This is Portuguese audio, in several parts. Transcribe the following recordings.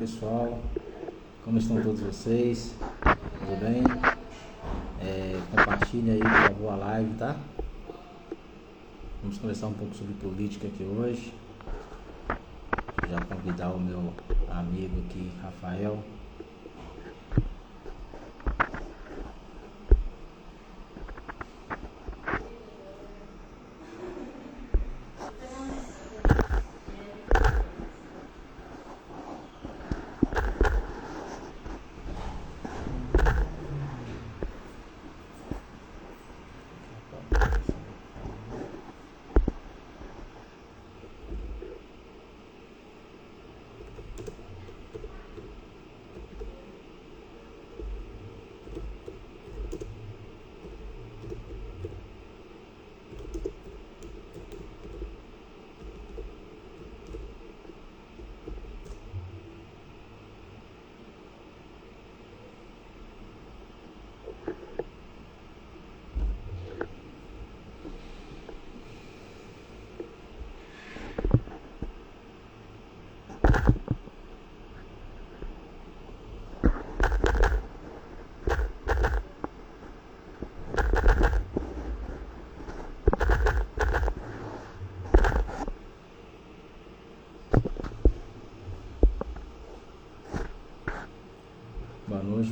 pessoal, como estão todos vocês? Tudo bem? Compartilhe aí, por favor, a live, tá? Vamos conversar um pouco sobre política aqui hoje. Já convidar o meu amigo aqui, Rafael.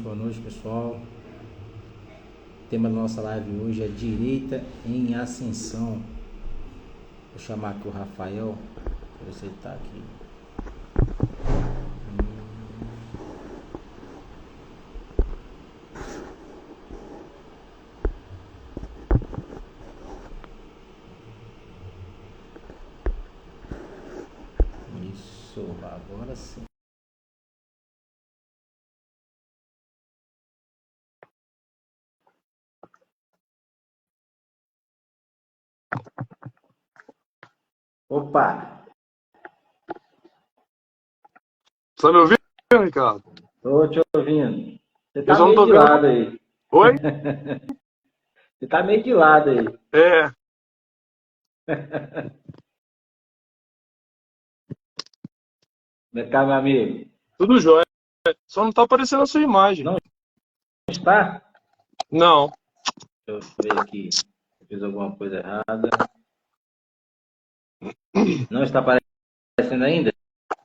Boa noite, pessoal. O tema da nossa live hoje é Direita em Ascensão. Vou chamar aqui o Rafael, para ver se ele está aqui. Isso, agora sim. Opa! Tá me ouvindo, Ricardo? Tô te ouvindo. Você Eu tá só não meio tô de vendo. lado aí. Oi? Você tá meio de lado aí. É. Como é que tá, meu amigo? Tudo jóia. Só não tá aparecendo a sua imagem. Não está? Não. Deixa eu ver aqui. Eu fiz alguma coisa errada. Não está aparecendo ainda?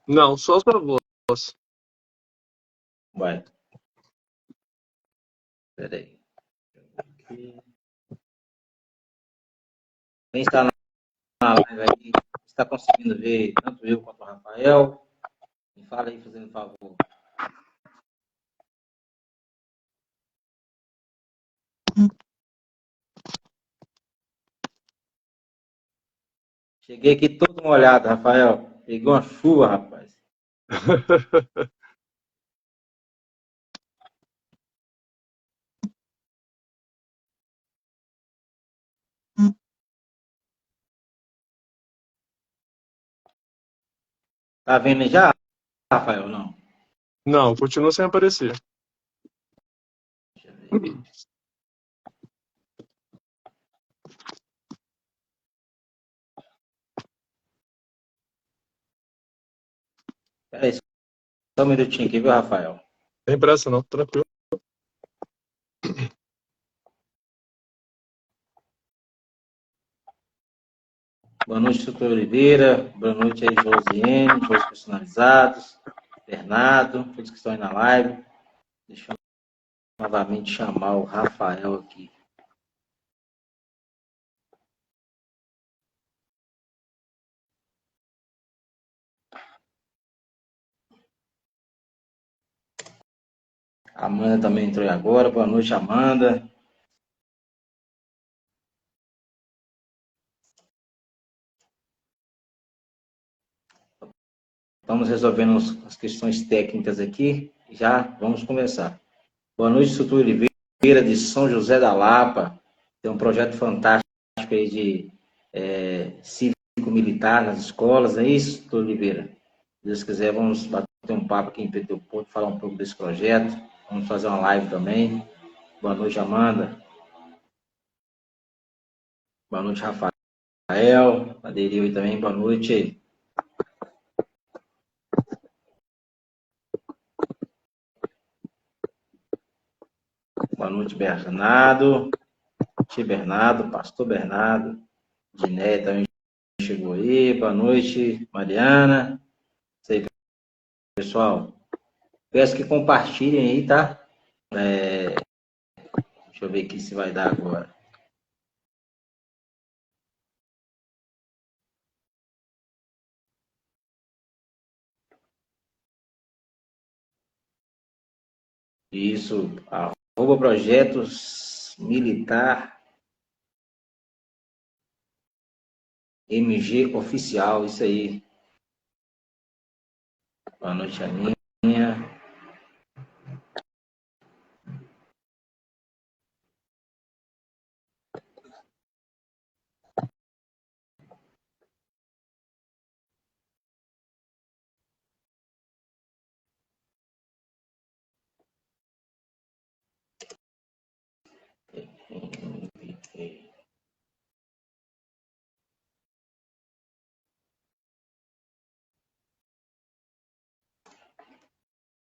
Não, só a sua voz. Vai. Espera aí. Quem está na live aí, está conseguindo ver tanto eu quanto o Rafael? Me fala aí, fazendo um favor. Cheguei aqui todo molhado, Rafael. Pegou uma chuva, rapaz. Tá vendo já, Rafael? Não. Não, continua sem aparecer. Deixa eu ver. Espera aí, só um minutinho aqui, viu, Rafael? Tem pressa não, tranquilo. Boa noite, doutor Oliveira. Boa noite aí, Josiane, jogos personalizados, Bernardo, todos que estão aí na live. Deixa eu novamente chamar o Rafael aqui. A Amanda também entrou aí agora. Boa noite, Amanda. Estamos resolvendo as questões técnicas aqui. Já vamos começar. Boa noite, doutor Oliveira, de São José da Lapa. Tem um projeto fantástico aí de cívico-militar nas escolas, é isso, doutor Oliveira? Se Deus quiser, vamos bater um papo aqui em PT Porto, falar um pouco desse projeto. Vamos fazer uma live também. Boa noite, Amanda. Boa noite, Rafael. Aderiu aí também. Boa noite. Boa noite, Bernardo. Tio Bernardo, pastor Bernardo. Diné também chegou aí. Boa noite, Mariana. Isso aí, pessoal. Peço que compartilhem aí, tá? Deixa eu ver aqui se vai dar agora. Isso, arroba projetos militar MG oficial, isso aí. Boa noite, Aninha.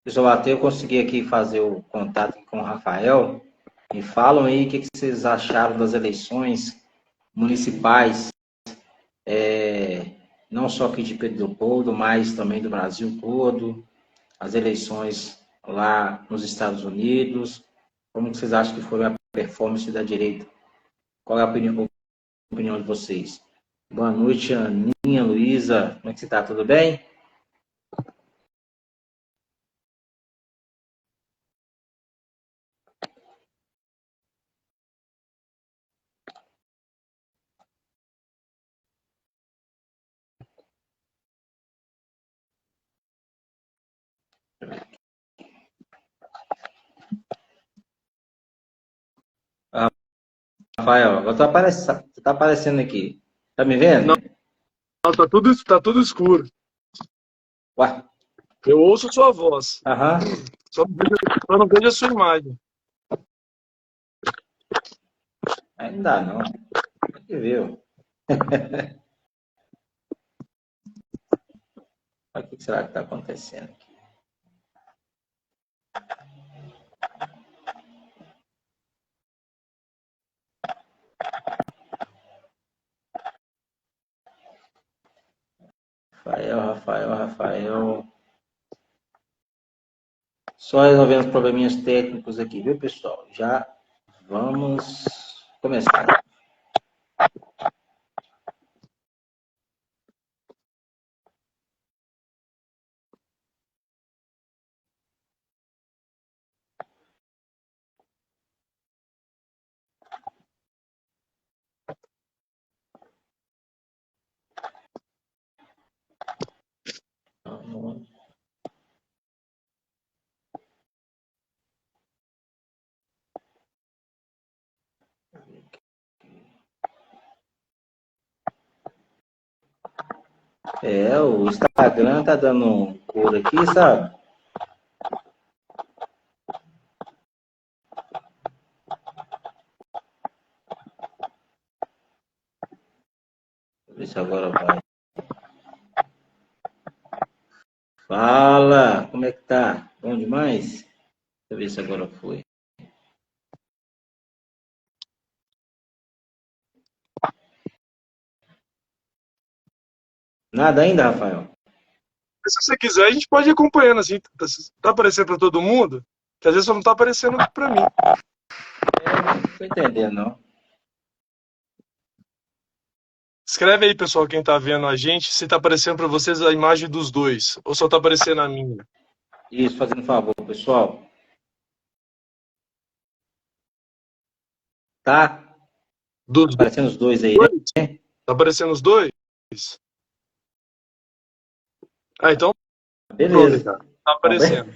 Pessoal, até eu consegui aqui fazer o contato com o Rafael. Me falam aí o que vocês acharam das eleições municipais, não só aqui de Pedro Leopoldo, mas também do Brasil todo, as eleições lá nos Estados Unidos. Como vocês acham que foi a performance da direita? Qual é a opinião de vocês? Boa noite, Aninha, Luísa. Como é que você está? Tudo bem? Rafael, agora você tá aparecendo aqui. Tá me vendo? Não, tá tudo escuro. Ué? Eu ouço sua voz. Aham. Só não vejo a sua imagem. Aí não dá, não. Tem que ver. O que será que está acontecendo aqui? Rafael. Só resolvendo os probleminhas técnicos aqui, viu, pessoal? Já vamos começar. O Instagram tá dando um cor aqui, sabe? Deixa eu ver se agora vai. Fala, como é que tá? Bom demais? Deixa eu ver se agora foi. Nada ainda, Rafael? Se você quiser, a gente pode ir acompanhando assim. Tá aparecendo para todo mundo? Que às vezes só não tá aparecendo para mim. Não tô entendendo, não. Escreve aí, pessoal, quem tá vendo a gente, se tá aparecendo para vocês a imagem dos dois, ou só tá aparecendo a minha. Isso, fazendo um favor, pessoal. Tá aparecendo os dois aí, né? Tá aparecendo os dois? Ah, então. Beleza. Pronto, tá aparecendo.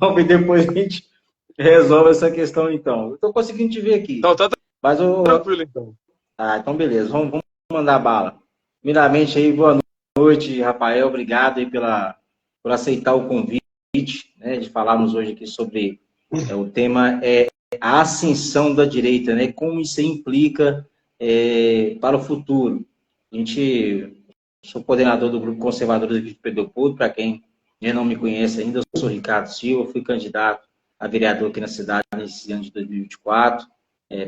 Vamos ver, depois a gente resolve essa questão, então. Eu tô conseguindo te ver aqui. Então, tá Mas tranquilo, então. Ah, então beleza. Vamos mandar bala. Primeiramente aí, boa noite, Rafael. Obrigado aí por aceitar o convite, né, de falarmos hoje aqui sobre o tema a ascensão da direita, né? Como isso implica para o futuro. Sou coordenador do Grupo Conservadores aqui de Pedro Leopoldo, para quem não me conhece ainda, eu sou Ricardo Silva, fui candidato a vereador aqui na cidade nesse ano de 2024,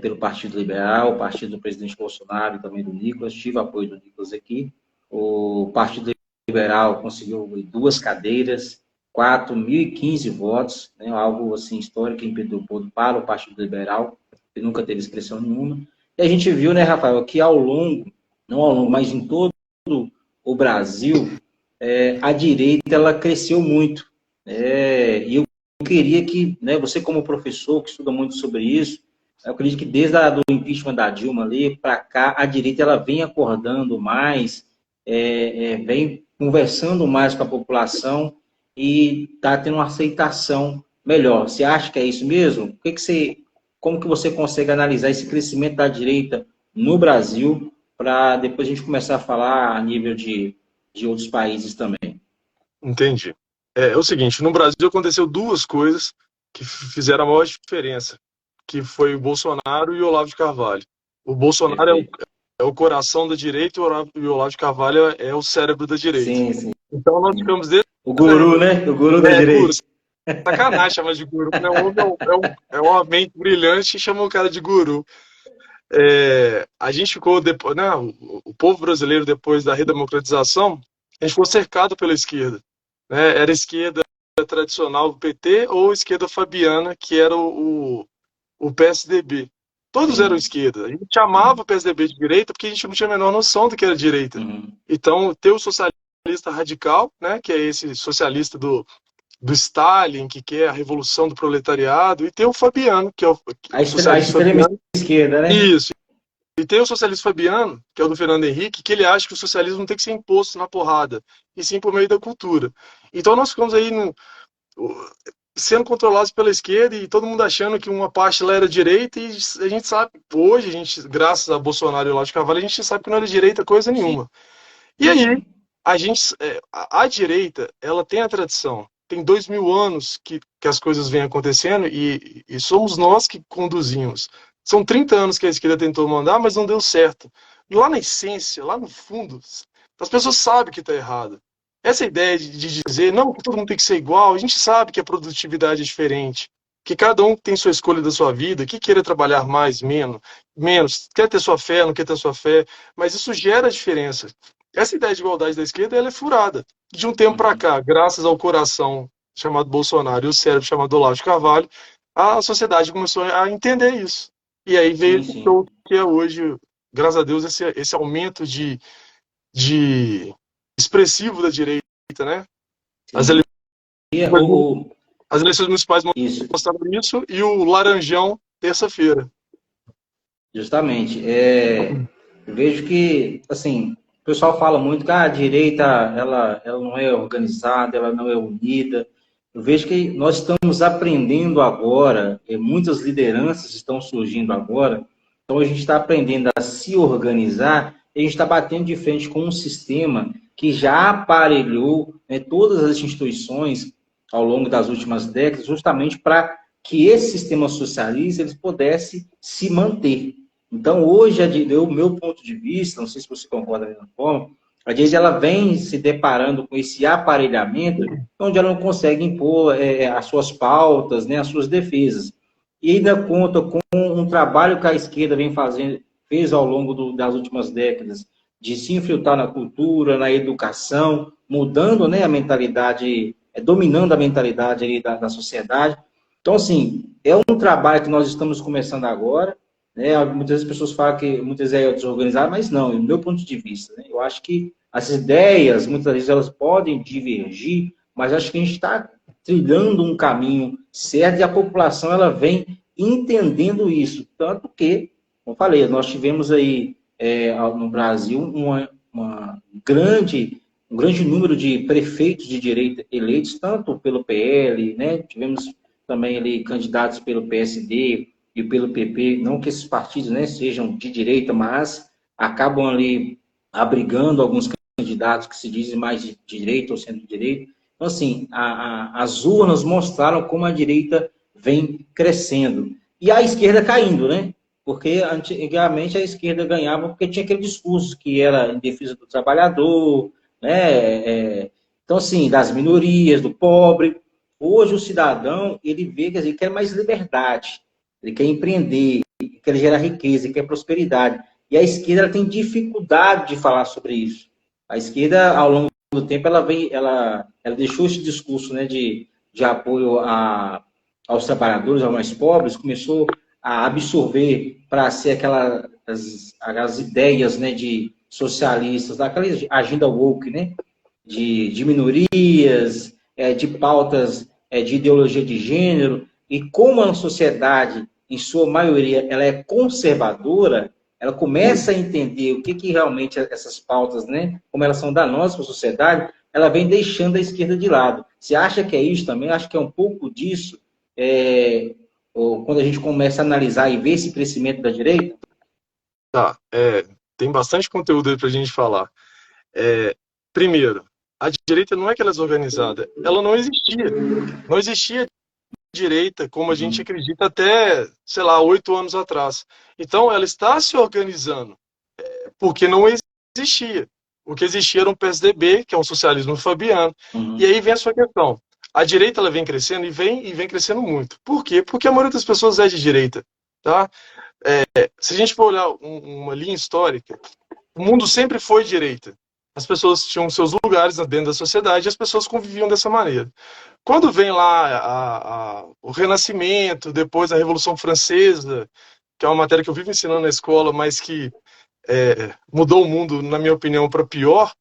pelo Partido Liberal, o partido do presidente Bolsonaro e também do Nicolas. Tive apoio do Nicolas aqui. O Partido Liberal conseguiu 2 cadeiras, 4.015 votos, né, algo assim histórico em Pedro Leopoldo para o Partido Liberal, que nunca teve expressão nenhuma. E a gente viu, né, Rafael, que ao longo, não ao longo, mas em todo o Brasil, a direita ela cresceu muito. E eu queria que, né, você como professor que estuda muito sobre isso, eu acredito que desde o impeachment da Dilma ali para cá, a direita ela vem acordando mais, vem conversando mais com a população e está tendo uma aceitação melhor. Você acha que é isso mesmo? Como que você consegue analisar esse crescimento da direita no Brasil para depois a gente começar a falar a nível de outros países também? Entendi. É o seguinte, no Brasil aconteceu 2 coisas que fizeram a maior diferença, que foi o Bolsonaro e o Olavo de Carvalho. O Bolsonaro é o coração da direita e o Olavo de Carvalho é o cérebro da direita. Sim, sim. Então nós ficamos dentro... O guru, né? O guru da direita. Guru. Sacanagem chamar de guru, né? É uma mente brilhante e chama o cara de guru. A gente ficou, depois, né, o povo brasileiro, depois da redemocratização, a gente ficou cercado pela esquerda. Né? Era a esquerda tradicional do PT ou a esquerda fabiana, que era o PSDB. Todos eram esquerda. A gente chamava o PSDB de direita porque a gente não tinha a menor noção do que era direita. Então, ter o socialista radical, né, que é esse socialista do Stalin, que quer a revolução do proletariado, e ter o Fabiano, que é o socialista fabiano. Esquerda, né? Isso. E tem o socialista fabiano, que é o do Fernando Henrique, que ele acha que o socialismo não tem que ser imposto na porrada, e sim por meio da cultura. Então nós ficamos aí sendo controlados pela esquerda e todo mundo achando que uma parte lá era direita, e a gente sabe, hoje, graças a Bolsonaro e Olavo de Carvalho, a gente sabe que não era direita coisa nenhuma. E aí, a direita, ela tem a tradição. Tem 2000 anos que as coisas vêm acontecendo e somos nós que conduzimos. São 30 anos que a esquerda tentou mandar, mas não deu certo. E lá na essência, lá no fundo, as pessoas sabem que está errado. Essa ideia de dizer, não, que todo mundo tem que ser igual, a gente sabe que a produtividade é diferente, que cada um tem sua escolha da sua vida, que queira trabalhar mais, menos, quer ter sua fé, não quer ter sua fé, mas isso gera diferença. Essa ideia de igualdade da esquerda ela é furada. De um tempo para cá, graças ao coração chamado Bolsonaro e o cérebro chamado Olavo de Carvalho, a sociedade começou a entender isso. E aí veio o que é hoje, graças a Deus, esse aumento de expressivo da direita, né? As eleições municipais mostraram isso e o Laranjão, terça-feira. Justamente. Eu vejo que, assim, o pessoal fala muito que a direita ela não é organizada, ela não é unida. Eu vejo que nós estamos aprendendo agora, muitas lideranças estão surgindo agora, então a gente está aprendendo a se organizar e a gente está batendo de frente com um sistema que já aparelhou, né, todas as instituições ao longo das últimas décadas, justamente para que esse sistema socialista eles pudesse se manter. Então, hoje, o meu ponto de vista, não sei se você concorda da mesma forma, a direita ela vem se deparando com esse aparelhamento, onde ela não consegue impor as suas pautas, né, as suas defesas. E ainda conta com um trabalho que a esquerda fez ao longo das últimas décadas, de se infiltrar na cultura, na educação, mudando, né, a mentalidade, dominando a mentalidade aí da sociedade. Então, assim, é um trabalho que nós estamos começando agora, né? Muitas pessoas falam que muitas vezes é desorganizado, mas não, do meu ponto de vista, né? Eu acho que as ideias, muitas vezes, elas podem divergir, mas acho que a gente está trilhando um caminho certo e a população ela vem entendendo isso. Tanto que, como eu falei, nós tivemos aí no Brasil um grande número de prefeitos de direita eleitos, tanto pelo PL, né? Tivemos também ali candidatos pelo PSD e pelo PP, não que esses partidos, né, sejam de direita, mas acabam ali abrigando alguns candidatos que se dizem mais de direita ou centro-direita. Então, assim, as urnas mostraram como a direita vem crescendo. E a esquerda caindo, né? Porque antigamente a esquerda ganhava porque tinha aquele discurso que era em defesa do trabalhador, né? Então, assim, das minorias, do pobre. Hoje o cidadão, ele vê, quer dizer, ele quer mais liberdade, ele quer empreender, ele quer gerar riqueza, ele quer prosperidade. E a esquerda ela tem dificuldade de falar sobre isso. A esquerda, ao longo do tempo, ela deixou esse discurso, né, de apoio aos trabalhadores, aos mais pobres, começou a absorver para ser aquelas ideias, né, de socialistas, daquela agenda woke, né, de minorias, de pautas de ideologia de gênero, e como a sociedade, em sua maioria, ela é conservadora, ela começa a entender o que realmente essas pautas, né, como elas são danosas para a sociedade, ela vem deixando a esquerda de lado. Você acha que é isso também? Acho que é um pouco disso, quando a gente começa a analisar e ver esse crescimento da direita? Tá, tem bastante conteúdo aí pra gente falar. Primeiro, a direita não é que ela é desorganizada, ela não existia. Não existia direita como a gente acredita até, sei lá, 8 anos atrás. Então, ela está se organizando, porque não existia. O que existia era um PSDB, que é um socialismo fabiano. E aí vem a sua questão. A direita ela vem crescendo e vem crescendo muito. Por quê? Porque a maioria das pessoas é de direita. Tá? Se a gente for olhar uma linha histórica, o mundo sempre foi direita. As pessoas tinham seus lugares dentro da sociedade e as pessoas conviviam dessa maneira. Quando vem lá o Renascimento, depois a Revolução Francesa, que é uma matéria que eu vivo ensinando na escola, mas que mudou o mundo, na minha opinião, para pior,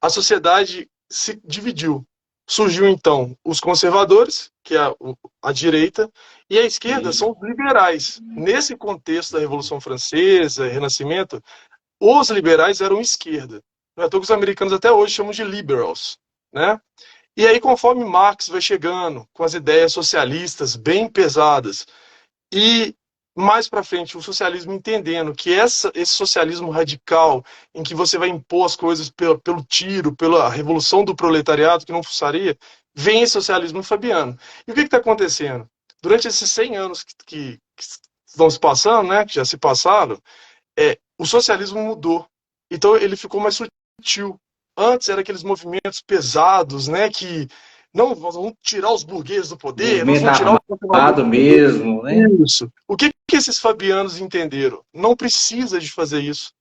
a sociedade se dividiu. Surgiu, então, os conservadores, que é a direita, e a esquerda são os liberais. Nesse contexto da Revolução Francesa, Renascimento, os liberais eram esquerda. Não é à toa que os americanos até hoje chamam de liberals, né? E aí, conforme Marx vai chegando com as ideias socialistas bem pesadas, e mais para frente o socialismo entendendo que esse socialismo radical, em que você vai impor as coisas pelo tiro, pela revolução do proletariado, que não funcionaria, vem esse socialismo fabiano. E o que está acontecendo? Durante esses 100 anos que estão se passando, né, que já se passaram, o socialismo mudou. Então ele ficou mais sutil. Antes eram aqueles movimentos pesados, né, que não, nós vamos tirar os burgueses do poder, nós vamos tirar os conservadores do poder. Mesmo, né? Isso. O que esses fabianos entenderam? Não precisa de fazer isso.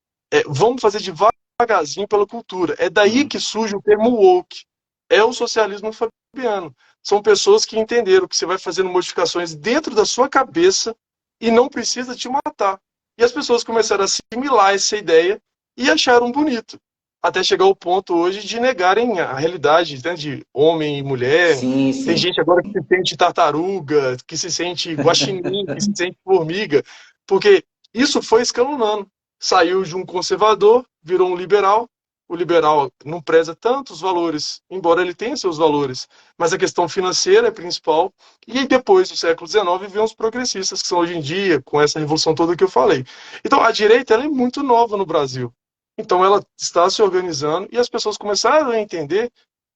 Vamos fazer devagarzinho pela cultura. É daí que surge o termo woke. É o socialismo fabiano. São pessoas que entenderam que você vai fazendo modificações dentro da sua cabeça e não precisa te matar. E as pessoas começaram a assimilar essa ideia e acharam bonito. Até chegar ao ponto hoje de negarem a realidade, né, de homem e mulher. Sim, sim. Tem gente agora que se sente tartaruga, que se sente guaxinim, que se sente formiga, porque isso foi escalonando. Saiu de um conservador, virou um liberal. O liberal não preza tanto os valores, embora ele tenha seus valores, mas a questão financeira é principal. E depois do século XIX vem os progressistas, que são hoje em dia, com essa revolução toda que eu falei. Então a direita ela é muito nova no Brasil. Então ela está se organizando e as pessoas começaram a entender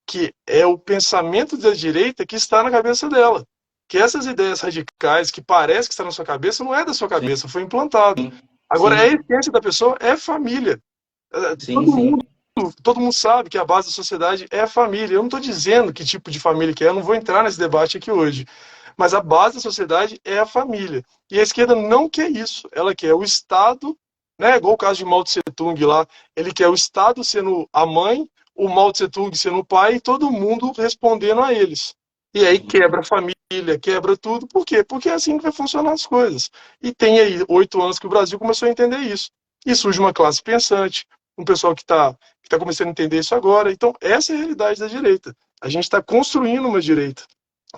que é o pensamento da direita que está na cabeça dela. Que essas ideias radicais que parece que está na sua cabeça, não é da sua cabeça, foi implantado. Agora, a essência da pessoa é família. Todo mundo sabe que a base da sociedade é a família. Eu não estou dizendo que tipo de família que é, eu não vou entrar nesse debate aqui hoje. Mas a base da sociedade é a família. E a esquerda não quer isso. Ela quer o Estado, né, igual o caso de Mao Tse Tung lá, ele quer o Estado sendo a mãe, o Mao Tse Tung sendo o pai e todo mundo respondendo a eles. E aí quebra a família, quebra tudo. Por quê? Porque é assim que vai funcionar as coisas. E tem aí 8 anos que o Brasil começou a entender isso. E surge uma classe pensante, um pessoal que está começando a entender isso agora. Então, essa é a realidade da direita. A gente está construindo uma direita.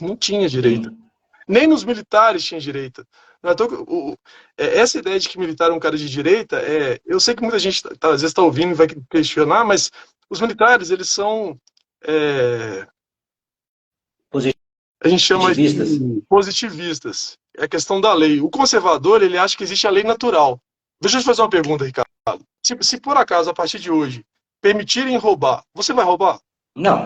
Não tinha direita. Nem nos militares tinha direita. Essa ideia de que militar é um cara de direita, eu sei que muita gente às vezes está ouvindo e vai questionar, mas os militares, eles são... a gente chama de positivistas. É a questão da lei. O conservador, ele acha que existe a lei natural. Deixa eu te fazer uma pergunta, Ricardo. Se por acaso, a partir de hoje, permitirem roubar, você vai roubar? Não.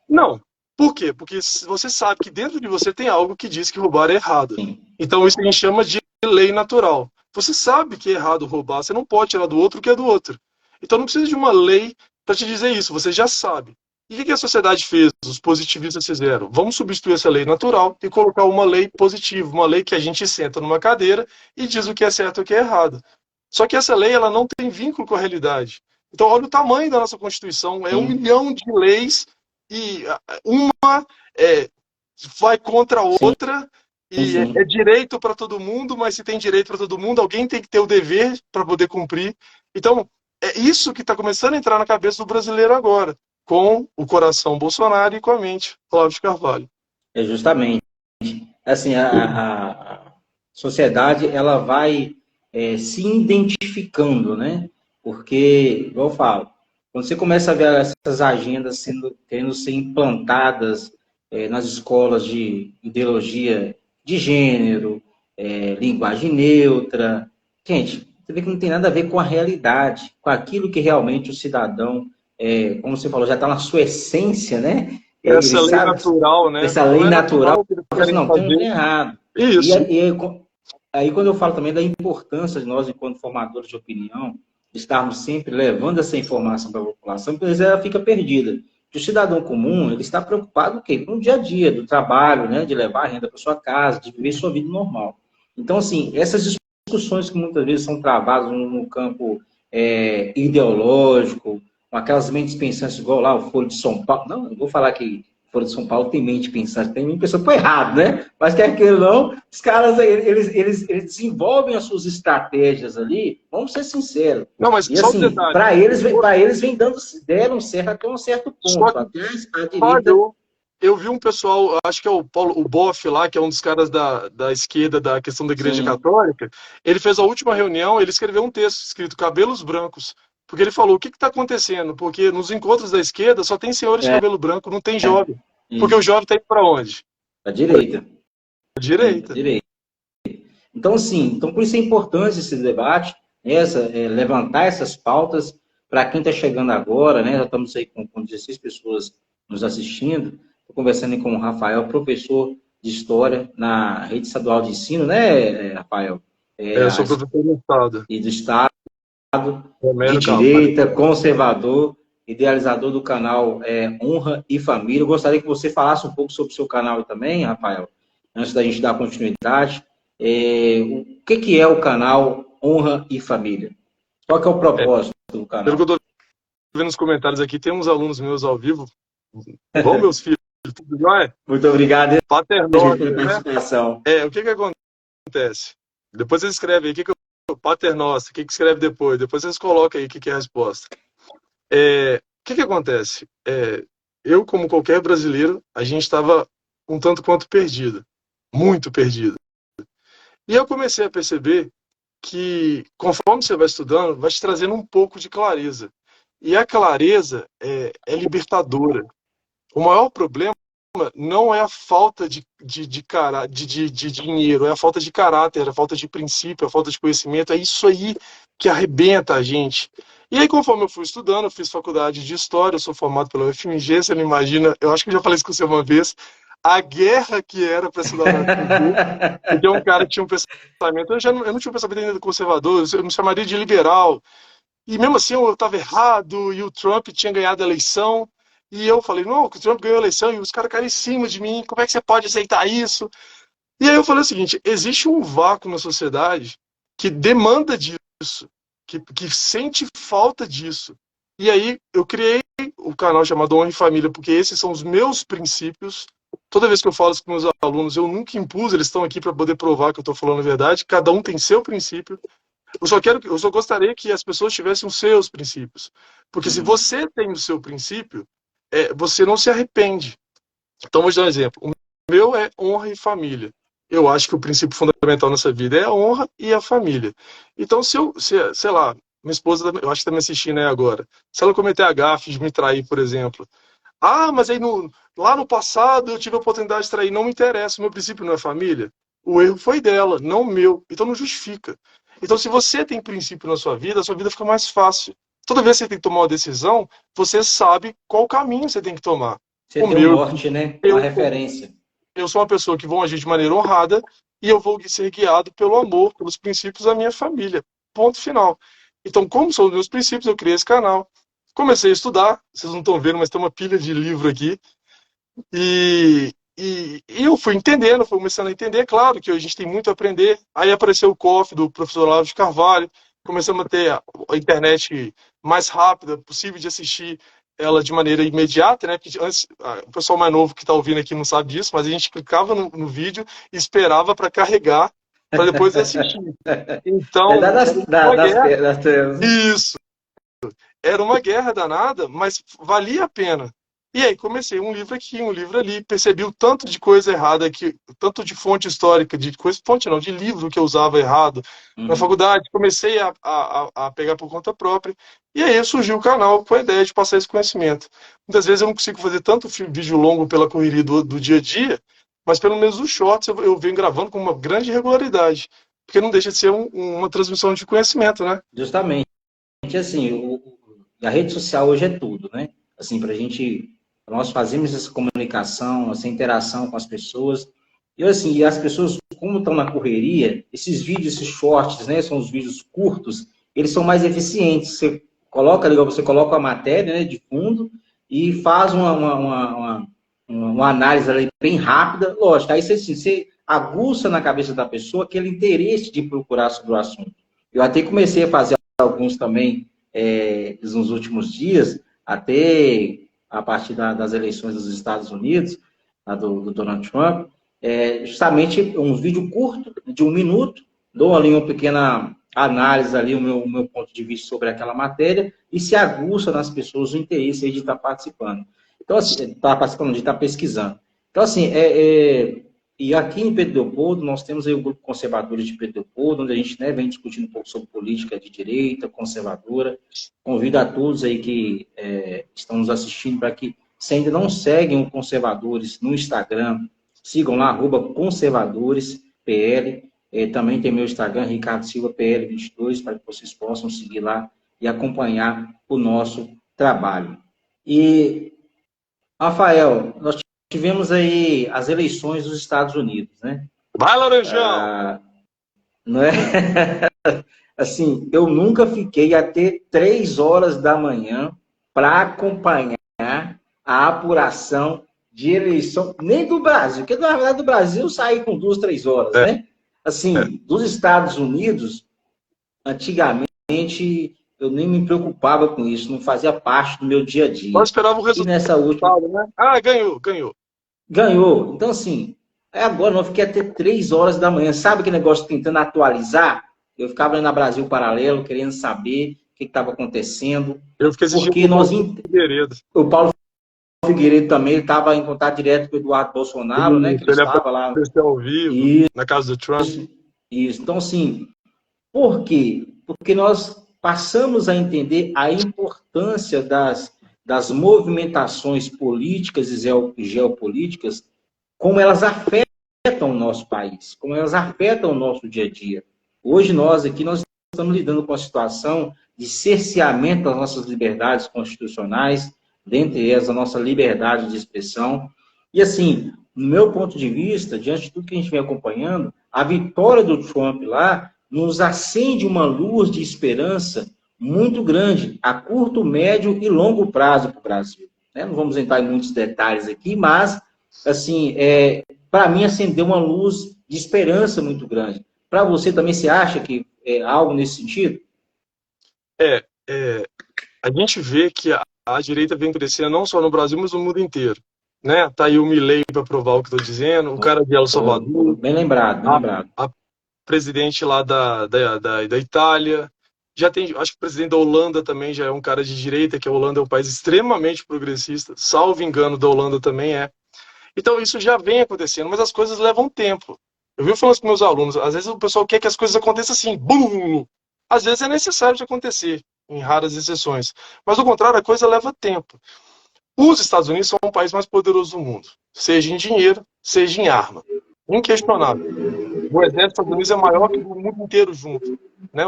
Não. Por quê? Porque você sabe que dentro de você tem algo que diz que roubar é errado. Então isso a gente chama de lei natural. Você sabe que é errado roubar, você não pode tirar do outro o que é do outro. Então não precisa de uma lei para te dizer isso, você já sabe. E o que a sociedade fez? Os positivistas fizeram? Vamos substituir essa lei natural e colocar uma lei positiva, uma lei que a gente senta numa cadeira e diz o que é certo e o que é errado. Só que essa lei ela não tem vínculo com a realidade. Então, olha o tamanho da nossa Constituição. É 1 milhão de leis e uma é, vai contra a Sim, outra e é sim. direito para todo mundo, mas se tem direito para todo mundo, alguém tem que ter o dever para poder cumprir. Então, é isso que está começando a entrar na cabeça do brasileiro agora, com o coração Bolsonaro e com a mente Olavo de Carvalho. É justamente. Assim, a sociedade, ela vai se identificando, né? Porque, igual eu falo, quando você começa a ver essas agendas querendo ser implantadas nas escolas de ideologia de gênero, linguagem neutra, gente, você vê que não tem nada a ver com a realidade, com aquilo que realmente o cidadão, como você falou, já está na sua essência, né? Ele Essa lei sabe natural, né? essa Não lei é natural, natural o que eles assim, querem não, tem um fazer. trem errado. E, Isso. aí, quando eu falo também da importância de nós, enquanto formadores de opinião, estarmos sempre levando essa informação para a população, porque às vezes ela fica perdida. Que o cidadão comum, ele está preocupado com o dia a dia, do trabalho, né, de levar a renda para sua casa, de viver sua vida normal. Então, assim, essas discussões que muitas vezes são travadas no campo ideológico, com aquelas mentes pensantes igual lá o Foro de São Paulo. Não, eu vou falar que o Foro de São Paulo tem mente pensante, tem mente pensante, foi errado, né? Mas quer queira ou não, os caras, eles desenvolvem as suas estratégias ali, vamos ser sinceros. Não, mas E só um assim, detalhe. para eles vem deram certo até um certo Só ponto. que Até a direita. falhou. Eu vi um pessoal, acho que é o Paulo, o Boff lá, que é um dos caras da esquerda da questão da Igreja Sim, Católica. Ele fez a última reunião, ele escreveu um texto escrito Cabelos Brancos. Porque ele falou: o que está acontecendo? Porque nos encontros da esquerda só tem senhores de é, cabelo branco, não tem jovem. Porque o isso. jovem está indo para onde? A direita. À Sim, a direita. direita. Então, assim, então por isso é importante esse debate, levantar essas pautas para quem está chegando agora, né? Já estamos aí com 16 pessoas nos assistindo. Estou conversando aí com o Rafael, professor de História na rede estadual de ensino, né, Rafael? É, eu sou professor do Estado. E do Estado, de Romero Cavalho. direita, conservador, idealizador do canal Honra e Família. Eu gostaria que você falasse um pouco sobre o seu canal também, Rafael, antes da gente dar continuidade. O que é o canal Honra e Família? Qual que é o É, propósito do pelo que canal? eu estou vendo nos comentários aqui, tem uns alunos meus ao vivo. Bom, meus filhos, tudo jóia? Muito obrigado, gente, pela Paternóster, né? participação. O que acontece? Depois vocês escrevem aí, Paternoster, o que escreve depois? Depois vocês colocam aí o que é a resposta. O que acontece? Eu, como qualquer brasileiro, a gente estava um tanto quanto perdido. Muito perdido. E eu comecei a perceber que, conforme você vai estudando, vai te trazendo um pouco de clareza. E a clareza é libertadora. O maior problema não é a falta de dinheiro, é a falta de caráter, a falta de princípio, a falta de conhecimento. É isso aí que arrebenta a gente. E aí, conforme eu fui estudando, eu fiz faculdade de História, eu sou formado pela UFMG, você não imagina, eu acho que eu já falei isso com você uma vez, a guerra que era para estudar na UFMG, porque um cara que tinha um pensamento, eu não tinha um pensamento ainda conservador, eu me chamaria de liberal, e mesmo assim eu estava errado, e o Trump tinha ganhado a eleição, e eu falei, não, o Trump ganhou a eleição, e os caras caíram em cima de mim, como é que você pode aceitar isso? E aí eu falei o seguinte, existe um vácuo na sociedade que demanda disso, que sente falta disso. E aí eu criei o canal chamado Honra e Família, porque esses são os meus princípios. Toda vez que eu falo isso com meus alunos, eu nunca impus, eles estão aqui para poder provar que eu estou falando a verdade, cada um tem seu princípio. Eu só gostaria que as pessoas tivessem os seus princípios. Porque se Uhum. você tem o seu princípio, você não se arrepende. Então, vou te dar um exemplo. O meu é honra e família. Eu acho que o princípio fundamental nessa vida é a honra e a família. Então, sei lá, minha esposa, eu acho que está me assistindo aí agora. Se ela cometer a gafe de me trair, por exemplo. Ah, mas aí lá no passado eu tive a oportunidade de trair. Não me interessa, o meu princípio não é família. O erro foi dela, não o meu. Então não justifica. Então, se você tem princípio na sua vida fica mais fácil. Toda vez que você tem que tomar uma decisão, você sabe qual caminho você tem que tomar. Você O tem um meu, norte, né? Uma eu, referência. eu sou uma pessoa que vou agir de maneira honrada e eu vou ser guiado pelo amor, pelos princípios da minha família. Ponto final. Então, como são os meus princípios, eu criei esse canal. comecei a estudar, vocês não estão vendo, mas tem uma pilha de livro aqui, e eu fui entendendo, fui começando a entender, claro que a gente tem muito a aprender. Aí apareceu o COF do professor Olavo de Carvalho, começamos a ter a internet mais rápida, possível de assistir ela de maneira imediata, né? Porque antes, o pessoal mais novo que está ouvindo aqui não sabe disso, mas a gente clicava no vídeo e esperava para carregar, para depois assistir. É Então, era uma guerra. das trevas, né? Isso. Era uma guerra danada, mas valia a pena. E aí comecei um livro aqui, um livro ali, percebi o tanto de coisa errada que, tanto de fonte histórica, de coisa, fonte não, de livro que eu usava errado na faculdade, comecei a pegar por conta própria, e aí surgiu o canal com a ideia de passar esse conhecimento. Muitas vezes eu não consigo fazer tanto vídeo longo pela correria do dia a dia, mas pelo menos os shorts eu venho gravando com uma grande regularidade, porque não deixa de ser uma transmissão de conhecimento, né? Justamente, assim, a rede social hoje é tudo, né? Assim, nós fazemos essa comunicação, essa interação com as pessoas, e assim, e as pessoas, como estão na correria, esses vídeos, esses shorts, né, são os vídeos curtos, eles são mais eficientes. Você coloca a matéria, né, de fundo e faz uma análise ali bem rápida, lógico, aí você aguça na cabeça da pessoa aquele interesse de procurar sobre o assunto. Eu até comecei a fazer alguns também nos últimos dias, até a partir das eleições dos Estados Unidos, do Donald Trump, justamente um vídeo curto, de 1 minuto, dou ali uma pequena análise, ali, o meu ponto de vista sobre aquela matéria, e se aguça nas pessoas o interesse aí de estar participando. Então, assim, de estar pesquisando. Então, assim, e aqui em Pedro Leopoldo, nós temos aí o Grupo Conservadores de Pedro Leopoldo, onde a gente, né, vem discutindo um pouco sobre política de direita, conservadora. Convido a todos aí que estão nos assistindo para que, se ainda não seguem o Conservadores no Instagram, sigam lá, @conservadoresPL. Também tem meu Instagram, Ricardo Silva PL22, para que vocês possam seguir lá e acompanhar o nosso trabalho. E, Rafael, nós tivemos aí as eleições dos Estados Unidos, né? Vai, Laranjão! Não é? Assim, eu nunca fiquei até 3 horas da manhã para acompanhar a apuração de eleição, nem do Brasil, porque na verdade do Brasil eu saí com 2, 3 horas, né? Assim, dos Estados Unidos, antigamente eu nem me preocupava com isso, não fazia parte do meu dia a dia. Eu esperava o E resultado, nessa última... né? Ah, ganhou. Ganhou. Então, assim, agora eu fiquei até 3 horas da manhã. Sabe aquele negócio tentando atualizar? Eu ficava na Brasil Paralelo, querendo saber o que estava acontecendo. Eu fiquei assistindo porque o Paulo Figueiredo também estava em contato direto com o Eduardo Bolsonaro, né? Que ele estava lá ao vivo, na casa do Trump. Isso. Então, assim, por quê? Porque nós passamos a entender a importância das movimentações políticas e geopolíticas, como elas afetam o nosso país, como elas afetam o nosso dia a dia. Hoje nós estamos lidando com a situação de cerceamento das nossas liberdades constitucionais, dentre elas a nossa liberdade de expressão. E assim, no meu ponto de vista, diante de tudo que a gente vem acompanhando, a vitória do Trump lá nos acende uma luz de esperança muito grande, a curto, médio e longo prazo para o Brasil. Não vamos entrar em muitos detalhes aqui, mas, assim, para mim, acendeu uma luz de esperança muito grande. Para você também, você acha que é algo nesse sentido? A gente vê que a direita vem crescendo não só no Brasil, mas no mundo inteiro. Né? Tá aí o Milei para provar o que estou dizendo, o cara de El Salvador. Bem lembrado, bem lembrado. A presidente lá da Itália. Já tem, acho que o presidente da Holanda também já é um cara de direita, que a Holanda é um país extremamente progressista. Salvo engano, da Holanda também é. Então isso já vem acontecendo, mas as coisas levam tempo. Eu vi falando com meus alunos, às vezes o pessoal quer que as coisas aconteçam assim, bum! Às vezes é necessário de acontecer, em raras exceções. Mas, ao contrário, a coisa leva tempo. Os Estados Unidos são o país mais poderoso do mundo, seja em dinheiro, seja em arma. Inquestionável. O exército dos Estados Unidos é maior que o mundo inteiro junto. Né?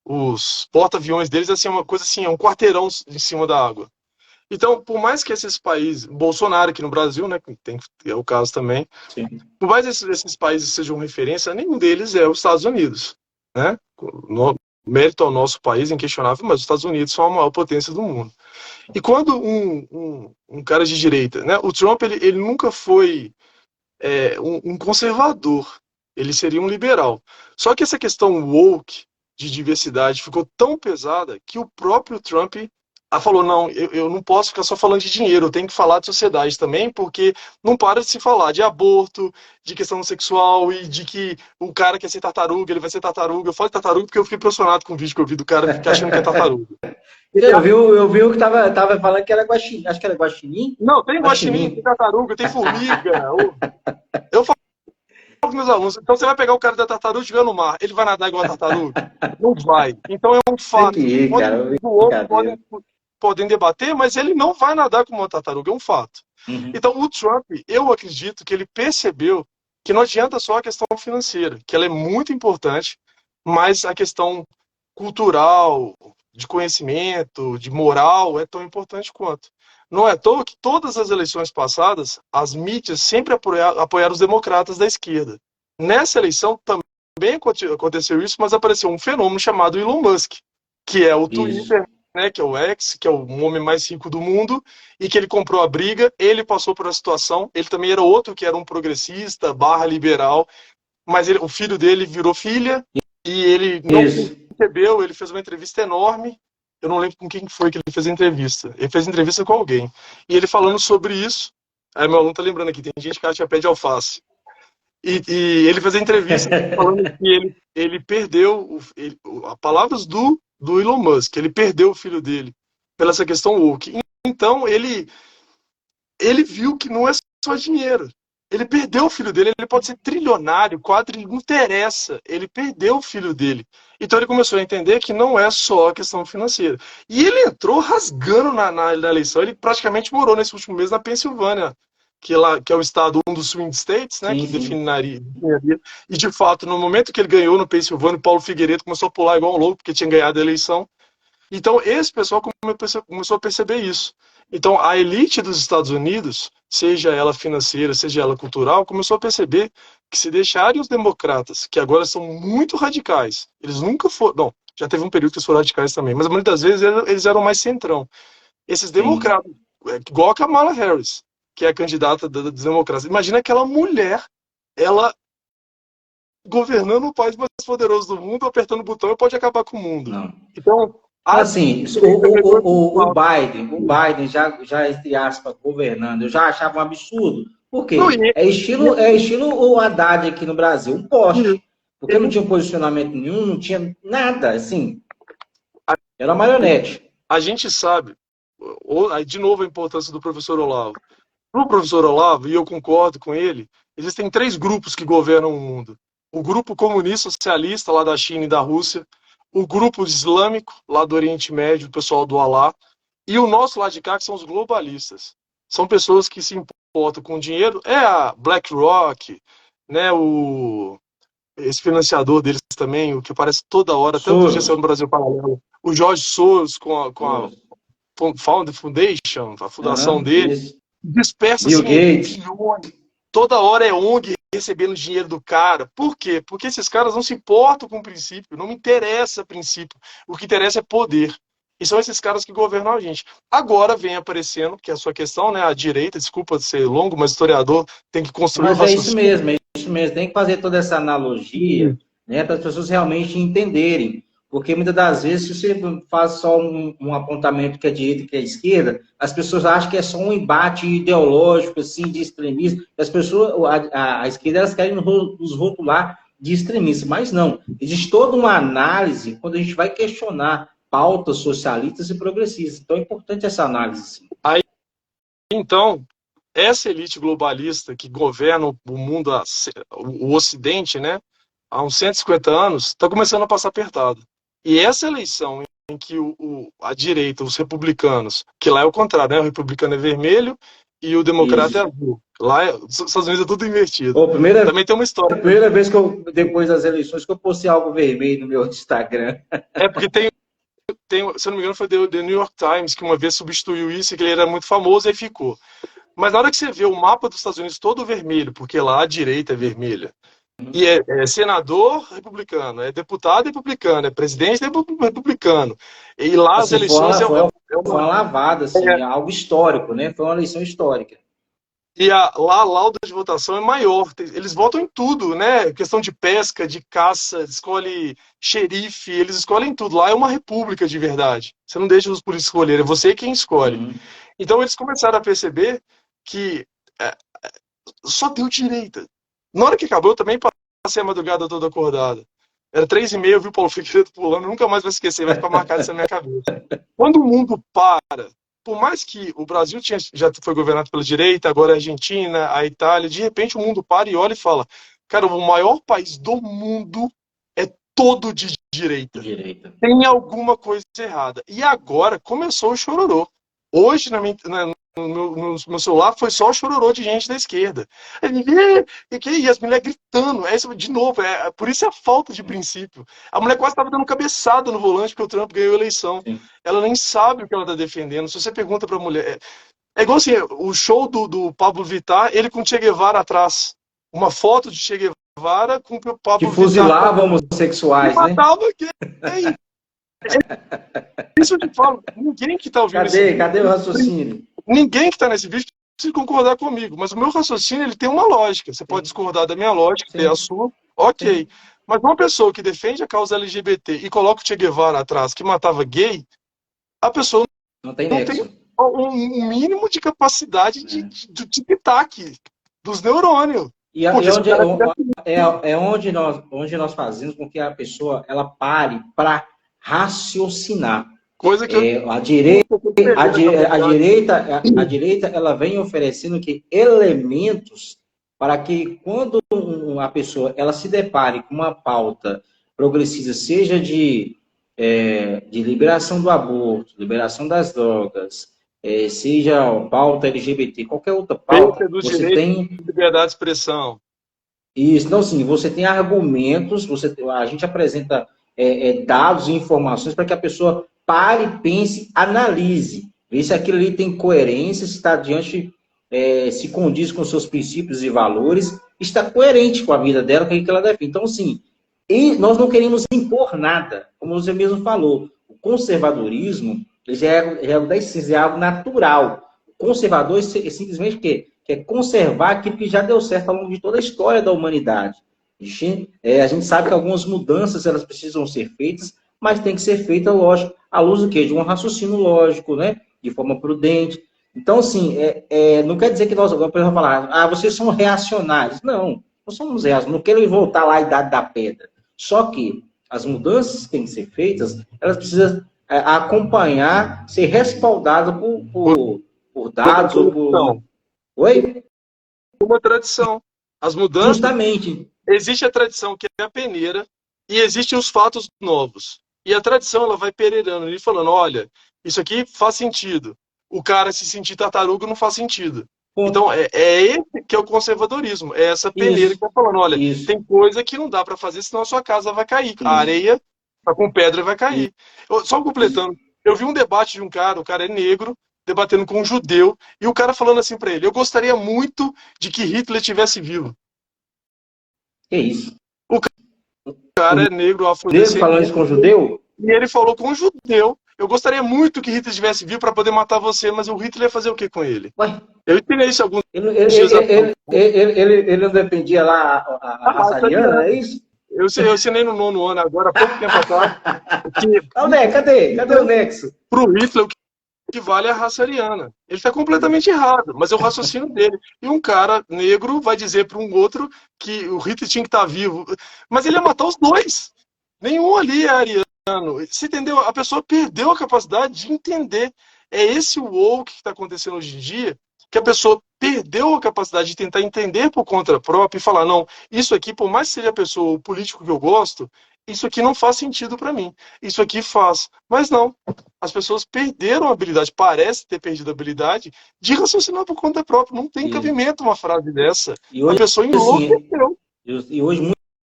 Os porta-aviões deles assim, é uma coisa assim, é um quarteirão em cima da água. Então, por mais que esses países, Bolsonaro aqui no Brasil, né, é o caso também, Sim. por mais que esses países sejam referência, nenhum deles é os Estados Unidos. Né? mérito ao nosso país, inquestionável, mas os Estados Unidos são a maior potência do mundo. E quando um cara de direita, né, o Trump, ele nunca foi um conservador, ele seria um liberal. Só que essa questão woke de diversidade ficou tão pesada que o próprio Trump falou, não, eu não posso ficar só falando de dinheiro, eu tenho que falar de sociedade também, porque não para de se falar de aborto, de questão sexual e de que o cara quer ser tartaruga, ele vai ser tartaruga. Eu falo de tartaruga porque eu fiquei impressionado com o vídeo que eu vi do cara ficar achando que é tartaruga. Eu vi o que tava falando que era guaxinim, acho que era guaxinim. Não, tem guaxinim, tem tartaruga, tem formiga. Eu falo para os meus alunos, então você vai pegar o cara da tartaruga e jogar no mar, ele vai nadar igual a tartaruga? Não vai. Então é um fato. Podem debater, mas ele não vai nadar como uma tartaruga, é um fato. Uhum. Então o Trump, eu acredito que ele percebeu que não adianta só a questão financeira, que ela é muito importante, mas a questão cultural, de conhecimento, de moral, é tão importante quanto. Não é à toa que todas as eleições passadas, as mídias sempre apoiaram os democratas da esquerda. Nessa eleição também aconteceu isso, mas apareceu um fenômeno chamado Elon Musk, que é o Twitter, né, que é o X, que é o homem mais rico do mundo, e que ele comprou a briga, ele passou por uma situação, ele também era outro que era um progressista, liberal, mas o filho dele virou filha, e ele não percebeu, ele fez uma entrevista enorme, eu não lembro com quem foi que ele fez a entrevista. Ele fez entrevista com alguém. E ele falando sobre isso. Aí meu aluno tá lembrando aqui, tem gente que acha pé de alface. E ele fez a entrevista falando que ele perdeu, as palavras do Elon Musk, ele perdeu o filho dele pela essa questão woke. Então ele viu que não é só dinheiro. Ele perdeu o filho dele, ele pode ser trilionário, não interessa, ele perdeu o filho dele. Então ele começou a entender que não é só a questão financeira. E ele entrou rasgando na eleição, ele praticamente morou nesse último mês na Pensilvânia, que é o estado, um dos swing states, né, que definiria. E de fato, no momento que ele ganhou no Pensilvânia, Paulo Figueiredo começou a pular igual um louco, porque tinha ganhado a eleição. Então esse pessoal começou a perceber isso. Então, a elite dos Estados Unidos, seja ela financeira, seja ela cultural, começou a perceber que se deixarem os democratas, que agora são muito radicais, eles nunca foram... Não, já teve um período que eles foram radicais também, mas muitas vezes eles eram mais centrão. Esses democratas, igual a Kamala Harris, que é a candidata dos democratas. Imagina aquela mulher, ela governando o país mais poderoso do mundo, apertando o botão e pode acabar com o mundo. Não. Então... Assim, o Biden já, entre aspas, governando, eu já achava um absurdo. Por quê? É estilo o Haddad aqui no Brasil, um poste. Porque não tinha posicionamento nenhum, não tinha nada, assim. Era uma marionete. A gente sabe, de novo, a importância do professor Olavo. Para o professor Olavo, e eu concordo com ele, existem 3 grupos que governam o mundo. O grupo comunista socialista lá da China e da Rússia, o grupo islâmico, lá do Oriente Médio, o pessoal do Alá, e o nosso lá de cá, que são os globalistas. São pessoas que se importam com dinheiro. É a BlackRock, né, esse financiador deles também, o que aparece toda hora, tanto dia no Brasil Paralelo. O Jorge Soros com a Founder Foundation, a fundação dele, dispersa Bill Gates. Toda hora é ONG recebendo dinheiro do cara. Por quê? Porque esses caras não se importam com o princípio, não me interessa princípio. O que interessa é poder. E são esses caras que governam a gente. Agora vem aparecendo, que é a sua questão, né? A direita, desculpa ser longo, mas historiador tem que construir o raciocínio. É isso mesmo. Tem que fazer toda essa analogia, né, para as pessoas realmente entenderem. Porque muitas das vezes, se você faz só um apontamento que é direita e que é esquerda, as pessoas acham que é só um embate ideológico, assim, de extremismo. As pessoas, a esquerda, elas querem nos rotular de extremistas, mas não. Existe toda uma análise quando a gente vai questionar pautas socialistas e progressistas. Então é importante essa análise. Sim. Então, essa elite globalista que governa o mundo, o Ocidente, né, há uns 150 anos, está começando a passar apertado. E essa eleição em que a direita, os republicanos, que lá é o contrário, né? O republicano é vermelho e o democrata é azul. Lá, os Estados Unidos é tudo invertido. Também tem uma história. Primeira vez que depois das eleições, que eu postei algo vermelho no meu Instagram. É porque tem, se eu não me engano, foi The New York Times que uma vez substituiu isso, que ele era muito famoso e ficou. Mas na hora que você vê o mapa dos Estados Unidos todo vermelho, porque lá a direita é vermelha, E é senador republicano, é deputado republicano, é presidente republicano. E lá as Assim, eleições foi uma lavada, assim, é algo histórico, né? Foi uma eleição histórica. e lá a lauda de votação é maior. Eles votam em tudo, né? Questão de pesca, de caça, escolhe xerife, eles escolhem tudo. Lá é uma república de verdade. Você não deixa os políticos escolher, é você quem escolhe. Uhum. Então eles começaram a perceber que só deu direita. Na hora que acabou, eu também passei a madrugada toda acordada. Era 3h30, eu vi o Paulo Figueiredo pulando, nunca mais vou esquecer, vai ficar marcado isso na minha cabeça. Quando o mundo para, por mais que o Brasil já foi governado pela direita, agora a Argentina, a Itália, de repente o mundo para e olha e fala, cara, o maior país do mundo é todo de direita. Tem alguma coisa errada. E agora começou o chororô. Hoje, no meu celular, foi só o chororô de gente da esquerda. E as mulheres gritando. De novo, por isso é a falta de princípio. A mulher quase estava dando cabeçada no volante porque o Trump ganhou a eleição. Sim. Ela nem sabe o que ela está defendendo. Se você pergunta para a mulher... É igual assim, o show do Pablo Vittar, ele com Che Guevara atrás. Uma foto de Che Guevara com o Pablo Vittar. Que fuzilava homossexuais, né? Matava gay. Isso eu te falo, ninguém que está ouvindo esse vídeo... Cadê o raciocínio? Ninguém que está nesse vídeo precisa concordar comigo, mas o meu raciocínio ele tem uma lógica. Você pode discordar da minha lógica, ter a sua, ok. Sim. Mas uma pessoa que defende a causa LGBT e coloca o Che Guevara atrás, que matava gay, a pessoa não tem um mínimo de capacidade de tic-tac dos neurônios. E onde nós fazemos com que a pessoa ela pare para raciocinar. Coisa que a direita ela vem oferecendo que elementos para que quando a pessoa ela se depare com uma pauta progressista, seja de liberação do aborto, liberação das drogas, seja pauta LGBT, qualquer outra pauta, você tem liberdade de expressão. Isso, então sim, você tem argumentos, a gente apresenta dados e informações para que a pessoa pare, pense, analise, vê se aquilo ali tem coerência, se está diante, se condiz com seus princípios e valores, está coerente com a vida dela, com o que ela defende. Então, sim, e nós não queremos impor nada, como você mesmo falou. O conservadorismo já é algo da essência, é algo natural. O conservador é simplesmente quer conservar aquilo que já deu certo ao longo de toda a história da humanidade. A gente sabe que algumas mudanças elas precisam ser feitas, mas tem que ser feita, lógico, à luz do quê? De um raciocínio lógico, né? De forma prudente. Então, assim, não quer dizer que nós agora podemos falar, vocês são reacionários. Não somos reacionários, não quero voltar lá à idade da pedra. Só que as mudanças que têm que ser feitas, elas precisam acompanhar, ser respaldadas por dados ou por... Oi? Uma tradição. As mudanças... Justamente. Existe a tradição, que é a peneira, e existem os fatos novos. E a tradição, ela vai pereirando e falando, olha, isso aqui faz sentido. O cara se sentir tartaruga não faz sentido. Então, esse que é o conservadorismo. É essa peneira que tá falando, olha, tem coisa que não dá para fazer, senão a sua casa vai cair. A areia tá com pedra vai cair. Só completando, eu vi um debate de um cara, o cara é negro, debatendo com um judeu, e o cara falando assim para ele, eu gostaria muito de que Hitler estivesse vivo. Que isso? O cara é negro, afrodescendente. Falando isso com o judeu? E ele falou com o judeu, eu gostaria muito que Hitler estivesse vivo para poder matar você, mas o Hitler ia fazer o que com ele? Ué? Eu ensinei isso alguns dias atrás. Ele não defendia lá a raça ariana, é isso? Eu ensinei no 9º ano agora, há pouco tempo atrás. Cadê o nexo? Para o Hitler, o que vale é a raça ariana. Ele está completamente errado, mas é o raciocínio dele. E um cara negro vai dizer para um outro que o Hitler tinha que estar vivo. Mas ele ia matar os dois. Nenhum ali é ariano. Você entendeu? A pessoa perdeu a capacidade de entender. É esse o woke que está acontecendo hoje em dia, que a pessoa perdeu a capacidade de tentar entender por conta própria e falar, não, isso aqui, por mais que seja a pessoa, o político que eu gosto, isso aqui não faz sentido para mim. Isso aqui faz. Mas não. As pessoas perderam a habilidade, parece ter perdido a habilidade de raciocinar por conta própria. Não tem cabimento uma frase dessa. E hoje, a pessoa enlouqueceu. E hoje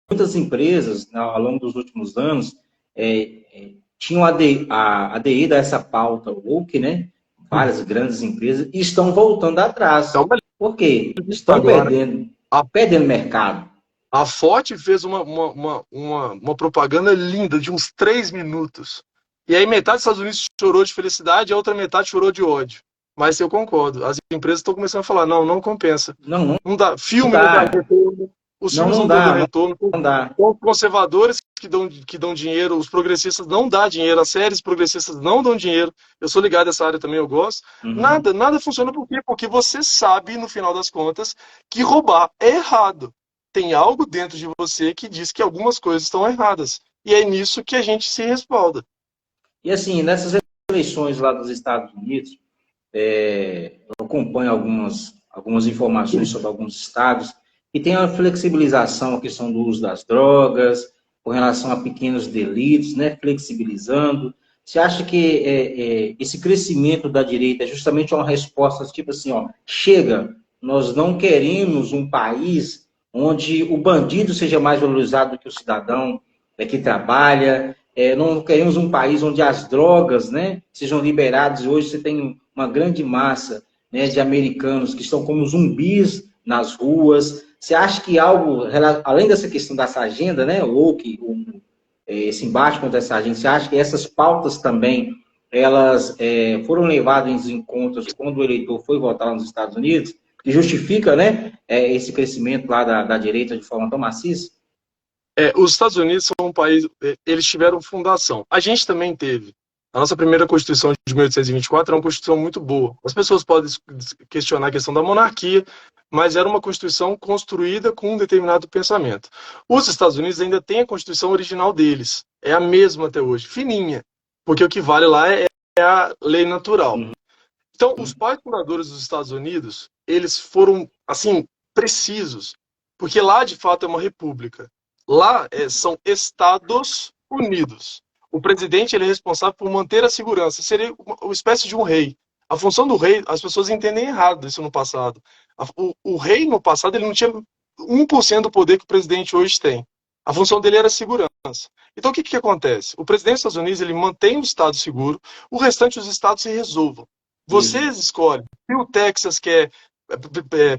muitas empresas, ao longo dos últimos anos, tinham aderido a essa pauta woke, né? Várias grandes empresas, e estão voltando atrás. Por quê? Estão perdendo mercado. A Ford fez uma propaganda linda, de uns 3 minutos. E aí metade dos Estados Unidos chorou de felicidade, a outra metade chorou de ódio. Mas eu concordo, as empresas estão começando a falar, não, não compensa. Não, não, Não dá, não filme não dá dá. retorno, os Não, filmes não não estão dando dá, retorno, não dá. os conservadores que dão dinheiro, os progressistas não dão dinheiro, as séries progressistas não dão dinheiro. Eu sou ligado a essa área também, eu gosto. Uhum. Nada funciona por quê? Porque você sabe, no final das contas, que roubar é errado. Tem algo dentro de você que diz que algumas coisas estão erradas. E é nisso que a gente se respalda. E assim, nessas eleições lá dos Estados Unidos, eu acompanho algumas informações sobre alguns estados e tem a flexibilização, a questão do uso das drogas, com relação a pequenos delitos, né, flexibilizando. Você acha que esse crescimento da direita é justamente uma resposta tipo assim, ó, chega, nós não queremos um país onde o bandido seja mais valorizado do que o cidadão que trabalha, não queremos um país onde as drogas, né, sejam liberadas. Hoje você tem uma grande massa, né, de americanos que estão como zumbis nas ruas. Você acha que algo, além dessa questão dessa agenda, né, esse embate contra essa agenda, você acha que essas pautas também elas foram levadas em conta quando o eleitor foi votar nos Estados Unidos, que justifica, né, esse crescimento lá da direita de forma tão maciça? Os Estados Unidos são um país, eles tiveram fundação. A gente também teve. A nossa primeira Constituição de 1824 é uma Constituição muito boa. As pessoas podem questionar a questão da monarquia, mas era uma Constituição construída com um determinado pensamento. Os Estados Unidos ainda têm a Constituição original deles. É a mesma até hoje, fininha, porque o que vale lá é a lei natural. Uhum. Então, os pais fundadores dos Estados Unidos, eles foram, assim, precisos, porque lá, de fato, é uma república. Lá são Estados Unidos. O presidente ele é responsável por manter a segurança. Seria uma espécie de um rei. A função do rei, as pessoas entendem errado isso no passado. O rei, no passado, ele não tinha 1% do poder que o presidente hoje tem. A função dele era segurança. Então, o que acontece? O presidente dos Estados Unidos ele mantém o estado seguro, o restante dos estados se resolvam. Isso. Vocês escolhem. Se o Texas quer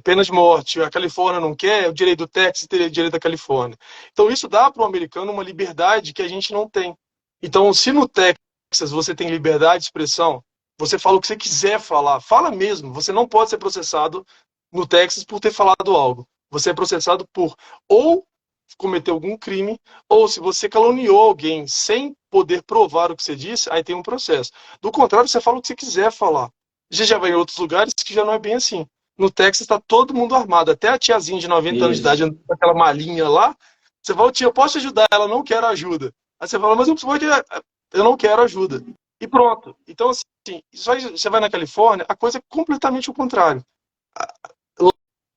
pena de morte, a Califórnia não quer, o direito do Texas teria o direito da Califórnia. Então, isso dá para o americano uma liberdade que a gente não tem. Então, se no Texas você tem liberdade de expressão, você fala o que você quiser falar, fala mesmo. Você não pode ser processado no Texas por ter falado algo. Você é processado por ou cometer algum crime, ou se você caluniou alguém sem poder provar o que você disse, aí tem um processo. Do contrário, você fala o que você quiser falar. Você já vai em outros lugares que já não é bem assim. No Texas está todo mundo armado, até a tiazinha de 90 anos de idade, Isso. com aquela malinha lá. Você fala, tia, eu posso te ajudar? Ela não quer ajuda. Aí você fala, mas eu não quero ajuda. E pronto. Então, assim, você vai na Califórnia, a coisa é completamente o contrário.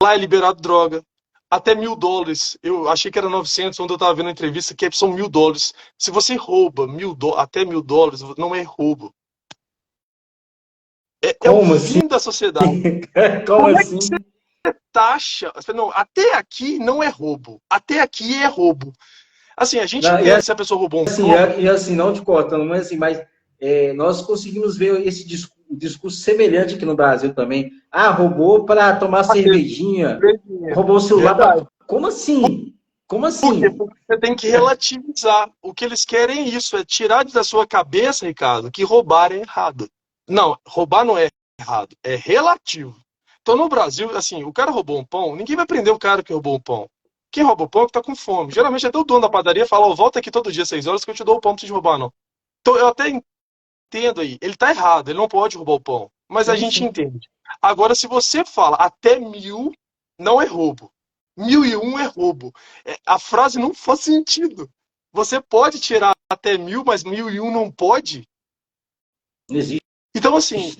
Lá é liberado droga. Até $1.000. Eu achei que era 900, onde eu estava vendo a entrevista, que são $1.000. Se você rouba até $1.000, não é roubo. É o Como assim? fim da sociedade. Como Como é que assim? você taxa? Não, até aqui não é roubo. Até aqui é roubo. Assim, a gente Não, entende se a pessoa roubou um assim, pão. e assim, não te cortando, mas assim, nós conseguimos ver esse discurso semelhante aqui no Brasil também. Ah, roubou para tomar cervejinha, roubou o celular para. Verdade. Como assim? Como Por quê? assim? Porque você tem que relativizar. O que eles querem é isso, é tirar da sua cabeça, Ricardo, que roubar é errado. Não, roubar não é errado, é relativo. Então, no Brasil, assim, o cara roubou um pão, ninguém vai prender o cara que roubou o pão. Quem rouba o pão é que tá com fome. Geralmente até o dono da padaria fala, oh, volta aqui todo dia, 6 horas, que eu te dou o pão pra você roubar, não. Então, eu até entendo aí. Ele tá errado, ele não pode roubar o pão. Mas a Sim, gente sim. entende. Agora, se você fala até 1.000, não é roubo. 1.001 é roubo. A frase não faz sentido. Você pode tirar até 1.000, mas 1.001 não pode? Não existe. Então, assim,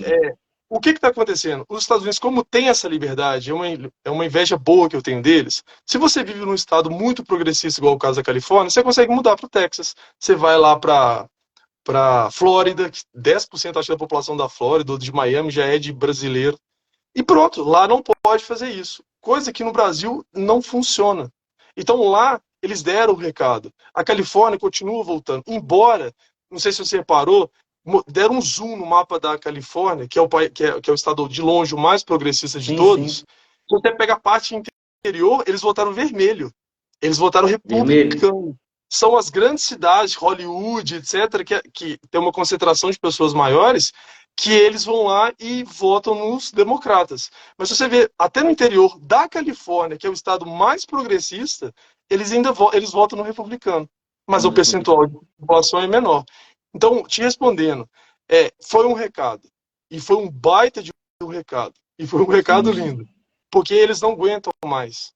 o que está acontecendo? Os Estados Unidos, como tem essa liberdade, é uma inveja boa que eu tenho deles. Se você vive num estado muito progressista, igual o caso da Califórnia, você consegue mudar para o Texas. Você vai lá para Flórida, que 10% acho da população da Flórida ou de Miami já é de brasileiro. E pronto, lá não pode fazer isso. Coisa que no Brasil não funciona. Então lá eles deram o recado. A Califórnia continua voltando. Embora, não sei se você reparou, deram um zoom no mapa da Califórnia, que é o estado de longe o mais progressista de Sim, sim. todos. Se você pega a parte interior, eles votaram vermelho. Eles votaram Vermelho. republicano. São as grandes cidades, Hollywood, etc., que tem uma concentração de pessoas maiores, que eles vão lá e votam nos democratas. Mas se você vê, até no interior da Califórnia, que é o estado mais progressista, eles ainda eles votam no republicano. Mas o percentual de população é menor. Então, te respondendo, foi um recado. E foi um baita de um recado. E foi um recado lindo. Porque eles não aguentam mais.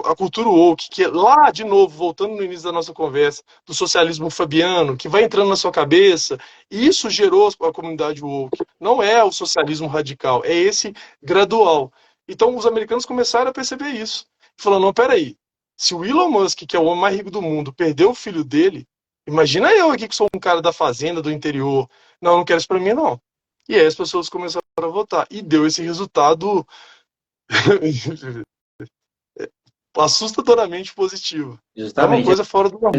A cultura woke, que é lá, de novo, voltando no início da nossa conversa, do socialismo fabiano, que vai entrando na sua cabeça, e isso gerou a comunidade woke. Não é o socialismo radical, é esse gradual. Então, os americanos começaram a perceber isso. Falando, não, peraí, se o Elon Musk, que é o homem mais rico do mundo, perdeu o filho dele, imagina eu aqui que sou um cara da fazenda, do interior. Não, não quero isso pra mim, não. E aí as pessoas começaram a votar. E deu esse resultado assustadoramente positivo. Justamente. É uma coisa fora do normal.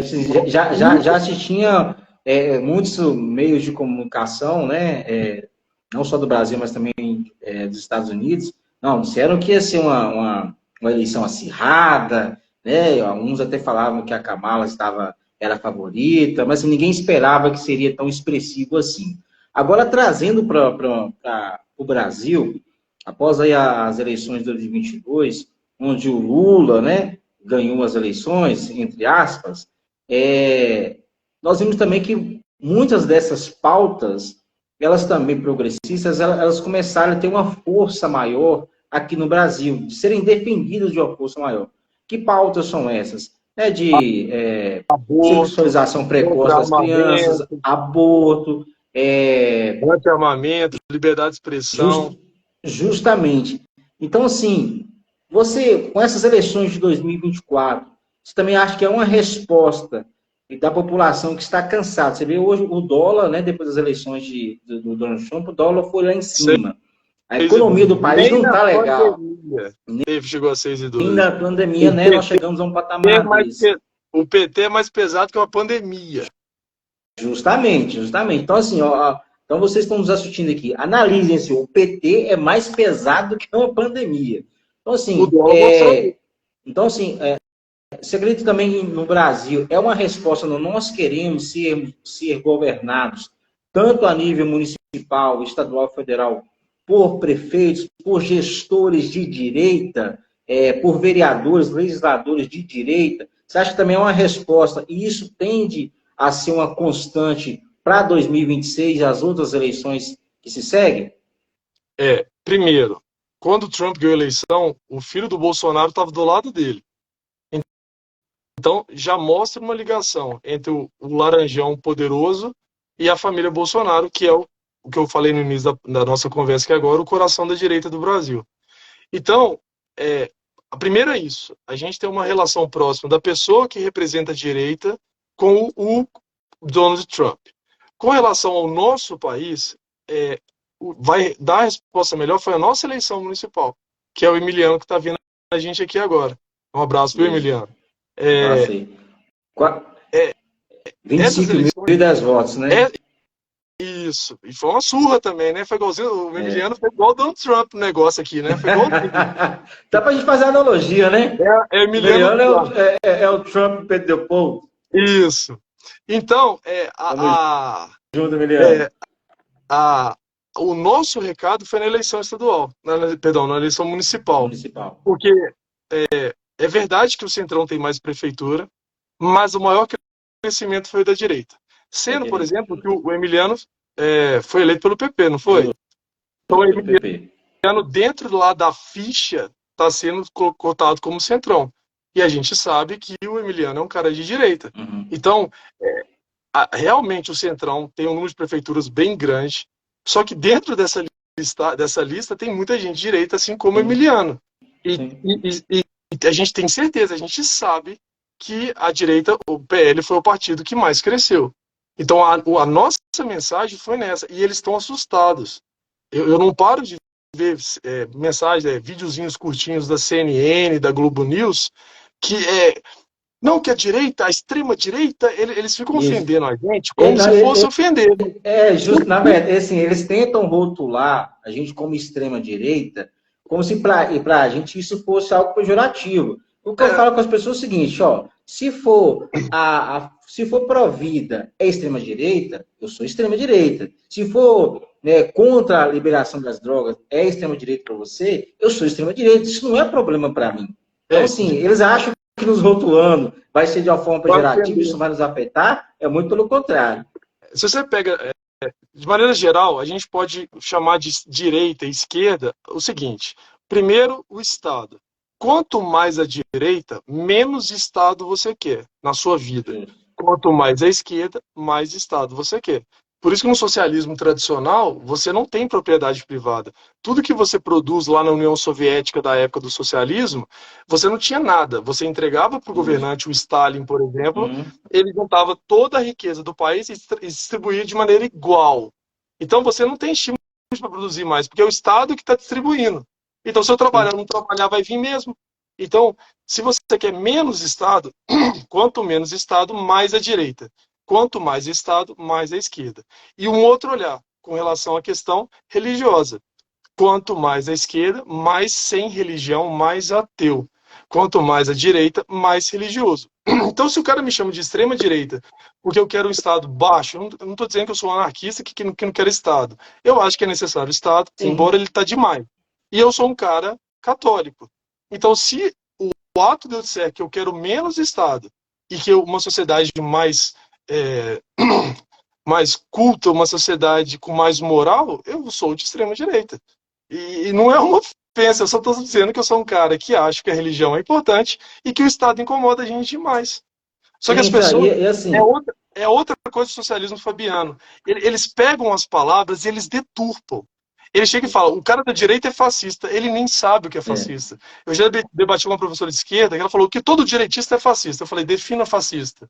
Já se tinha muitos meios de comunicação, né? Não só do Brasil, mas também dos Estados Unidos. Não, disseram que ia ser uma eleição acirrada, né? Alguns até falavam que a Kamala era a favorita, mas ninguém esperava que seria tão expressivo assim. Agora, trazendo para o Brasil, após aí as eleições de 2022, onde o Lula, né, ganhou as eleições, entre aspas, nós vimos também que muitas dessas pautas, elas também progressistas, elas começaram a ter uma força maior aqui no Brasil, de serem defendidas de uma força maior. Que pautas são essas? De sexualização precoce das crianças, aborto, anti-armamento, liberdade de expressão. Justamente. Então, assim, você, com essas eleições de 2024, você também acha que é uma resposta da população que está cansada? Você vê hoje o dólar, né, depois das eleições do Donald Trump, o dólar foi lá em cima. A economia do país não está legal. Chegou a 6,2. Nem na pandemia, né, nós chegamos a um patamar desse. O PT é mais pesado que uma pandemia. Justamente. Então, assim, então vocês estão nos assistindo aqui, analisem-se, o PT é mais pesado que uma pandemia. Então, assim, você acredita também no Brasil, é uma resposta, nós queremos ser governados, tanto a nível municipal, estadual, federal, por prefeitos, por gestores de direita, por vereadores, legisladores de direita. Você acha que também é uma resposta, e isso tende a ser uma constante para 2026 e as outras eleições que se seguem? Primeiro, quando o Trump ganhou a eleição, o filho do Bolsonaro estava do lado dele. Então, já mostra uma ligação entre o laranjão poderoso e a família Bolsonaro, que é o que eu falei no início da nossa conversa, que é agora o coração da direita do Brasil. Então, a primeira é isso. A gente tem uma relação próxima da pessoa que representa a direita com o Donald Trump. Com relação ao nosso país, vai dar a resposta melhor foi a nossa eleição municipal, que é o Emiliano que está vindo a gente aqui agora. Um abraço para o Emiliano. 25.010 votos, né? Isso. E foi uma surra também, né? Foi igualzinho, o Emiliano foi igual o Donald Trump no negócio aqui, né? Foi igual. Dá pra gente fazer analogia, né? Emiliano é o Trump perdeu pouco. Isso. Então, junto, Emiliano. O nosso recado foi na eleição estadual, na eleição municipal. Porque é verdade que o Centrão tem mais prefeitura, mas o maior crescimento foi da direita. Sendo, por exemplo, que o Emiliano foi eleito pelo PP, não foi? Então, o Emiliano, dentro lá da ficha, está sendo cotado como Centrão. E a gente sabe que o Emiliano é um cara de direita. Então, realmente o Centrão tem um número de prefeituras bem grande, só que dentro dessa lista tem muita gente de direita, assim como o Emiliano. E a gente tem certeza, a gente sabe que a direita, o PL, foi o partido que mais cresceu. Então, a nossa mensagem foi nessa, e eles estão assustados. Eu não paro de ver mensagens, videozinhos curtinhos da CNN, da Globo News, que que a direita, a extrema-direita, eles ficam ofendendo a gente como se fosse ofender. Na verdade, assim, eles tentam rotular a gente como extrema-direita, como se para a gente isso fosse algo pejorativo. O que eu falo com as pessoas é o seguinte, ó, se for pró-vida é extrema-direita, eu sou extrema-direita. Se for, né, contra a liberação das drogas é extrema-direita para você, eu sou extrema-direita. Isso não é problema para mim. Então, É, assim, eles acham que nos rotulando vai ser de uma forma vai pejorativa, entender. isso vai nos afetar, é muito pelo contrário. Se você pega, de maneira geral, a gente pode chamar de direita e esquerda o seguinte: primeiro, o Estado. Quanto mais a direita, menos Estado você quer na sua vida. Quanto mais a esquerda, mais Estado você quer. Por isso que no socialismo tradicional, você não tem propriedade privada. Tudo que você produz lá na União Soviética da época do socialismo, você não tinha nada. Você entregava para o governante, o Stalin, por exemplo, Uhum. ele juntava toda a riqueza do país e distribuía de maneira igual. Então você não tem estímulo para produzir mais, porque é o Estado que está distribuindo. Então, se eu trabalhar ou não trabalhar, vai vir mesmo. Então, se você quer menos Estado, quanto menos Estado, mais a direita. Quanto mais Estado, mais a esquerda. E um outro olhar com relação à questão religiosa. Quanto mais a esquerda, mais sem religião, mais ateu. Quanto mais a direita, mais religioso. Então, se o cara me chama de extrema direita porque eu quero um Estado baixo, eu não estou dizendo que eu sou anarquista que não quero Estado. Eu acho que é necessário o Estado, embora Sim. ele está demais. E eu sou um cara católico. Então, se o ato de eu disser que eu quero menos Estado e que uma sociedade mais, é, mais culta, uma sociedade com mais moral, eu sou de extrema direita. E não é uma ofensa, eu só estou dizendo que eu sou um cara que acha que a religião é importante e que o Estado incomoda a gente demais. Só que as Sim, tá. pessoas. E assim, É outra coisa do socialismo fabiano. Eles pegam as palavras e eles deturpam. Ele chega e fala, o cara da direita é fascista. Ele nem sabe o que é é, fascista. Eu já debati com uma professora de esquerda que ela falou que todo direitista é fascista. Eu falei, defina fascista.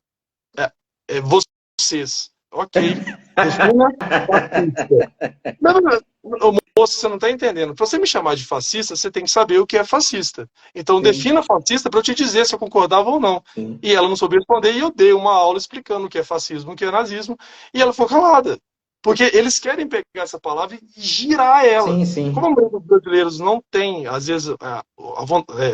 É, é vocês. Ok. Defina fascista. Não, não, não, moço, você não está entendendo. Para você me chamar de fascista, você tem que saber o que é fascista. Então, sim, defina fascista para eu te dizer se eu concordava ou não. sim. E ela não soube responder, e eu dei uma aula explicando o que é fascismo, o que é nazismo, e ela ficou calada. Porque eles querem pegar essa palavra e girar ela. Sim, Como sim. a maioria dos brasileiros não tem, às vezes,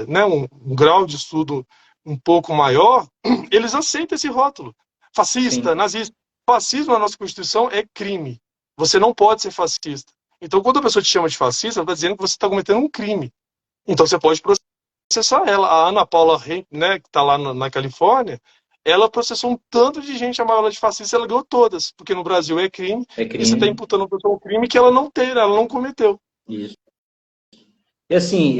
né, um grau de estudo um pouco maior, eles aceitam esse rótulo. Fascista, Sim. nazista. Fascismo na nossa Constituição é crime. Você não pode ser fascista. Então, quando a pessoa te chama de fascista, ela está dizendo que você está cometendo um crime. Então, você pode processar ela. A Ana Paula Reis, né, que está lá na Califórnia, ela processou um tanto de gente, chamava ela de fascista, ela ganhou todas, porque no Brasil é crime, É e você está crime. imputando a pessoa um crime que ela não tem, ela não cometeu. Isso. E assim,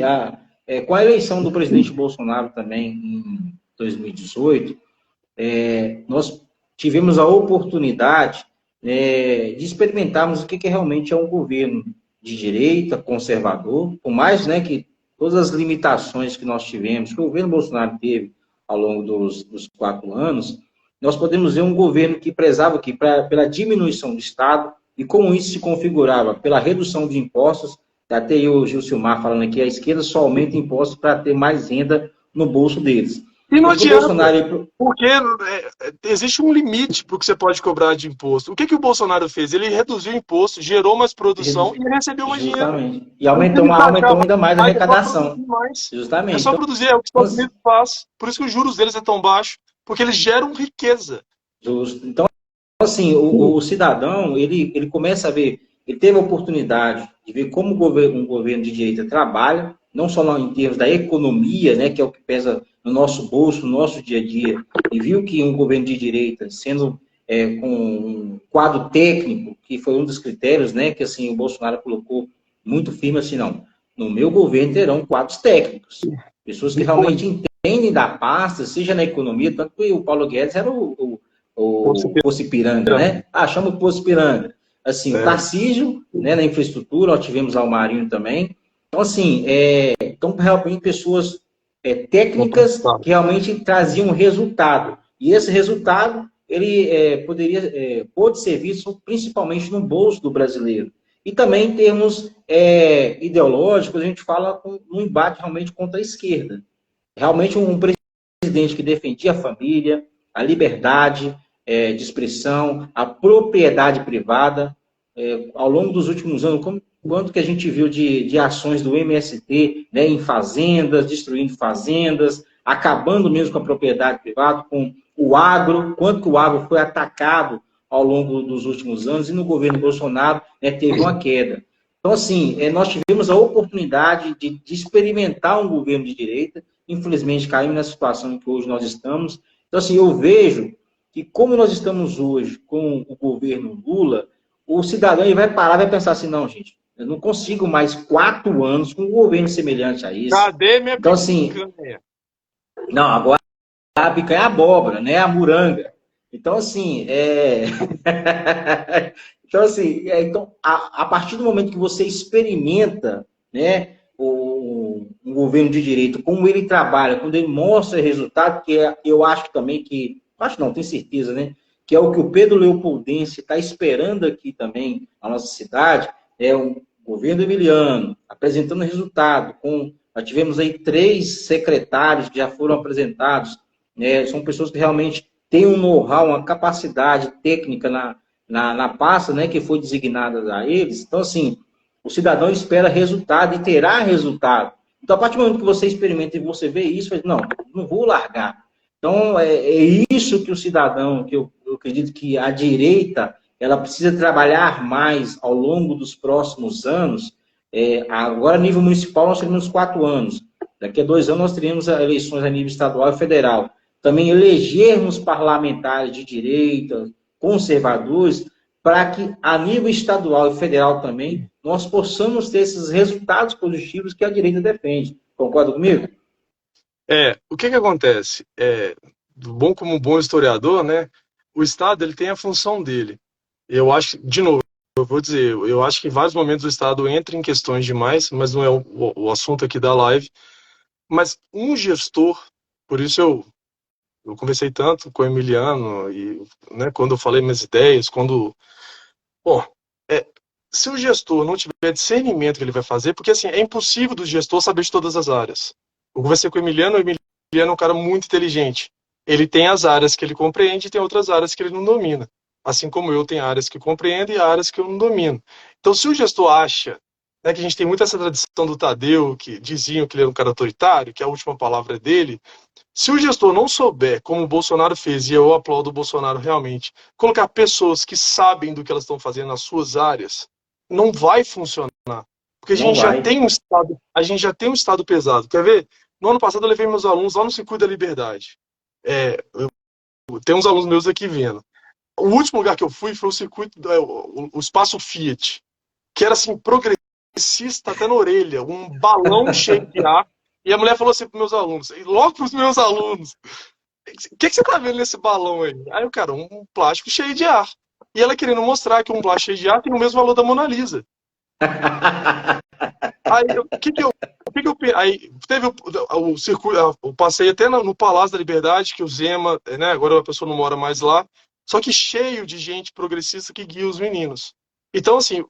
com a eleição do presidente Bolsonaro também em 2018, nós tivemos a oportunidade, de experimentarmos o que realmente é um governo de direita, conservador, por mais, né, que todas as limitações que nós tivemos, que o governo Bolsonaro teve ao longo dos 4 anos, nós podemos ver um governo que prezava aqui pela diminuição do Estado e como isso se configurava pela redução de impostos. Até eu, o Gilcimar, falando aqui, a esquerda só aumenta impostos para ter mais renda no bolso deles. E não O que o adianta, Bolsonaro... porque existe um limite para o que você pode cobrar de imposto. O que o Bolsonaro fez? Ele reduziu o imposto, gerou mais produção e recebeu mais dinheiro. Justamente. E Não aumentou, precisa aumentou taxar ainda mais a mais, é só arrecadação. produzir mais. É Justamente. só Então, produzir, é o que os Estados Unidos faz. Por isso que os juros deles é tão baixo, porque eles geram riqueza. justo. Então, assim, o cidadão, ele começa a ver, ele teve a oportunidade de ver como um governo de direita trabalha, não só em termos da economia, né, que é o que pesa no nosso bolso, no nosso dia a dia, e viu que um governo de direita, sendo com um quadro técnico, que foi um dos critérios, né, que assim, o Bolsonaro colocou muito firme assim, não, no meu governo terão quadros técnicos, pessoas que realmente entendem da pasta, seja na economia, tanto que o Paulo Guedes era o Poço Ipiranga, né? Ah, chama o Poço Ipiranga. Assim, o Tarcísio, né, na infraestrutura, nós tivemos lá o Marinho também. Então, assim, então, realmente, pessoas técnicas que realmente traziam resultado. E esse resultado, ele pôde ser visto principalmente no bolso do brasileiro. E também em termos ideológicos, a gente fala no embate realmente contra a esquerda. Realmente um presidente que defendia a família, a liberdade de expressão, a propriedade privada. Ao longo dos últimos anos, quanto que a gente viu de ações do MST, né, em fazendas, destruindo fazendas, acabando mesmo com a propriedade privada, com o agro, quanto que o agro foi atacado ao longo dos últimos anos, e no governo Bolsonaro, né, teve uma queda. Então, assim, nós tivemos a oportunidade de experimentar um governo de direita, infelizmente caímos na situação em que hoje nós estamos. Então, assim, eu vejo que como nós estamos hoje com o governo Lula, o cidadão ele vai parar e vai pensar assim, não, gente, eu não consigo mais 4 anos com um governo semelhante a isso. Cadê minha Então, assim, picanha? não, agora a picanha é a abóbora, né? A moranga. Então, assim, então, assim, então, a partir do momento que você experimenta, né, um governo de direito, como ele trabalha, quando ele mostra resultado, que eu acho também que, acho não, tenho certeza, né, que é o que o Pedro Leopoldense está esperando aqui também, na nossa cidade, é um governo emiliano, apresentando resultado, nós tivemos aí 3 secretários que já foram apresentados, né, são pessoas que realmente têm um know-how, uma capacidade técnica na pasta, né, que foi designada a eles. Então, assim, o cidadão espera resultado e terá resultado. Então, a partir do momento que você experimenta e você vê isso, você diz, não vou largar. Então, é isso que o cidadão, que eu acredito que a direita, ela precisa trabalhar mais ao longo dos próximos anos. Agora, a nível municipal, nós teremos 4 anos. Daqui a 2 anos, nós teremos eleições a nível estadual e federal. Também elegermos parlamentares de direita, conservadores, para que, a nível estadual e federal também, nós possamos ter esses resultados positivos que a direita defende. Concorda comigo? O que acontece? Bom como um bom historiador, né? O Estado ele tem a função dele. Eu acho, de novo, eu vou dizer, eu acho que em vários momentos o Estado entra em questões demais, mas não é o assunto aqui da live. Mas um gestor, por isso eu conversei tanto com o Emiliano, e né, quando eu falei minhas ideias, bom, se o gestor não tiver discernimento que ele vai fazer, porque assim, é impossível do gestor saber de todas as áreas. Eu conversei com o Emiliano é um cara muito inteligente. Ele tem as áreas que ele compreende e tem outras áreas que ele não domina. Assim como eu tenho áreas que compreendo e áreas que eu não domino. Então, se o gestor acha, né, que a gente tem muito essa tradição do Tadeu, que diziam que ele era um cara autoritário, que a última palavra é dele, se o gestor não souber, como o Bolsonaro fez, e eu aplaudo o Bolsonaro realmente, colocar pessoas que sabem do que elas estão fazendo nas suas áreas, não vai funcionar. Porque Não vai. a gente já tem um estado pesado. Quer ver? No ano passado eu levei meus alunos lá no Circuito da Liberdade. Tem uns alunos meus aqui vendo. O último lugar que eu fui foi o circuito, o Espaço Fiat, que era assim, progressista até na orelha, um balão cheio de ar. E a mulher falou assim para meus alunos, e logo para os meus alunos, o que você tá vendo nesse balão aí? Aí o cara, um plástico cheio de ar. E ela querendo mostrar que um plástico cheio de ar tem o mesmo valor da Mona Lisa. Aí, aí teve o circuito, eu passei até no Palácio da Liberdade, que o Zema, né, agora a pessoa não mora mais lá, só que cheio de gente progressista que guia os meninos. Então, assim,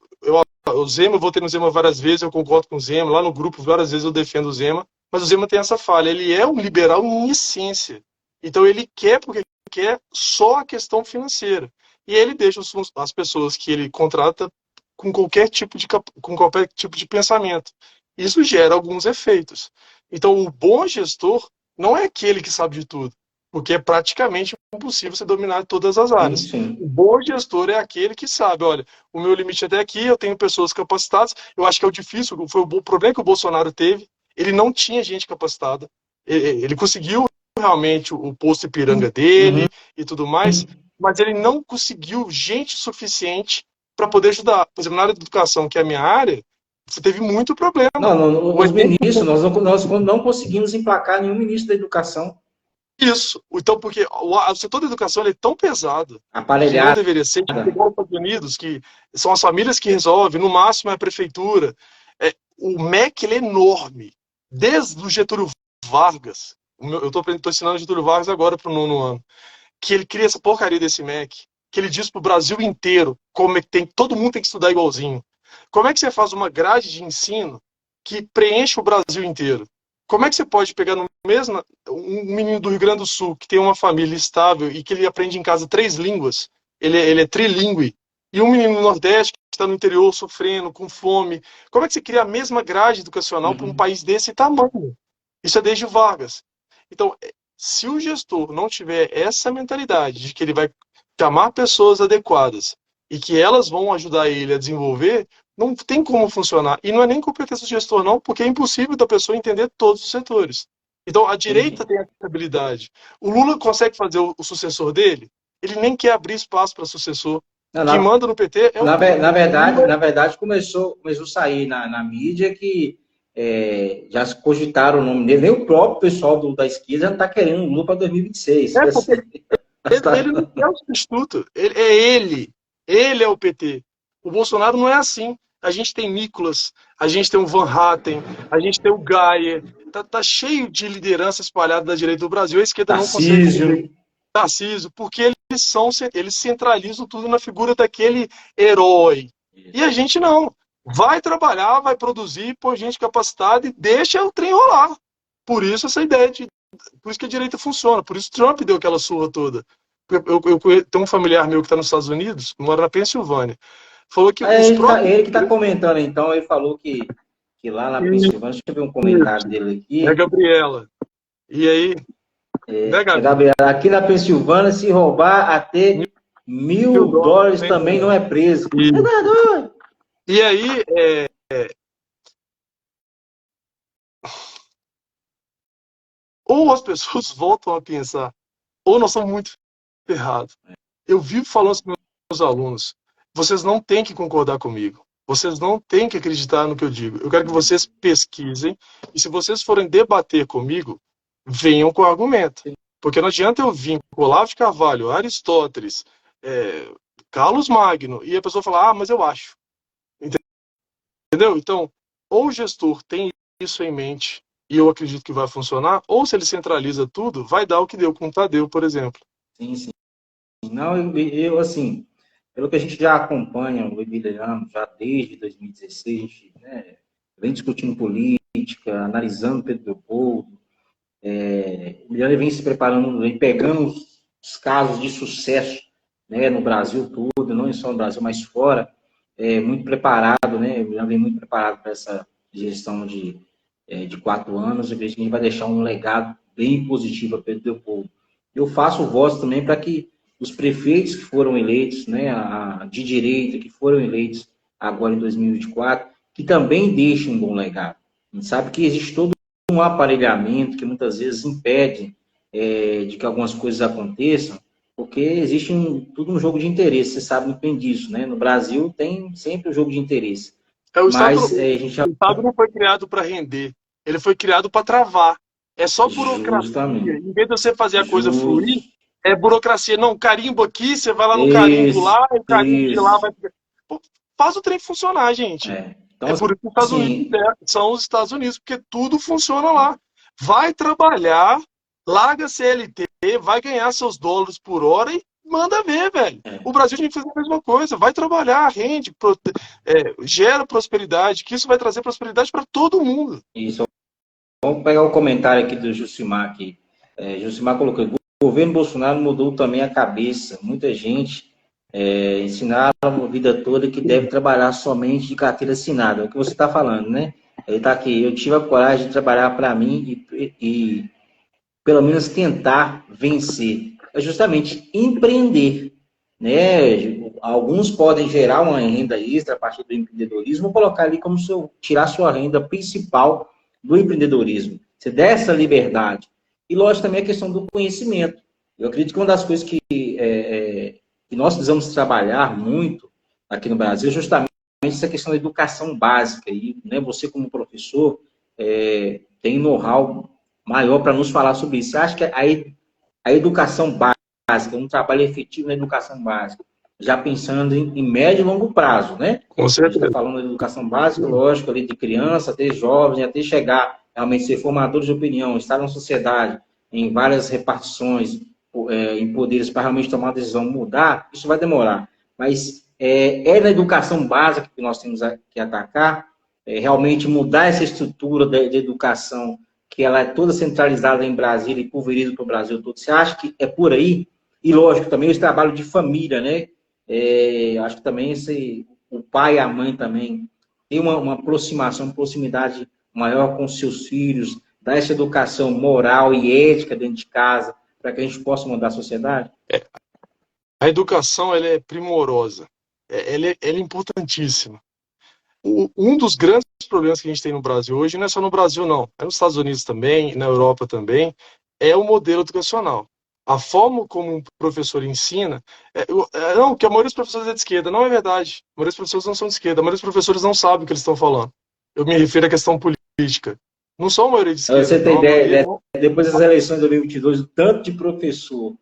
o Zema, eu votei no Zema várias vezes, eu concordo com o Zema, lá no grupo várias vezes eu defendo o Zema, mas o Zema tem essa falha, ele é um liberal em essência. Então ele quer porque quer só a questão financeira. E ele deixa as pessoas que ele contrata com qualquer tipo de pensamento. Isso gera alguns efeitos. Então, o bom gestor não é aquele que sabe de tudo, porque é praticamente impossível você dominar todas as Sim, áreas. sim. O bom gestor é aquele que sabe, olha, o meu limite é até aqui, eu tenho pessoas capacitadas, eu acho que é o difícil, foi o problema que o Bolsonaro teve, ele não tinha gente capacitada, ele conseguiu realmente o posto Ipiranga Uhum. dele e tudo mais, mas ele não conseguiu gente suficiente para poder ajudar. Por exemplo, na área da educação, que é a minha área, você teve muito problema. O Os exemplo ministros, nós não conseguimos emplacar nenhum ministro da educação isso. Então, porque o setor da educação ele é tão pesado que não aparelhada. deveria ser, tipo, igual os Estados Unidos, que são as famílias que resolvem, no máximo é a prefeitura. O MEC ele é enorme. Desde o Getúlio Vargas, eu estou ensinando o Getúlio Vargas agora para o 9º ano, que ele cria essa porcaria desse MEC, que ele diz para o Brasil inteiro como é que todo mundo tem que estudar igualzinho. Como é que você faz uma grade de ensino que preenche o Brasil inteiro? Como é que você pode pegar no mesmo um menino do Rio Grande do Sul que tem uma família estável e que ele aprende em casa 3 línguas, ele é trilingüe, e um menino do Nordeste que está no interior sofrendo, com fome? Como é que você cria a mesma grade educacional para um Uhum. país desse tamanho? Isso é desde Vargas. Então, se o gestor não tiver essa mentalidade de que ele vai chamar pessoas adequadas e que elas vão ajudar ele a desenvolver, não tem como funcionar. E não é nem competência do gestor, não, porque é impossível da pessoa entender todos os setores. Então, a direita Entendi. tem essa habilidade. O Lula consegue fazer o sucessor dele? Ele nem quer abrir espaço para sucessor. Não, Quem manda no PT é o na Lula. verdade começou a sair na mídia que já se cogitaram o nome dele. Nem o próprio pessoal da esquerda já está querendo um Lula para 2026. É, Assim, porque ele não é o substituto. Ele é o PT. O Bolsonaro não é assim. A gente tem Nicolas, a gente tem o Van Hatten, a gente tem o Gaia. Tá cheio de liderança espalhada da direita do Brasil. A esquerda não consegue Tarcísio. entender Tarcísio, porque eles centralizam tudo na figura daquele herói. E a gente não. Vai trabalhar, vai produzir, põe gente capacitada e deixa o trem rolar. Por isso essa ideia de por isso que a direita funciona, por isso Trump deu aquela surra toda. Eu tenho um familiar meu que está nos Estados Unidos, mora na Pensilvânia, falou que os próprios. Ele que está comentando, então, ele falou que lá na Pensilvânia, deixa eu ver um comentário dele É aqui. Gabriela. E aí, né, Gabi? Gabriel, aqui na Pensilvânia, se roubar até $1.000 também não é preso. E aí, ou as pessoas voltam a pensar, ou nós somos muito ferrados. Eu vivo falando com meus alunos, vocês não têm que concordar comigo. Vocês não têm que acreditar no que eu digo. Eu quero que vocês pesquisem e se vocês forem debater comigo, venham com argumento. Porque não adianta eu vir com Olavo de Carvalho, Aristóteles, Carlos Magno, e a pessoa falar, mas eu acho. Entendeu? Então, ou o gestor tem isso em mente e eu acredito que vai funcionar, ou se ele centraliza tudo, vai dar o que deu com o Tadeu, por exemplo. Sim, sim. Não, eu assim, pelo que a gente já acompanha o Ibiliano, já desde 2016, a gente, né, vem discutindo política, analisando Pedro Leopoldo, o Ibiliano vem se preparando, vem pegando os casos de sucesso, né, no Brasil todo, não só no Brasil, mas fora, muito preparado, né, o Ibiliano vem muito preparado para essa gestão de 4 anos, eu vejo que a gente vai deixar um legado bem positivo a Pedro Leopoldo. Eu faço voz também para que os prefeitos que foram eleitos, né, de direita, que foram eleitos agora em 2024, que também deixem um bom legado. A gente sabe que existe todo um aparelhamento que muitas vezes impede de que algumas coisas aconteçam, porque existe tudo um jogo de interesse, você sabe muito bem disso, né? No Brasil tem sempre o jogo de interesse. O Mas a gente já... o Estado não foi criado para render, ele foi criado para travar. É só burocracia. Justamente. Em vez de você fazer a coisa fluir, é burocracia. Não, carimbo aqui, você vai lá no carimbo lá, o carimbo de lá vai. Pô, faz o trem funcionar, gente. Então, por isso que os Estados Unidos são os Estados Unidos, porque tudo funciona lá. Vai trabalhar, larga CLT, vai ganhar seus dólares por hora e manda ver, velho. O Brasil tem que fazer a mesma coisa. Vai trabalhar, rende, gera prosperidade, que isso vai trazer prosperidade para todo mundo. Isso. Vamos pegar o comentário aqui do Jucimar aqui. Jucimar colocou: o governo Bolsonaro mudou também a cabeça. Muita gente ensinaram a vida toda que deve trabalhar somente de carteira assinada. É o que você está falando, né? Ele está aqui. Eu tive a coragem de trabalhar para mim e pelo menos tentar vencer. É justamente empreender, né? Alguns podem gerar uma renda extra a partir do empreendedorismo, colocar ali como tirar sua renda principal do empreendedorismo. Você der essa liberdade. E, lógico, também a questão do conhecimento. Eu acredito que uma das coisas que nós precisamos trabalhar muito aqui no Brasil é justamente essa questão da educação básica. E, né, você, como professor, tem know-how maior para nos falar sobre isso. Você acha que a educação básica, um trabalho efetivo na educação básica, já pensando em médio e longo prazo, né? Com certeza. A gente está falando de educação básica, lógico, ali de criança, até jovens, até chegar realmente ser formadores de opinião, estar na sociedade, em várias repartições, em poderes para realmente tomar uma decisão, mudar, isso vai demorar. Mas na educação básica que nós temos que atacar, realmente mudar essa estrutura de educação, que ela é toda centralizada em Brasília e pulverizada para o Brasil todo. Você acha que é por aí? E, lógico, também esse trabalho de família, né? Acho que também o pai e a mãe também tem uma aproximação, uma proximidade maior com seus filhos, dar essa educação moral e ética dentro de casa, para que a gente possa mudar a sociedade? A educação ela é primorosa, ela é importantíssima. Um dos grandes problemas que a gente tem no Brasil hoje, não é só no Brasil, não, é nos Estados Unidos também, na Europa também, é o modelo educacional. A forma como um professor ensina, não, que a maioria dos professores é de esquerda, não é verdade. A maioria dos professores não são de esquerda, a maioria dos professores não sabem o que eles estão falando. Eu me refiro à questão política. Não são a maioria de esquerda. Você tem não, ideia, depois das eleições de 2022, o tanto de professor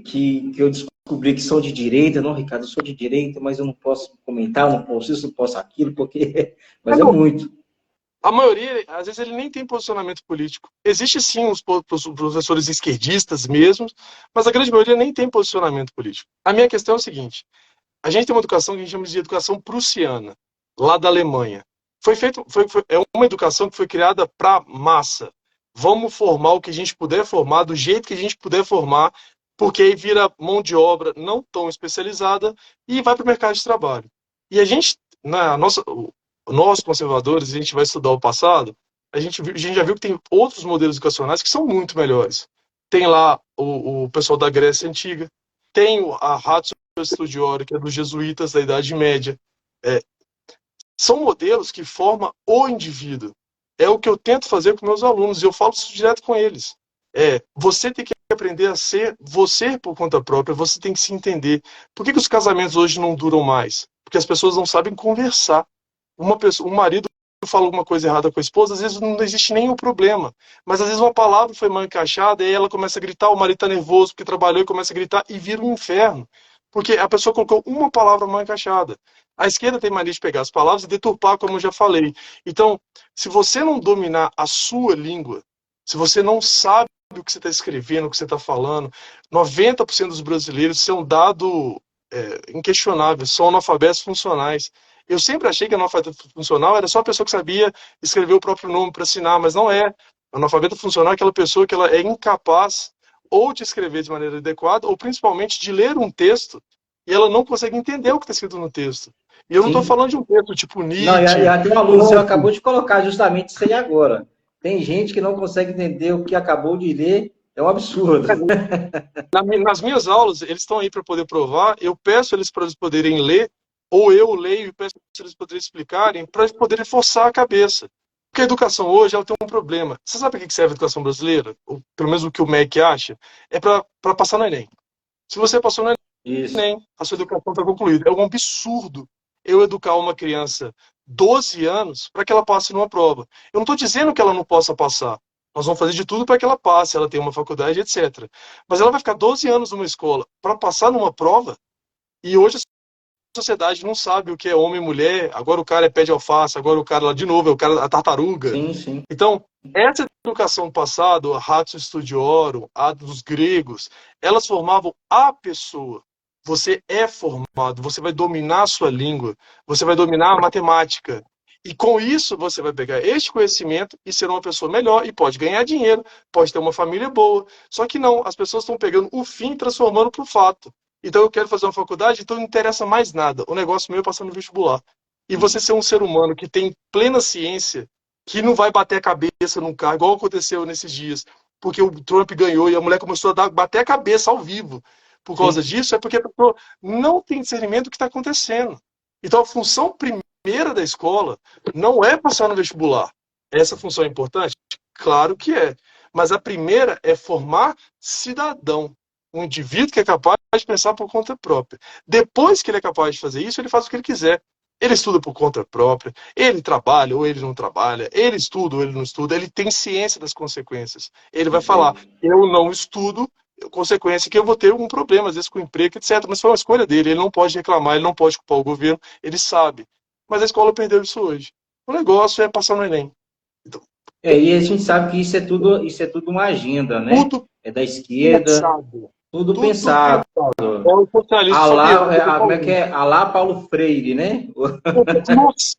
que eu descobri que são de direita, não, Ricardo, eu sou de direita, mas eu não posso comentar, eu não posso isso, não posso aquilo, porque... Mas é muito. A maioria, às vezes, ele nem tem posicionamento político. Existe, sim, os professores esquerdistas mesmos, mas a grande maioria nem tem posicionamento político. A minha questão é o seguinte, a gente tem uma educação que a gente chama de educação prussiana, lá da Alemanha. É uma educação que foi criada para massa. Vamos formar o que a gente puder formar, do jeito que a gente puder formar, porque aí vira mão de obra não tão especializada e vai para o mercado de trabalho. E a gente, nós conservadores, a gente vai estudar o passado, a gente já viu que tem outros modelos educacionais que são muito melhores. Tem lá o pessoal da Grécia Antiga, tem a Ratio Studiorum, que é dos jesuítas da Idade Média. São modelos que formam o indivíduo. É o que eu tento fazer com meus alunos, e eu falo isso direto com eles. Você tem que aprender a ser você por conta própria, você tem que se entender. Por que os casamentos hoje não duram mais? Porque as pessoas não sabem conversar. Um marido fala alguma coisa errada com a esposa, às vezes não existe nenhum problema. Mas às vezes uma palavra foi mal encaixada, e aí ela começa a gritar, o marido está nervoso porque trabalhou e começa a gritar, e vira um inferno. Porque a pessoa colocou uma palavra mal encaixada. A esquerda tem mania de pegar as palavras e deturpar, como eu já falei. Então, se você não dominar a sua língua, se você não sabe o que você está escrevendo, o que você está falando, 90% dos brasileiros, isso é um dado inquestionável, são analfabetos funcionais. Eu sempre achei que analfabeto funcional era só a pessoa que sabia escrever o próprio nome para assinar, mas não é. Analfabeto funcional é aquela pessoa que ela é incapaz ou de escrever de maneira adequada, ou principalmente de ler um texto, e ela não consegue entender o que está escrito no texto. E eu não estou falando de um texto tipo Nietzsche. Não, e até um aluno seu acabou de colocar justamente isso aí agora. Tem gente que não consegue entender o que acabou de ler, é um absurdo. Nas minhas aulas, eles estão aí para poder provar, eu peço eles para eles poderem ler, ou eu leio e peço para eles poderem explicarem, para eles poderem forçar a cabeça. Porque a educação hoje ela tem um problema. Você sabe para que serve a educação brasileira? Ou, pelo menos o que o MEC acha? É para passar no Enem. Se você passou no Enem, a sua educação está concluída. É um absurdo eu educar uma criança 12 anos para que ela passe numa prova. Eu não estou dizendo que ela não possa passar. Nós vamos fazer de tudo para que ela passe, ela tenha uma faculdade, etc. Mas ela vai ficar 12 anos numa escola para passar numa prova, e hoje a sociedade não sabe o que é homem e mulher, agora o cara é pé de alface, agora o cara lá de novo é o cara a tartaruga. Sim, sim. Então, essa educação passada, a Ratio Studiorum, a dos gregos, elas formavam a pessoa. Você é formado, você vai dominar a sua língua, você vai dominar a matemática. E com isso você vai pegar este conhecimento e ser uma pessoa melhor e pode ganhar dinheiro, pode ter uma família boa. Só que não, as pessoas estão pegando o fim e transformando para o fato. Então eu quero fazer uma faculdade, então não interessa mais nada. O negócio meu é passar no vestibular. E você ser um ser humano que tem plena ciência, que não vai bater a cabeça num carro, igual aconteceu nesses dias, porque o Trump ganhou e a mulher começou a bater a cabeça ao vivo. Por causa disso, é porque a pessoa não tem discernimento do que está acontecendo. Então a função primeira da escola não é passar no vestibular. Essa função é importante? Claro que é. Mas a primeira é formar cidadão. Um indivíduo que é capaz de pensar por conta própria. Depois que ele é capaz de fazer isso, ele faz o que ele quiser. Ele estuda por conta própria, ele trabalha ou ele não trabalha, ele estuda ou ele não estuda, ele tem ciência das consequências. Ele vai falar, eu não estudo, consequência que eu vou ter um problema, às vezes com o emprego, etc. Mas foi uma escolha dele, ele não pode reclamar, ele não pode culpar o governo, ele sabe. Mas a escola perdeu isso hoje. O negócio é passar no Enem. Então, e a gente sabe que isso é tudo uma agenda, né? Tudo é da esquerda. Pensado. Tudo pensado. É o socialista. Como é que é? Alá Paulo Freire, né? Nossa!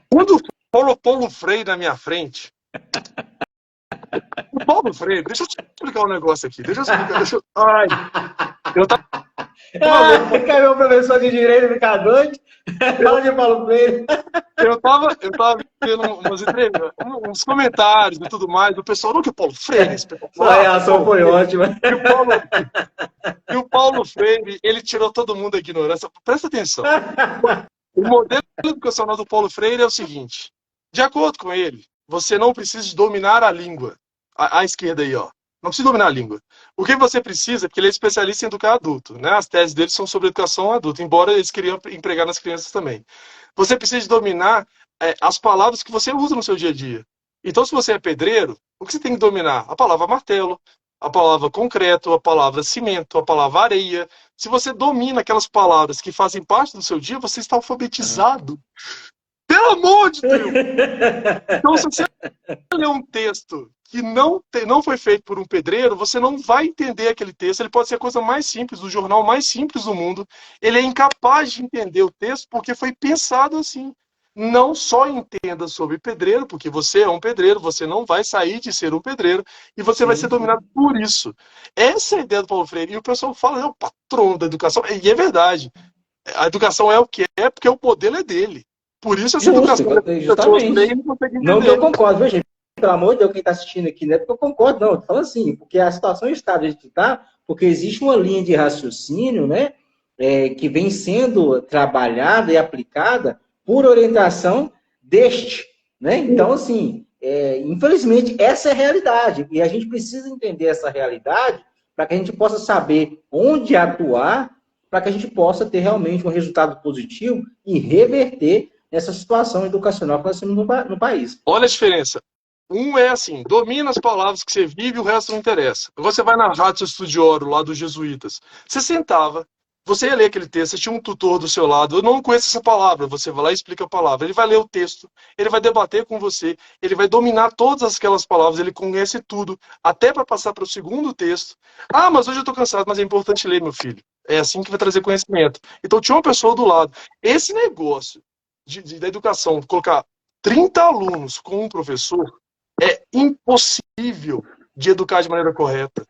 Quando falou Paulo Freire na minha frente. O Paulo Freire, deixa eu te explicar um negócio aqui. Ai! Eu tava. Quer ver o professor de direito ficar doido? Fala de Paulo Freire. Eu tava vendo uns comentários e tudo mais, do pessoal, não que o Paulo Freire é Sua espetacular, reação foi ótima. e o Paulo, e o Paulo Freire, ele tirou todo mundo da ignorância. Presta atenção. O modelo educacional do Paulo Freire é o seguinte: de acordo com ele, você não precisa dominar a língua. À esquerda aí, ó. Não precisa dominar a língua. O que você precisa, porque ele é especialista em educar adulto, né? As teses dele são sobre educação adulta, embora eles queriam empregar nas crianças também. Você precisa dominar as palavras que você usa no seu dia a dia. Então, se você é pedreiro, o que você tem que dominar? A palavra martelo, a palavra concreto, a palavra cimento, a palavra areia. Se você domina aquelas palavras que fazem parte do seu dia, você está alfabetizado. Pelo amor de Deus! Então, se você ler um texto que não foi feito por um pedreiro, você não vai entender aquele texto. Ele pode ser a coisa mais simples, do jornal mais simples do mundo. Ele é incapaz de entender o texto porque foi pensado assim. Não só entenda sobre pedreiro, porque você é um pedreiro, você não vai sair de ser um pedreiro e você vai ser dominado por isso. Essa é a ideia do Paulo Freire. E o pessoal fala, é o patrão da educação. E é verdade. A educação é o que é, porque o modelo é dele. Por isso essa educação justamente. não consegue entender. Não que eu concordo, viu, gente? Pelo amor de Deus, quem está assistindo aqui, não é porque eu concordo, não. Eu tô falando assim, porque a situação está do jeito que está, porque existe uma linha de raciocínio, né, que vem sendo trabalhada e aplicada por orientação deste, né? Então, assim, infelizmente, essa é a realidade. E a gente precisa entender essa realidade para que a gente possa saber onde atuar, para que a gente possa ter realmente um resultado positivo e reverter essa situação educacional que nós temos no país. Olha a diferença. Um é assim, domina as palavras que você vive e o resto não interessa. Você vai na Ratio Studioro, lá dos jesuítas. Você sentava, você ia ler aquele texto, você tinha um tutor do seu lado. Eu não conheço essa palavra, você vai lá e explica a palavra. Ele vai ler o texto, ele vai debater com você, ele vai dominar todas aquelas palavras, ele conhece tudo, até para passar para o segundo texto. Ah, mas hoje eu estou cansado, mas é importante ler, meu filho. É assim que vai trazer conhecimento. Então tinha uma pessoa do lado. Esse negócio da educação, colocar 30 alunos com um professor, é impossível de educar de maneira correta.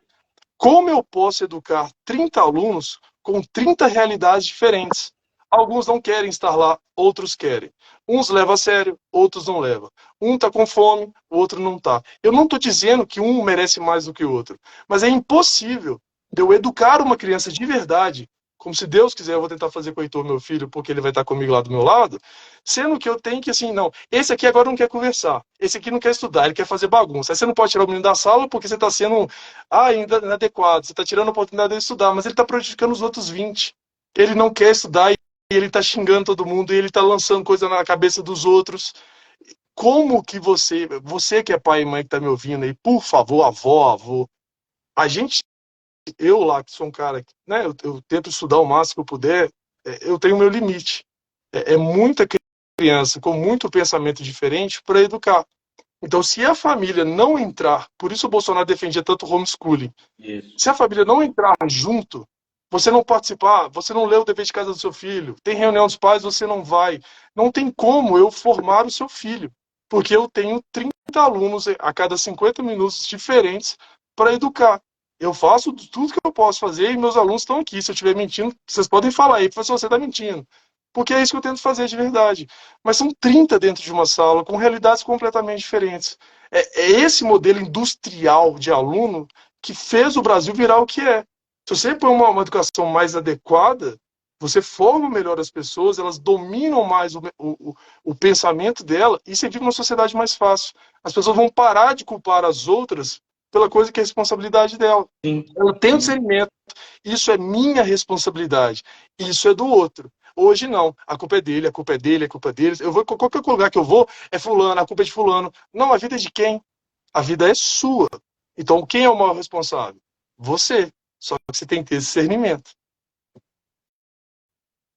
Como eu posso educar 30 alunos com 30 realidades diferentes? Alguns não querem estar lá, outros querem. Uns levam a sério, outros não levam. Um está com fome, o outro não está. Eu não estou dizendo que um merece mais do que o outro, mas é impossível de eu educar uma criança de verdade, como se Deus quiser, eu vou tentar fazer com o Heitor, meu filho, porque ele vai estar comigo lá do meu lado, sendo que eu tenho que, assim, não, esse aqui agora não quer conversar, esse aqui não quer estudar, ele quer fazer bagunça. Aí você não pode tirar o menino da sala porque você está sendo inadequado, você está tirando a oportunidade de estudar, mas ele está prejudicando os outros 20. Ele não quer estudar e ele está xingando todo mundo e ele está lançando coisa na cabeça dos outros. Como que você que é pai e mãe que está me ouvindo aí, por favor, avô, a gente, eu lá que sou um cara, né, eu tento estudar o máximo que eu puder, eu tenho meu limite. É muita criança com muito pensamento diferente para educar. Então, se a família não entrar, por isso o Bolsonaro defendia tanto o homeschooling, Isso. se a família não entrar junto, você não participar, você não lê o dever de casa do seu filho, tem reunião dos pais, você não vai. Não tem como eu formar o seu filho, porque eu tenho 30 alunos a cada 50 minutos diferentes para educar. Eu faço tudo que eu posso fazer e meus alunos estão aqui. Se eu estiver mentindo, vocês podem falar aí, professor, você está mentindo. Porque é isso que eu tento fazer de verdade. Mas são 30 dentro de uma sala, com realidades completamente diferentes. É esse modelo industrial de aluno que fez o Brasil virar o que é. Se você põe uma educação mais adequada, você forma melhor as pessoas, elas dominam mais o pensamento dela e você vive uma sociedade mais fácil. As pessoas vão parar de culpar as outras pela coisa que é responsabilidade dela. Sim. Eu tenho discernimento, isso é minha responsabilidade, isso é do outro. Hoje não, a culpa é dele, a culpa é dele, a culpa é dele. Eu vou, qualquer lugar que eu vou, é fulano, a culpa é de fulano. Não, a vida é de quem? A vida é sua. Então, quem é o maior responsável? Você. Só que você tem que ter esse discernimento.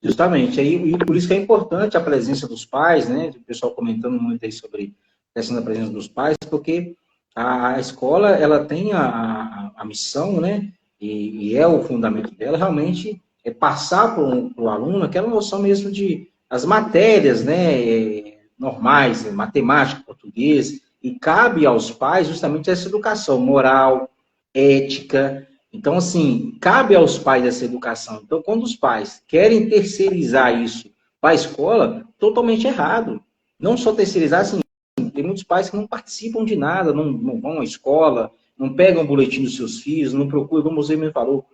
Justamente. E por isso que é importante a presença dos pais, né? O pessoal comentando muito aí sobre a questão da presença dos pais, porque a escola, ela tem a missão, né? E é o fundamento dela, realmente, é passar para o aluno aquela noção mesmo de as matérias, né? Normais, matemática, português, e cabe aos pais justamente essa educação moral, ética. Então, assim, cabe aos pais essa educação. Então, quando os pais querem terceirizar isso para a escola, totalmente errado. não só terceirizar, assim, tem muitos pais que não participam de nada, não vão à escola, não pegam o boletim dos seus filhos, não procuram, como você me falou,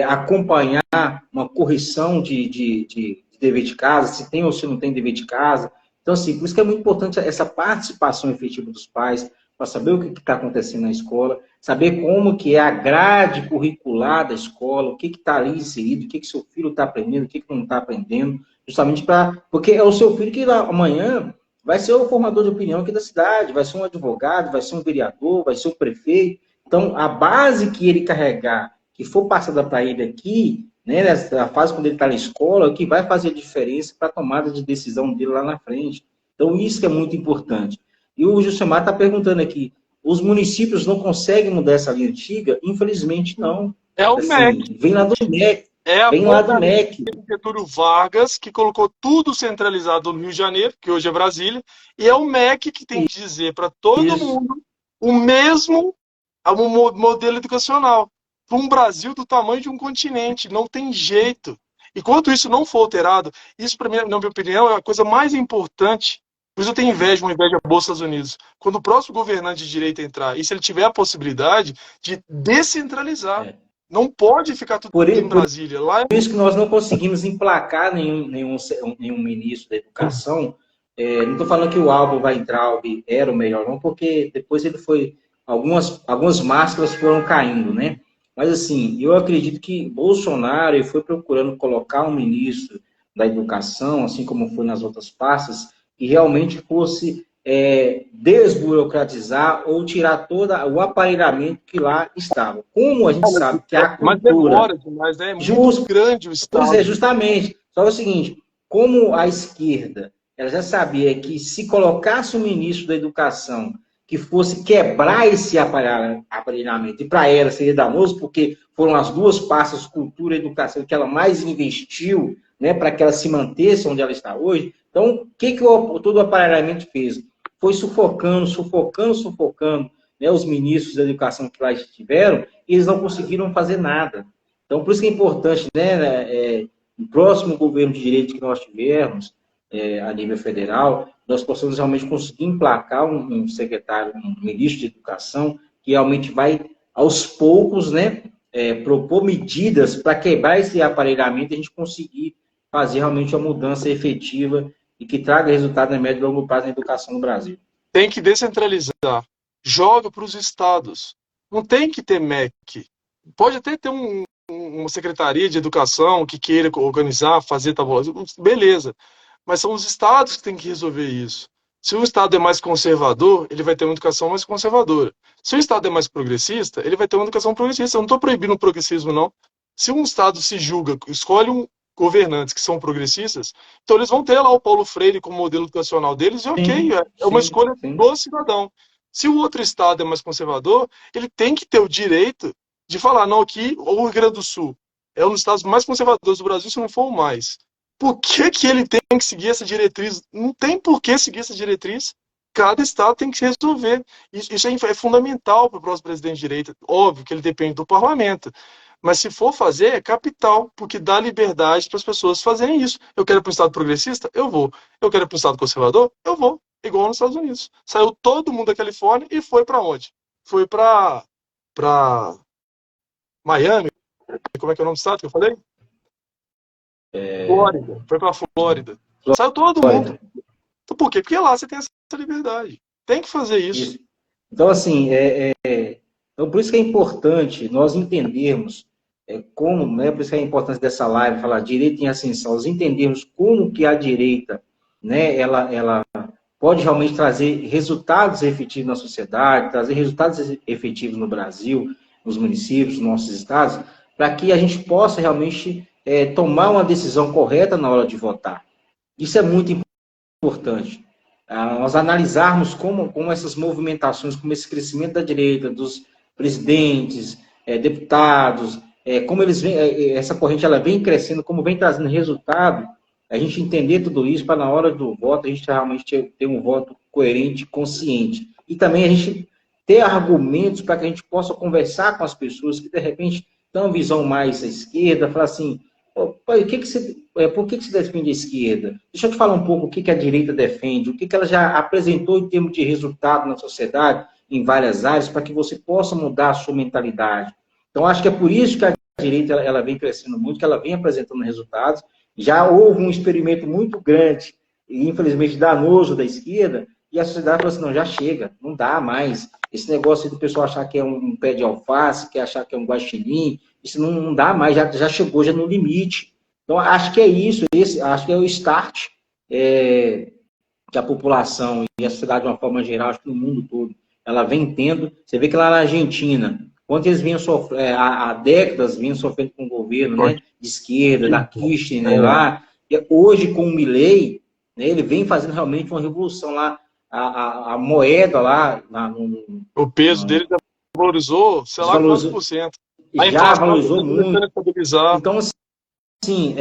acompanhar uma correção de dever de casa, se tem ou se não tem dever de casa. Então, assim, por isso que é muito importante essa participação efetiva dos pais, para saber o que está acontecendo na escola, saber como que é a grade curricular da escola, o que está ali inserido, o que seu filho está aprendendo, o que não está aprendendo, justamente porque é o seu filho que amanhã vai ser o formador de opinião aqui da cidade, vai ser um advogado, vai ser um vereador, vai ser um prefeito. Então, a base que ele carregar, que for passada para ele aqui, né, nessa fase quando ele está na escola, é o que vai fazer a diferença para a tomada de decisão dele lá na frente. Então, isso que é muito importante. E o Jusemar está perguntando aqui, os municípios não conseguem mudar essa linha antiga? Infelizmente, não. É o Assim, MEC. vem lá do MEC. É a vem lá do MEC. Getúlio Vargas, que colocou tudo centralizado no Rio de Janeiro, que hoje é Brasília, e é o MEC que tem que dizer para todo mundo o mesmo modelo educacional. Para um Brasil do tamanho de um continente, não tem jeito. Enquanto isso não for alterado, isso, para mim, na minha opinião, é a coisa mais importante. Por isso eu tenho inveja boa dos Estados Unidos. Quando o próximo governante de direita entrar, e se ele tiver a possibilidade de descentralizar, não pode ficar tudo em Brasília. Lá Por isso que nós não conseguimos emplacar nenhum ministro da educação. Não estou falando que o Albo Weintraub era o melhor, não, porque depois ele foi... Algumas máscaras foram caindo, né? Mas, assim, eu acredito que Bolsonaro ele foi procurando colocar um ministro da educação, assim como foi nas outras pastas, que realmente fosse desburocratizar ou tirar todo o aparelhamento que lá estava. Como a gente sabe que a cultura... Mas demora demais, né? É muito grande o Estado. Pois é, justamente. Só o seguinte, como a esquerda ela já sabia que se colocasse um ministro da educação que fosse quebrar esse aparelhamento, e para ela seria danoso, porque foram as duas pastas, cultura e educação, que ela mais investiu, né, para que ela se mantesse onde ela está hoje. Então, o que todo o aparelhamento fez? Foi sufocando, né, os ministros da educação que lá estiveram, e eles não conseguiram fazer nada. Então, por isso que é importante, né, no próximo governo de direito que nós tivermos, a nível federal, nós possamos realmente conseguir emplacar um secretário, um ministro de educação, que realmente vai, aos poucos, né, propor medidas para quebrar esse aparelhamento e a gente conseguir fazer realmente uma mudança efetiva e que traga resultado a médio e longo prazo na educação no Brasil. Tem que descentralizar. Joga para os estados. Não tem que ter MEC. Pode até ter uma secretaria de educação que queira organizar, fazer tabulação, beleza. Mas são os estados que têm que resolver isso. Se o estado é mais conservador, ele vai ter uma educação mais conservadora. Se o estado é mais progressista, ele vai ter uma educação progressista. Eu não estou proibindo o progressismo, não. Se um estado se julga, escolhe governantes que são progressistas, então eles vão ter lá o Paulo Freire como modelo educacional deles, e ok, é uma escolha do cidadão. Se o outro estado é mais conservador, ele tem que ter o direito de falar, não, aqui, ou o Rio Grande do Sul é um dos estados mais conservadores do Brasil, se não for o mais. Por que ele tem que seguir essa diretriz? Não tem por que seguir essa diretriz. Cada estado tem que se resolver. Isso é fundamental para o próximo presidente de direita. Óbvio que ele depende do parlamento. Mas se for fazer, é capital, porque dá liberdade para as pessoas fazerem isso. Eu quero para um estado progressista? Eu vou. Eu quero para um estado conservador? Eu vou. Igual nos Estados Unidos. Saiu todo mundo da Califórnia e foi para onde? Foi para Miami. Como é que é o nome do estado que eu falei? Flórida. Foi para Flórida. Saiu todo mundo. Então, por quê? Porque lá você tem essa liberdade. Tem que fazer isso. Então, assim, então, por isso que é importante nós entendermos como, né, por isso que é a importância dessa live, falar direito em ascensão, nós entendermos como que a direita, né, ela pode realmente trazer resultados efetivos na sociedade, trazer resultados efetivos no Brasil, nos municípios, nos nossos estados, para que a gente possa realmente tomar uma decisão correta na hora de votar. Isso é muito importante. Nós analisarmos como essas movimentações, como esse crescimento da direita, dos presidentes, deputados, como eles vêm, essa corrente ela vem crescendo, como vem trazendo resultado, a gente entender tudo isso para na hora do voto a gente realmente ter um voto coerente, consciente. E também a gente ter argumentos para que a gente possa conversar com as pessoas que de repente têm uma visão mais à esquerda, falar assim, Pô, pai, por que que você defende a esquerda? Deixa eu te falar um pouco o que que a direita defende, o que que ela já apresentou em termos de resultado na sociedade, em várias áreas, para que você possa mudar a sua mentalidade. Então, acho que é por isso que a direita ela vem crescendo muito, que ela vem apresentando resultados. Já houve um experimento muito grande e, infelizmente, danoso da esquerda, e a sociedade falou assim, não, já chega, não dá mais. Esse negócio do pessoal achar que é um pé de alface, que achar que é um guaxinim, isso não dá mais, já chegou já no limite. Então, acho que é isso, acho que é o start que a população e a sociedade de uma forma geral, acho que no mundo todo, ela vem tendo. Você vê que lá na Argentina, quando eles vinham sofrendo, há décadas vinham sofrendo com o governo, né, de esquerda, da Kirchner, né, lá, e hoje com o Milei, né, ele vem fazendo realmente uma revolução lá, a moeda lá O peso dele valorizou, sei lá quantos por cento. A já inflação valorizou está começando a muito. estabilizar. Então, assim,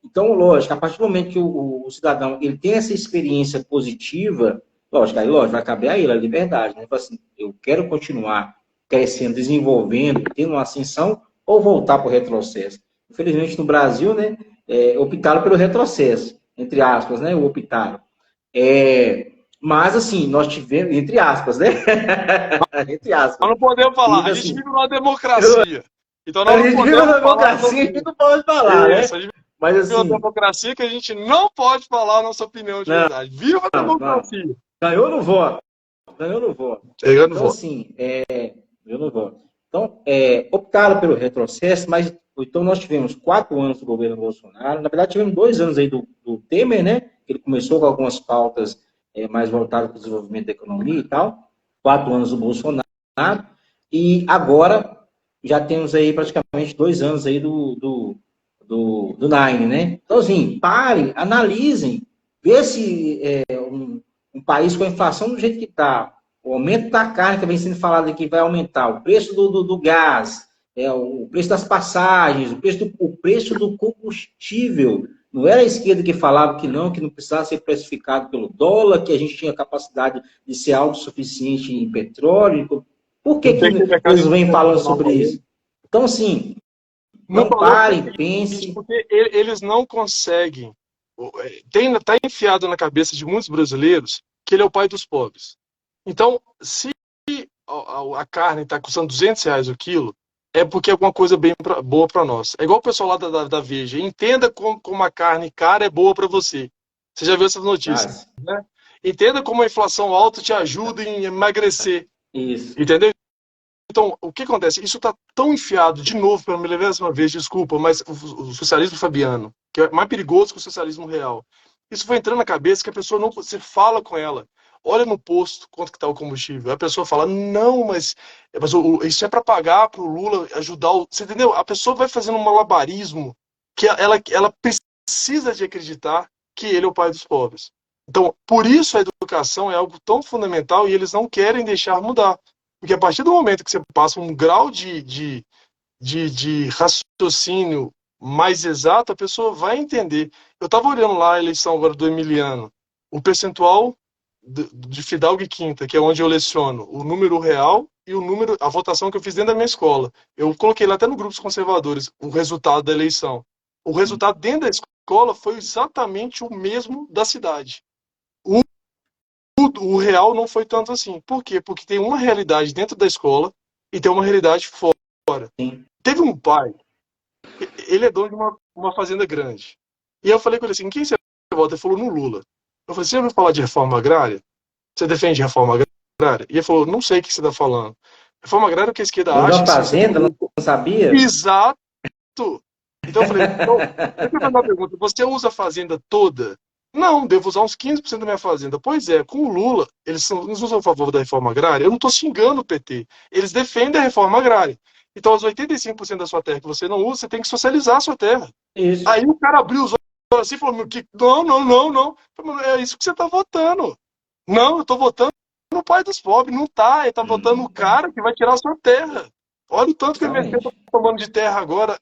então, lógico, a partir do momento que o cidadão ele tem essa experiência positiva, lógico, aí, lógico, vai caber a ele a liberdade, né? Assim, eu quero continuar crescendo, desenvolvendo, tendo uma ascensão, ou voltar para o retrocesso. Infelizmente, no Brasil, né, optaram pelo retrocesso, entre aspas, né, o optaram. Mas, assim, nós tivemos, entre aspas, né? Entre aspas. Nós não podemos falar, E, a gente assim, vive numa democracia. Então a nós não gente vive podemos na falar democracia, a gente não pode falar, isso, né? a gente Mas, vive numa assim, democracia que a gente não pode falar a nossa opinião de não, verdade. Viva a não. democracia! Ganhou no voto. Ganhou no voto. Eu não Então, vou. assim, ganhou no voto. Então, optaram pelo retrocesso, mas então nós tivemos 4 anos do governo Bolsonaro. Na verdade, tivemos 2 anos aí do Temer, né? Ele começou com algumas pautas mais voltadas para o desenvolvimento da economia e tal. 4 anos do Bolsonaro. E agora já temos aí praticamente 2 anos aí do Nine, né? Então, assim, parem, analisem, vê se um país com a inflação do jeito que está, o aumento da carne que vem sendo falado aqui vai aumentar, o preço do gás, o preço das passagens, o preço do combustível. Não era a esquerda que falava que não precisava ser precificado pelo dólar, que a gente tinha capacidade de ser autossuficiente em petróleo. Por que, Não que tem que ter mercado eles vêm falando internacional sobre para isso? ele. Então, assim, Não então falou parem, isso pensem. porque eles não conseguem. Está enfiado na cabeça de muitos brasileiros que ele é o pai dos pobres. Então, se a carne está custando R$ 200 o quilo, é porque é alguma coisa bem boa para nós. É igual o pessoal lá da Veja. Entenda como a carne cara é boa para você. Você já viu essas notícias, Ah, né? Entenda como a inflação alta te ajuda em emagrecer. isso. Entendeu? Então, o que acontece? Isso está tão enfiado, de novo, pela milésima vez, desculpa, mas o socialismo fabiano, que é mais perigoso que o socialismo real, isso foi entrando na cabeça que a pessoa não. Você fala com ela, olha no posto quanto que está o combustível. A pessoa fala, não, mas isso é para pagar para o Lula ajudar. Você entendeu? A pessoa vai fazendo um malabarismo que ela precisa de acreditar que ele é o pai dos pobres. Então, por isso a educação é algo tão fundamental e eles não querem deixar mudar. Porque a partir do momento que você passa um grau de raciocínio mais exato, a pessoa vai entender. Eu estava olhando lá a eleição agora do Emiliano, o percentual de Fidalgo e Quinta, que é onde eu leciono, o número real e o número, a votação que eu fiz dentro da minha escola. Eu coloquei lá até no grupo dos conservadores o resultado da eleição. O resultado dentro da escola foi exatamente o mesmo da cidade. O real não foi tanto assim. Por quê? Porque tem uma realidade dentro da escola e tem uma realidade fora. Sim. Teve um pai, ele é dono de uma fazenda grande. E eu falei com ele assim, quem você vota? Ele falou, no Lula. Eu falei, você já ouviu falar de reforma agrária? Você defende reforma agrária? E ele falou, não sei o que você está falando. Reforma agrária é o que a esquerda Dono de acha uma que se você fazenda, puder... não sabia? Exato! Então eu falei, então, deixa eu fazer uma pergunta, você usa a fazenda toda? Não, devo usar uns 15% da minha fazenda. Pois é, com o Lula, eles não são a favor da reforma agrária. Eu não estou xingando o PT. Eles defendem a reforma agrária. Então, os 85% da sua terra que você não usa, você tem que socializar a sua terra. Isso. Aí o cara abriu os olhos assim e falou: não, não, não, não. É isso que você está votando. Não, eu estou votando no pai dos pobres. Não tá. Ele está votando no cara que vai tirar a sua terra. Olha o tanto que o MST está tomando de terra agora.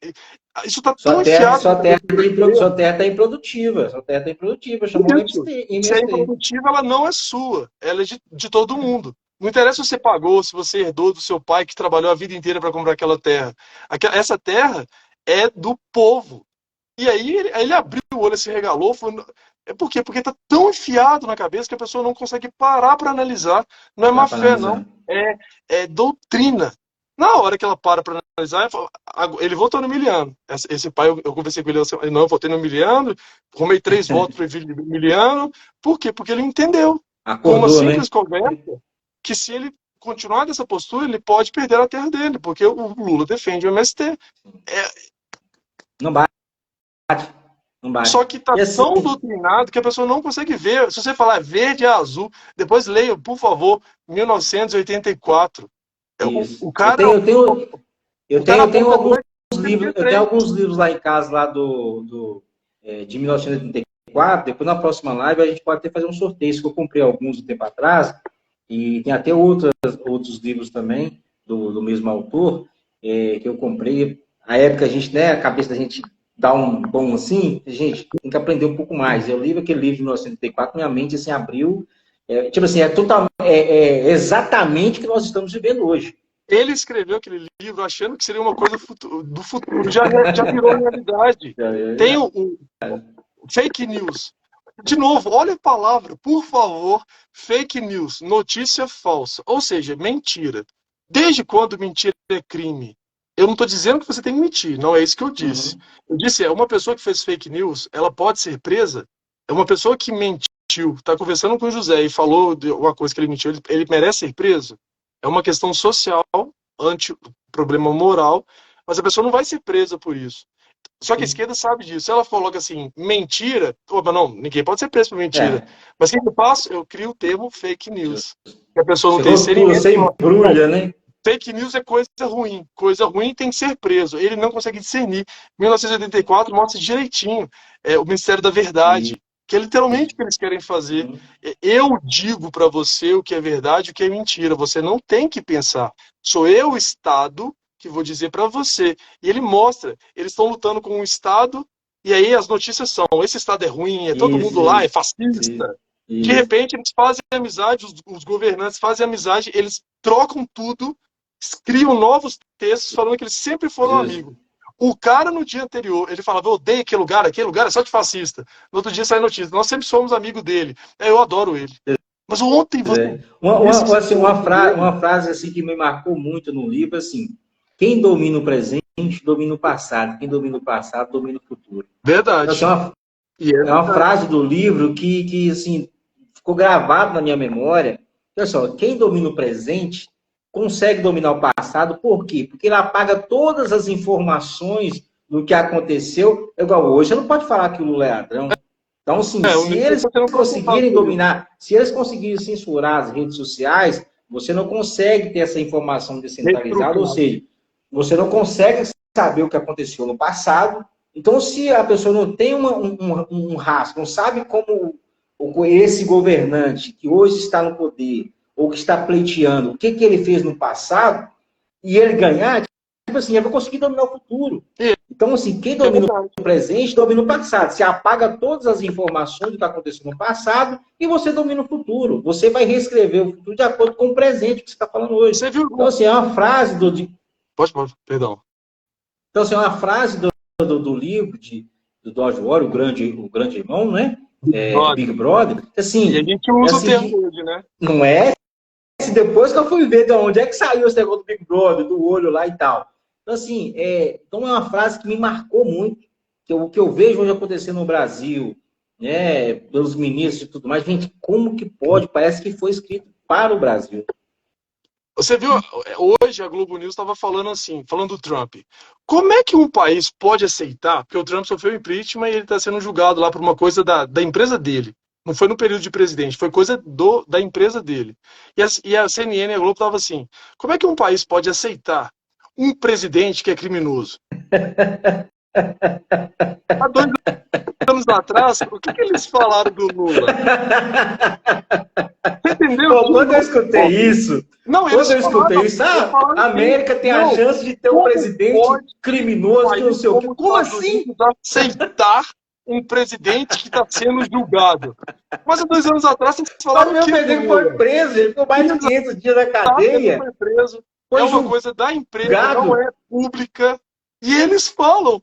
Isso está tão enfiado. Sua terra está improdutiva. Sua terra está improdutiva. Chamou Isso. Se é MST. improdutiva, ela não é sua. Ela é de todo mundo. Não interessa se você pagou, se você herdou do seu pai que trabalhou a vida inteira para comprar aquela terra. Essa terra é do povo. E aí ele abriu o olho, se regalou, falou, é por quê? Porque tá tão enfiado na cabeça que a pessoa não consegue parar para analisar. Não é má fé, não. É doutrina. Na hora que ela para analisar, ele votou no Miliano. Esse pai, eu conversei com ele, assim, não, eu votei no Miliano, arrumei 3 votos para o Miliano. Por quê? Porque ele entendeu, com uma Acordou, simples né? conversa, que se ele continuar dessa postura, ele pode perder a terra dele, porque o Lula defende o MST. Não bate, não bate. Só que tá E assim, tão doutrinado que a pessoa não consegue ver. Se você falar verde e azul, depois leia, por favor, 1984. isso. O cara, o cara Eu tenho aponta alguns dois livros, eu tenho alguns livros lá em casa, lá de 1984. Depois, na próxima live, a gente pode até fazer um sorteio, que eu comprei alguns um tempo atrás, e tem até outros livros também, do mesmo autor, que eu comprei. A época, a gente, né, a cabeça da gente dá um bom assim, gente, tem que aprender um pouco mais. Eu li aquele livro de 1984, minha mente assim, abriu, tipo assim, exatamente o que nós estamos vivendo hoje. Ele escreveu aquele livro achando que seria uma coisa do futuro, já virou realidade. Tem o fake news. De novo, olha a palavra, por favor, fake news, notícia falsa, ou seja, mentira. Desde quando mentira é crime? Eu não estou dizendo que você tem que mentir, não é isso que eu disse. Eu disse, uma pessoa que fez fake news, ela pode ser presa? É uma pessoa que mentiu, está conversando com o José e falou de uma coisa que ele mentiu, ele merece ser preso? É uma questão social, problema moral, mas a pessoa não vai ser presa por isso. Só que a esquerda sabe disso. Se ela coloca assim, mentira, opa, não, ninguém pode ser preso por mentira. Mas o que eu faço? Eu crio o termo fake news. Que a pessoa não tem discernimento. Você embrulha, né? Fake news é coisa ruim. Coisa ruim tem que ser preso. Ele não consegue discernir. 1984 mostra direitinho o Ministério da Verdade. Que é literalmente o que eles querem fazer. Eu digo para você o que é verdade e o que é mentira. Você não tem que pensar. Sou eu, o Estado, que vou dizer para você. E ele mostra. Eles estão lutando com o Estado. E aí as notícias são: esse Estado é ruim, é todo mundo lá, é fascista. De repente eles fazem amizade, os governantes fazem amizade, eles trocam tudo, criam novos textos falando que eles sempre foram amigos. O cara, no dia anterior, ele falava, eu odeio aquele lugar é só de fascista. No outro dia sai notícia, nós sempre somos amigos dele. Eu adoro ele. Mas ontem você... Uma frase assim que me marcou muito no livro, assim, quem domina o presente, domina o passado. Quem domina o passado, domina o futuro. Verdade. Então, é uma frase do livro que assim, ficou gravado na minha memória. Olha só, quem domina o presente consegue dominar o passado, por quê? Porque ele apaga todas as informações do que aconteceu. Igual hoje, você não pode falar que o Lula é ladrão. Então, assim, se eles conseguirem dominar, se eles conseguirem censurar as redes sociais, você não consegue ter essa informação descentralizada, ou seja, você não consegue saber o que aconteceu no passado. Então, se a pessoa não tem um rastro, não sabe como esse governante que hoje está no poder, ou que está pleiteando, o que ele fez no passado, e ele ganhar, tipo assim, eu vou conseguir dominar o futuro. Então, assim, quem domina o presente, domina o passado. Você apaga todas as informações do que aconteceu no passado e você domina o futuro. Você vai reescrever o futuro de acordo com o presente que você está falando hoje. Você viu? Então, assim, é uma frase do... Pode, perdão. Então, assim, é uma frase do livro do George Orwell, o grande irmão, né? Big Brother. Assim, e a gente usa o termo hoje, né? Não é? Depois que eu fui ver de onde é que saiu esse negócio do Big Brother, do olho lá e tal. Então, assim, então é uma frase que me marcou muito, o que eu vejo hoje acontecer no Brasil, né, pelos ministros e tudo mais. Gente, como que pode? Parece que foi escrito para o Brasil. Você viu, hoje a Globo News estava falando assim, falando do Trump. Como é que um país pode aceitar, porque o Trump sofreu impeachment e ele está sendo julgado lá por uma coisa da empresa dele. Não foi no período de presidente, foi coisa da empresa dele. E a CNN e a Globo estavam assim, como é que um país pode aceitar um presidente que é criminoso? Há 2 anos atrás, o que eles falaram do Lula? Você entendeu? Pô, quando eu escutei isso, a América tem a chance de ter um presidente criminoso que não sei o quê. Como assim? Aceitar um presidente que está sendo julgado. Mas há 2 anos atrás, vocês falaram que ele foi preso, ele ficou mais de 500 dias na cadeia. Ele foi preso. É uma coisa da empresa, não é pública. E eles falam.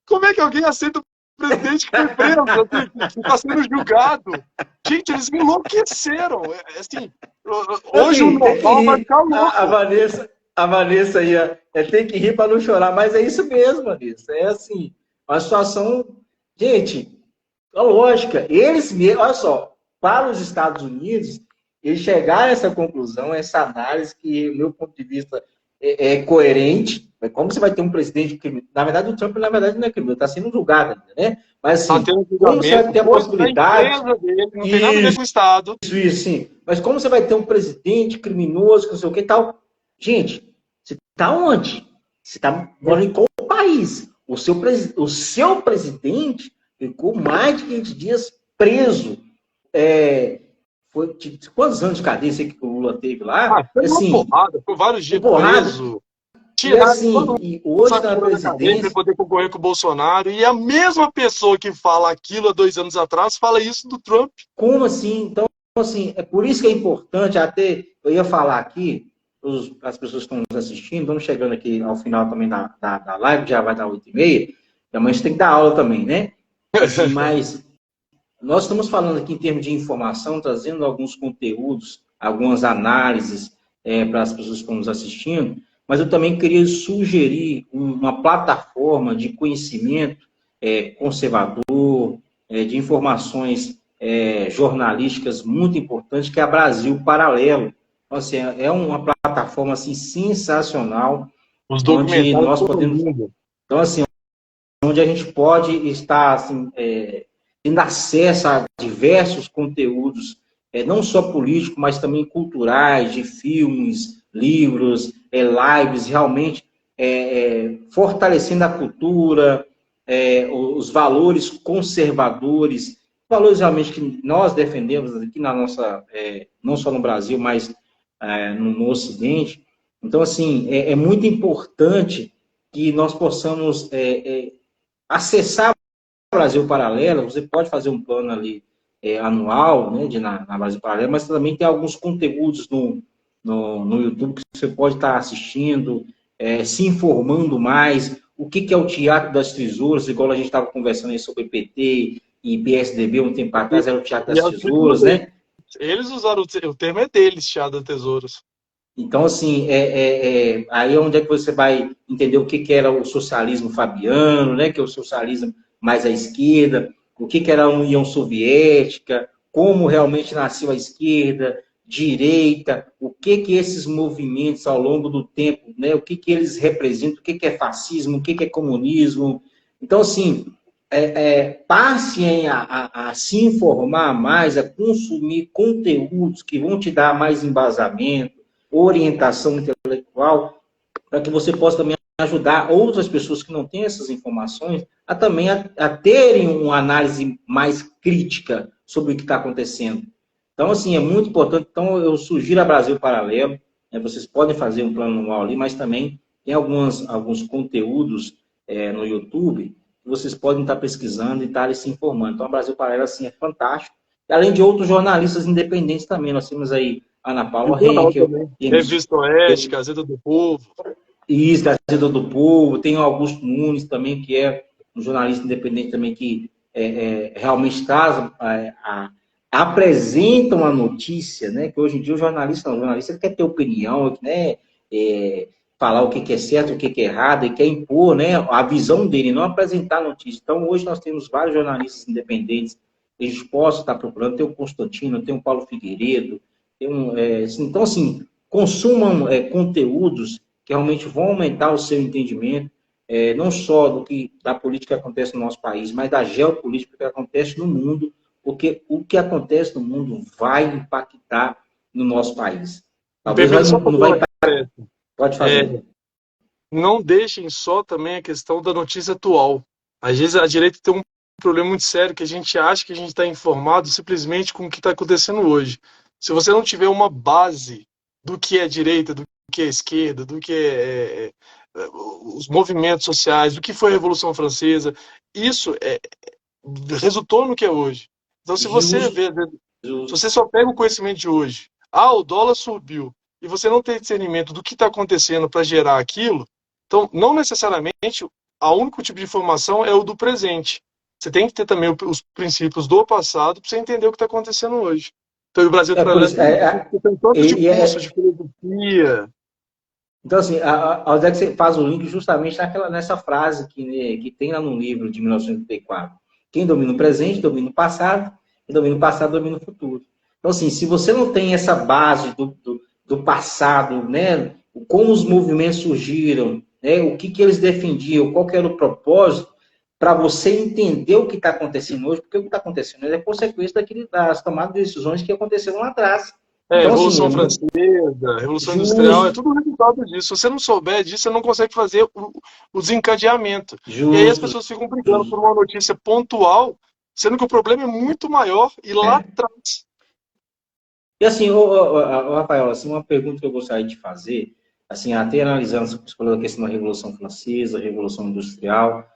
Como é que alguém aceita o presidente que foi preso, assim, que está sendo julgado? Gente, eles enlouqueceram. Assim, hoje o Assim, tem que normal vai rir. ficar A louco. Vanessa aí, tem que rir para não chorar, mas é isso mesmo, Vanessa. É assim, uma situação. Gente, a lógica, eles mesmos, olha só, para os Estados Unidos, eles chegaram a essa conclusão, essa análise, que, do meu ponto de vista, é coerente. Como você vai ter um presidente criminoso? Na verdade, o Trump, na verdade, não é criminoso, está sendo julgado ainda, né? Mas, Está assim, tendo como você vai julgamento ter a da possibilidade. empresa dele, não tem nada a ver com o Estado. Isso, sim. Mas como você vai ter um presidente criminoso, que não sei o que e tal? Gente, você está onde? Você está morando em qual país? O seu presidente ficou mais de 20 dias preso. Quantos anos de cadeia que o Lula teve lá? Foi uma Assim, porrada, foi vários dias porrada. preso. E Tiraram assim, todo mundo e hoje na da cadeia para presidência, poder concorrer com o Bolsonaro. E a mesma pessoa que fala aquilo há 2 anos atrás fala isso do Trump. como assim? Então, assim, é por isso que é importante, até eu ia falar aqui, para as pessoas que estão nos assistindo, vamos chegando aqui ao final também da live, já vai dar 8h30, e amanhã a gente tem que dar aula também, né? Assim, mas nós estamos falando aqui em termos de informação, trazendo alguns conteúdos, algumas análises para as pessoas que estão nos assistindo, mas eu também queria sugerir uma plataforma de conhecimento conservador, de informações jornalísticas muito importante, que é a Brasil Paralelo. Então, assim, é uma plataforma assim, sensacional, Os onde documentários nós todo podemos. mundo. Então, assim, onde a gente pode estar assim, tendo acesso a diversos conteúdos, não só políticos, mas também culturais, de filmes, livros, lives, realmente fortalecendo a cultura, os valores conservadores, valores realmente que nós defendemos aqui na nossa, não só no Brasil, mas no Ocidente. Então, assim, é muito importante que nós possamos acessar o Brasil Paralelo. Você pode fazer um plano ali anual, né, na Brasil Paralelo, mas também tem alguns conteúdos no YouTube que você pode estar assistindo, se informando mais. O que é o Teatro das Tesouras, igual a gente estava conversando aí sobre PT e PSDB um tempo atrás, era o Teatro das Tesouras, né? Eles usaram o termo é deles, Teatro das Tesouras. Então, assim, aí é onde é que você vai entender o que era o socialismo fabiano, né, que é o socialismo mais à esquerda, o que era a União Soviética, como realmente nasceu a esquerda, direita, o que esses movimentos ao longo do tempo, né, o que eles representam, o que é fascismo, o que é comunismo. Então, assim, passem a se informar mais, a consumir conteúdos que vão te dar mais embasamento, orientação intelectual, para que você possa também ajudar outras pessoas que não têm essas informações a também a terem uma análise mais crítica sobre o que está acontecendo. Então, assim, é muito importante. Então, eu sugiro a Brasil Paralelo, né, vocês podem fazer um plano anual ali, mas também tem alguns conteúdos no YouTube que vocês podem estar pesquisando e estar se informando. Então, a Brasil Paralelo, assim, é fantástico. E, além de outros jornalistas independentes também, nós temos aí Ana Paula Henkel, Revista Oeste, Gazeta do Povo. Isso, Gazeta do Povo, tem o Augusto Nunes também, que é um jornalista independente também, que realmente traz, apresenta uma notícia, né? Que hoje em dia o jornalista ele quer ter opinião, né? Falar o que é certo, o que é errado, e quer impor, né, a visão dele, não apresentar notícia. Então, hoje nós temos vários jornalistas independentes, a gente possa estar procurando, tem o Constantino, tem o Paulo Figueiredo, então, assim, consumam conteúdos que realmente vão aumentar o seu entendimento, não só da política que acontece no nosso país, mas da geopolítica que acontece no mundo, porque o que acontece no mundo vai impactar no nosso país. Talvez não vai impactar. Pode fazer. Não deixem só também a questão da notícia atual. Às vezes a direita tem um problema muito sério, que a gente acha que a gente está informado simplesmente com o que está acontecendo hoje. Se você não tiver uma base do que é direita, do que é esquerda, do que os movimentos sociais, do que foi a Revolução Francesa, isso resultou no que é hoje. Então, se você vê, se você só pega o conhecimento de hoje, o dólar subiu, e você não tem discernimento do que está acontecendo para gerar aquilo, então, não necessariamente o único tipo de informação é o do presente. Você tem que ter também os princípios do passado para você entender o que está acontecendo hoje. Então, o Brasil Por isso, tem tanto de curso de filosofia. Então, assim, a Odé que você faz o link justamente nessa frase que tem lá no livro de 1984. Quem domina o presente, domina o passado, quem domina o passado, domina o futuro. Então, assim, se você não tem essa base do passado, né, como os movimentos surgiram, né, o que eles defendiam, qual que era o propósito, para você entender o que está acontecendo hoje, porque o que está acontecendo hoje é consequência das tomadas de decisões que aconteceram lá atrás. Então, assim, Revolução Francesa, Revolução Industrial, é tudo resultado disso. Se você não souber disso, você não consegue fazer o desencadeamento. E aí as Justo. pessoas ficam brigando por uma notícia pontual, sendo que o problema é muito maior e lá atrás. E assim, Rafael, assim, uma pergunta que eu gostaria de fazer, assim, até analisando a questão da Revolução Francesa, Revolução Industrial,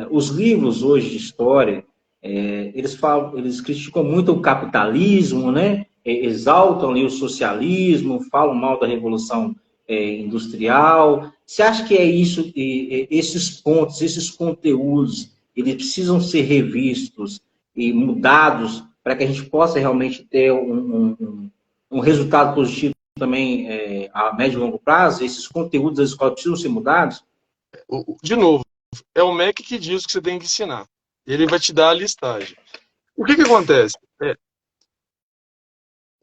os livros hoje de história, eles criticam muito o capitalismo, né? Exaltam ali o socialismo, falam mal da Revolução Industrial. Você acha que é isso, esses pontos, esses conteúdos, eles precisam ser revistos e mudados para que a gente possa realmente ter um resultado positivo também a médio e longo prazo? Esses conteúdos das escolas precisam ser mudados? De novo, é o MEC que diz o que você tem que ensinar. Ele vai te dar a listagem. O que acontece?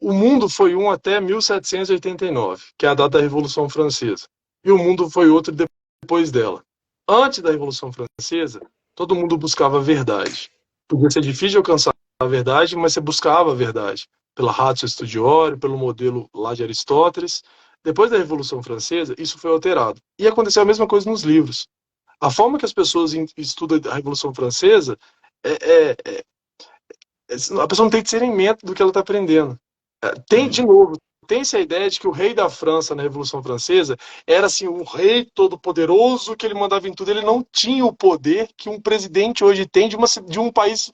O mundo foi um até 1789, que é a data da Revolução Francesa. E o mundo foi outro depois dela. Antes da Revolução Francesa, todo mundo buscava a verdade. Podia ser difícil de alcançar a verdade, mas você buscava a verdade. Pela ratio studiorum, pelo modelo lá de Aristóteles. Depois da Revolução Francesa, isso foi alterado. E aconteceu a mesma coisa nos livros. A forma que as pessoas estudam a Revolução Francesa a pessoa não tem discernimento do que ela está aprendendo. De novo, tem essa ideia de que o rei da França na Revolução Francesa era assim um rei todo poderoso que ele mandava em tudo. Ele não tinha o poder que um presidente hoje tem de um país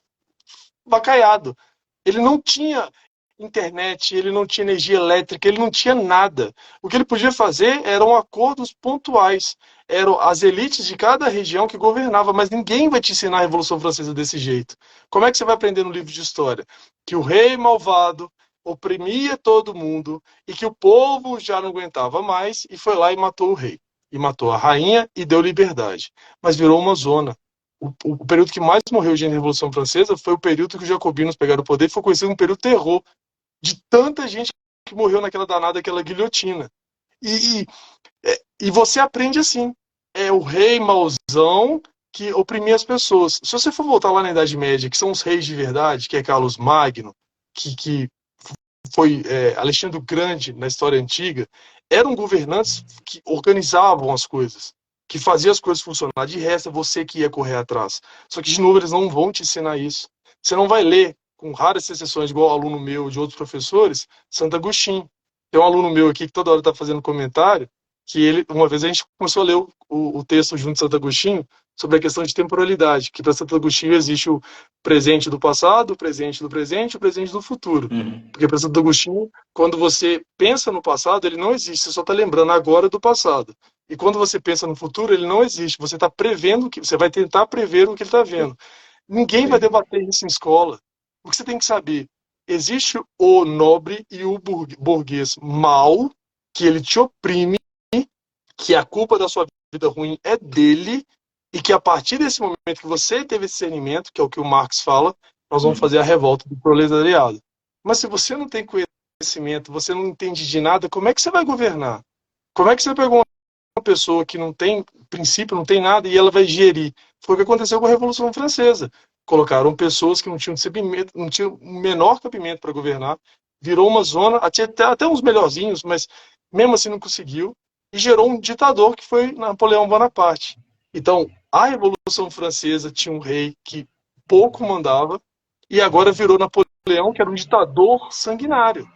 vacaiado. Ele não tinha internet, ele não tinha energia elétrica, ele não tinha nada. O que ele podia fazer eram acordos pontuais. Eram as elites de cada região que governava, mas ninguém vai te ensinar a Revolução Francesa desse jeito. Como é que você vai aprender no livro de história? Que o rei malvado oprimia todo mundo e que o povo já não aguentava mais e foi lá e matou o rei. E matou a rainha e deu liberdade. Mas virou uma zona. O período que mais morreu gente na Revolução Francesa foi o período que os jacobinos pegaram o poder e foi conhecido como período terror, de tanta gente que morreu naquela danada, aquela guilhotina. E você aprende assim. É o rei mauzão que oprimia as pessoas. Se você for voltar lá na Idade Média, que são os reis de verdade, que é Carlos Magno, que foi Alexandre o Grande na história antiga, eram governantes que organizavam as coisas, que faziam as coisas funcionar. De resto, é você que ia correr atrás. Só que, de novo, eles não vão te ensinar isso. Você não vai ler, com raras exceções, igual aluno meu de outros professores, Santo Agostinho. Tem um aluno meu aqui que toda hora está fazendo comentário, que ele, uma vez a gente começou a ler o texto junto de Santo Agostinho sobre a questão de temporalidade, que para Santo Agostinho existe o presente do passado, o presente do presente e o presente do futuro. Porque para Santo Agostinho, quando você pensa no passado, ele não existe, você só está lembrando agora do passado. E quando você pensa no futuro, ele não existe, você está prevendo, você vai tentar prever o que ele está vendo. Ninguém vai debater isso em escola. O que você tem que saber? Existe o nobre e o burguês mau, que ele te oprime, que a culpa da sua vida ruim é dele, e que a partir desse momento que você teve esse discernimento, que é o que o Marx fala, nós vamos fazer a revolta do proletariado. Mas se você não tem conhecimento, você não entende de nada, como é que você vai governar? Como é que você pegou uma pessoa que não tem princípio, não tem nada, e ela vai gerir? Foi o que aconteceu com a Revolução Francesa. Colocaram pessoas que não tinham o menor cabimento para governar, virou uma zona, até uns melhorzinhos, mas mesmo assim não conseguiu, e gerou um ditador que foi Napoleão Bonaparte. Então, a Revolução Francesa tinha um rei que pouco mandava, e agora virou Napoleão, que era um ditador sanguinário.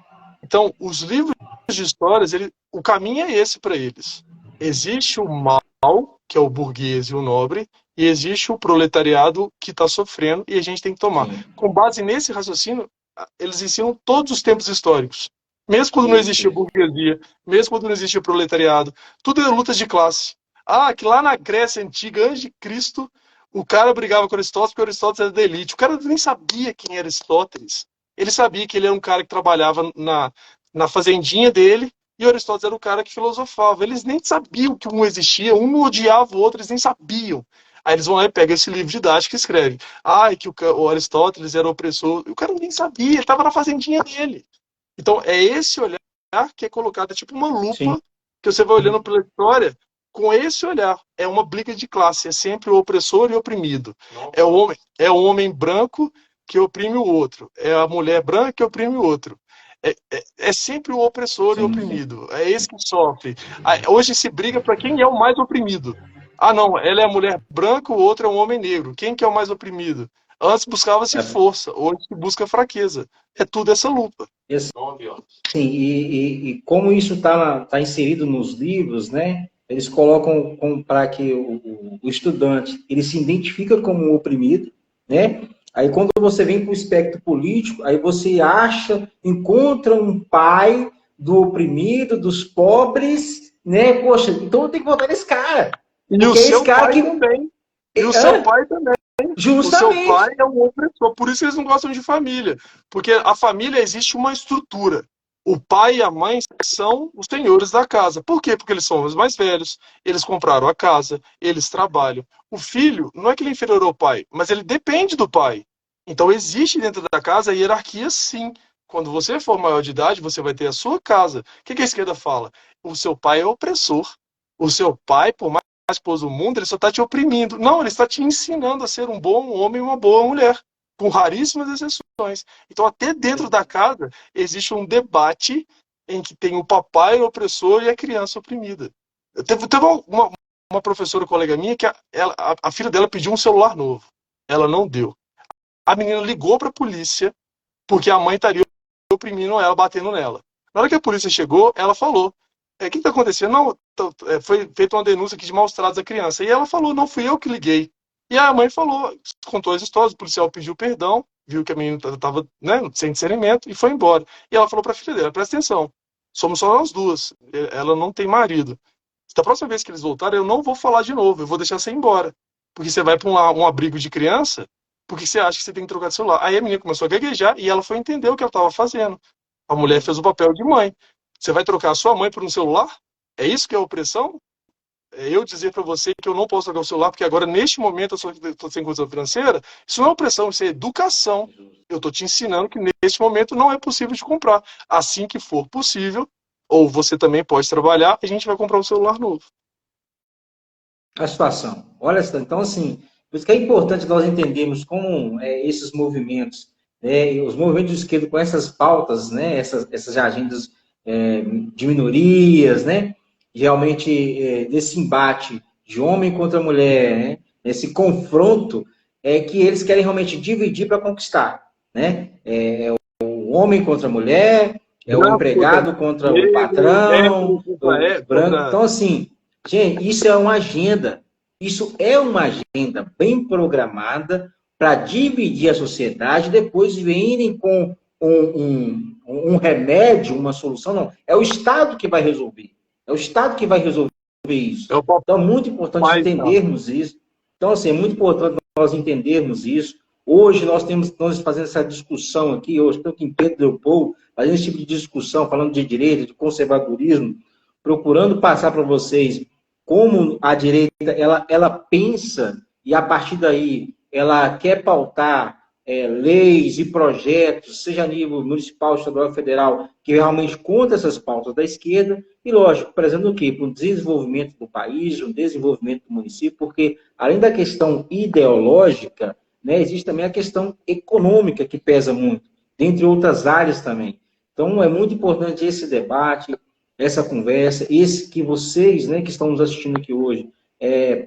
Então, os livros de histórias, o caminho é esse para eles. Existe o mal, que é o burguês e o nobre, e existe o proletariado que está sofrendo, e a gente tem que tomar. Com base nesse raciocínio, eles ensinam todos os tempos históricos. Mesmo quando não existia burguesia, mesmo quando não existia proletariado, tudo é luta de classe. que lá na Grécia Antiga, antes de Cristo, o cara brigava com Aristóteles porque Aristóteles era da elite. O cara nem sabia quem era Aristóteles. Ele sabia que ele era um cara que trabalhava na fazendinha dele, e Aristóteles era o cara que filosofava. Eles nem sabiam que um existia, um odiava o outro, eles nem sabiam. Aí eles vão lá e pegam esse livro didático e escrevem. Que o Aristóteles era opressor. O cara nem sabia, ele estava na fazendinha dele. Então, é esse olhar que é colocado, é tipo uma lupa, Sim. que você vai olhando pela história com esse olhar. É uma briga de classe, é sempre o opressor e o oprimido. É o homem branco que oprime o outro, é a mulher branca que oprime o outro. É sempre o opressor e o Sim, sim. oprimido. É esse que sofre. Hoje se briga para quem é o mais oprimido. Não, ela é a mulher branca, o outro é um homem negro. Quem que é o mais oprimido? Antes buscava-se É, força, hoje se busca fraqueza. É tudo essa lupa. sim, e como isso está inserido nos livros, né? Eles colocam para que o estudante ele se identifica como um oprimido, né? Aí quando você vem para o espectro político, aí você encontra um pai do oprimido, dos pobres, né? Poxa, então eu tenho que votar nesse cara. E o Porque é esse seu cara pai que. também. E o seu pai também. O seu pai Justamente. é um opressor. Por isso eles não gostam de família. Porque a família existe uma estrutura. O pai e a mãe são os senhores da casa. Por quê? Porque eles são os mais velhos, eles compraram a casa, eles trabalham. O filho, não é que ele é inferior ao pai, mas ele depende do pai. Então existe dentro da casa a hierarquia, sim. Quando você for maior de idade, você vai ter a sua casa. O que a esquerda fala? O seu pai é opressor. O seu pai, por mais pôs o mundo, ele só está te oprimindo. Não, ele está te ensinando a ser um bom homem e uma boa mulher, com raríssimas exceções. Então, até dentro da casa, existe um debate em que tem o papai o opressor e a criança oprimida. Teve uma professora colega minha que a filha dela pediu um celular novo. Ela não deu. A menina ligou para a polícia porque a mãe estaria oprimindo ela, batendo nela. Na hora que a polícia chegou, ela falou: o que está acontecendo? Não, foi feita uma denúncia aqui de maus tratos à criança. E ela falou: não fui eu que liguei. E a mãe falou, contou as histórias, o policial pediu perdão, viu que a menina estava, né, sem discernimento e foi embora. E ela falou para a filha dela: presta atenção, somos só nós duas, ela não tem marido. Da próxima vez que eles voltarem, eu não vou falar de novo, eu vou deixar você ir embora. Porque você vai para um abrigo de criança, porque você acha que você tem que trocar de celular. Aí a menina começou a gaguejar e ela foi entender o que ela estava fazendo. A mulher fez o papel de mãe. Você vai trocar a sua mãe por um celular? É isso que é opressão? É eu dizer para você que eu não posso trocar o celular porque agora, neste momento, eu estou sem condição financeira? Isso não é opressão, isso é educação. Eu estou te ensinando que, neste momento, não é possível de comprar. Assim que for possível, ou você também pode trabalhar, a gente vai comprar um celular novo. A situação. Olha só, então, assim, por isso que é importante nós entendermos como esses movimentos, né, os movimentos de esquerda com essas pautas, né, essas agendas de minorias, né, realmente desse embate de homem contra mulher, né, esse confronto que eles querem realmente dividir para conquistar, né, o homem contra a mulher, é o Branco contra empregado contra o negro, patrão, hétero contra, o branco. contra... Então, assim, gente, isso é uma agenda. Isso é uma agenda bem programada para dividir a sociedade, depois virem com um remédio, uma solução. Não, é o Estado que vai resolver. É o Estado que vai resolver isso. É o Então, é muito importante papai, tá? entendermos isso. Então, assim, é muito importante nós entendermos isso. Hoje nós fazendo essa discussão aqui, hoje estou aqui em Pedro Leopoldo, fazendo esse tipo de discussão, falando de direita, de conservadorismo, procurando passar para vocês como a direita ela pensa e a partir daí ela quer pautar leis e projetos, seja a nível municipal, estadual, federal, que realmente contra essas pautas da esquerda e, lógico, prezando o quê? Para o desenvolvimento do país, o desenvolvimento do município, porque além da questão ideológica, né, existe também a questão econômica que pesa muito, dentre outras áreas também. Então, é muito importante esse debate, essa conversa, esse que vocês, né, que estão nos assistindo aqui hoje,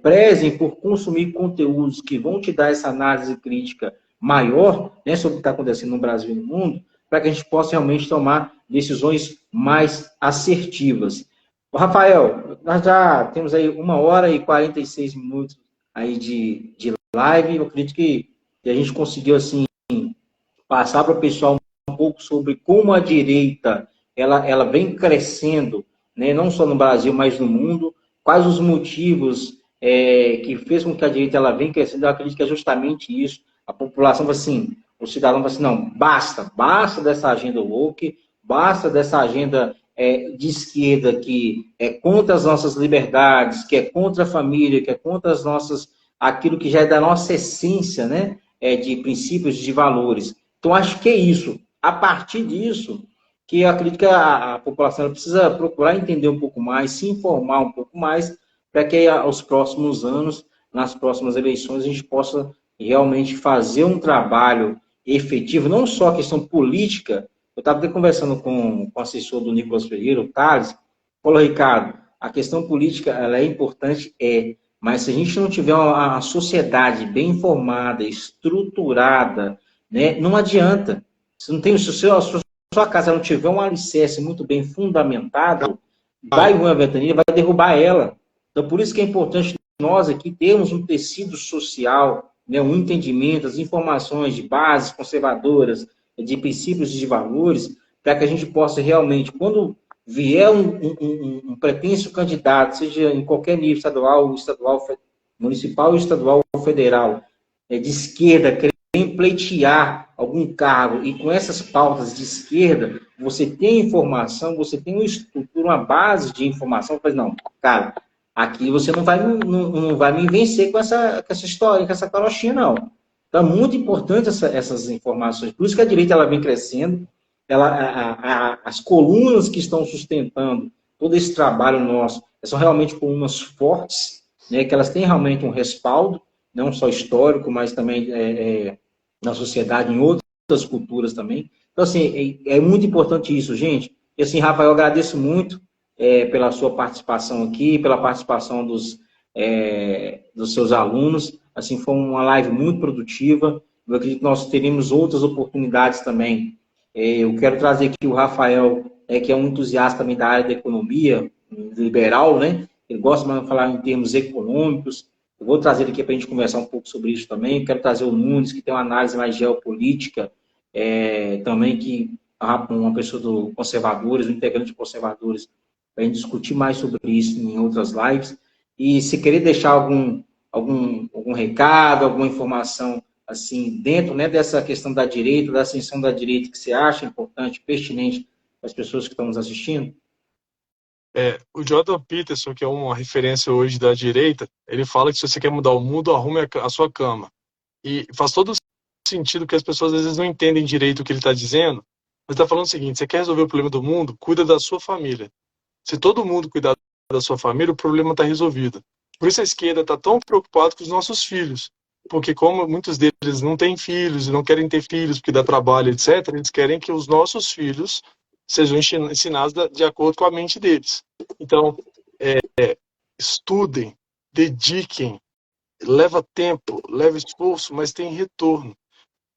prezem por consumir conteúdos que vão te dar essa análise crítica maior, né, sobre o que está acontecendo no Brasil e no mundo, para que a gente possa realmente tomar decisões mais assertivas. Rafael, nós já temos aí 1h46 aí de live. Eu acredito que a gente conseguiu assim passar para o pessoal um pouco sobre como a direita ela vem crescendo, né, não só no Brasil, mas no mundo. quais os motivos que fez com que a direita ela venha crescendo. Eu acredito que é justamente isso. A população, assim, o cidadão fala assim, não, basta dessa agenda woke, basta dessa agenda de esquerda que é contra as nossas liberdades, que é contra a família, que é contra as nossas, aquilo que já é da nossa essência, né? De princípios, de valores. Então, acho que é isso. A partir disso, que eu acredito que a população precisa procurar entender um pouco mais, se informar um pouco mais, para que aos próximos anos, nas próximas eleições, a gente possa realmente fazer um trabalho efetivo, não só a questão política. Eu estava até conversando com o assessor do Nicolas Ferreira, o Thales, falou, Ricardo, a questão política ela é importante, mas se a gente não tiver uma sociedade bem informada, estruturada, né, não adianta. Se não tem, se a sua casa não tiver um alicerce muito bem fundamentado, vai uma ventania, vai derrubar ela. Então, por isso que é importante nós aqui termos um tecido social, né, um entendimento, as informações de bases conservadoras, de princípios e de valores, para que a gente possa realmente, quando vier um pretenso candidato, seja em qualquer nível, estadual, municipal, estadual ou federal, de esquerda, querendo pleitear algum cargo e com essas pautas de esquerda, você tem informação, você tem uma estrutura, uma base de informação, mas não, cara, aqui você não vai me vencer com essa história, com essa carochinha, não. Então, é muito importante essas informações. Por isso que a direita ela vem crescendo, as colunas que estão sustentando todo esse trabalho nosso são realmente colunas fortes, né, que elas têm realmente um respaldo, não só histórico, mas também na sociedade, em outras culturas também. Então, assim, é muito importante isso, gente. E, assim, Rafael, eu agradeço muito pela sua participação aqui, pela participação dos seus alunos. Assim, foi uma live muito produtiva. Eu acredito que nós teremos outras oportunidades também. Eu quero trazer aqui o Rafael, que é um entusiasta também da área da economia, liberal, né? Ele gosta de falar em termos econômicos. Eu vou trazer ele aqui para a gente conversar um pouco sobre isso também. Quero trazer o Nunes, que tem uma análise mais geopolítica, também, que uma pessoa do Conservadores, um integrante de Conservadores, para a gente discutir mais sobre isso em outras lives. E se querer deixar algum recado, alguma informação assim, dentro, né, dessa questão da direita, da ascensão da direita, que você acha importante, pertinente para as pessoas que estão nos assistindo? O Jordan Peterson, que é uma referência hoje da direita, ele fala que se você quer mudar o mundo, arrume a sua cama. E faz todo sentido que as pessoas às vezes não entendem direito o que ele está dizendo, mas está falando o seguinte: você quer resolver o problema do mundo, cuida da sua família. Se todo mundo cuidar da sua família, o problema está resolvido. Por isso a esquerda está tão preocupada com os nossos filhos, porque como muitos deles não têm filhos e não querem ter filhos porque dá trabalho, etc., eles querem que os nossos filhos sejam ensinados de acordo com a mente deles. Então, estudem, dediquem, leva tempo, leva esforço, mas tem retorno.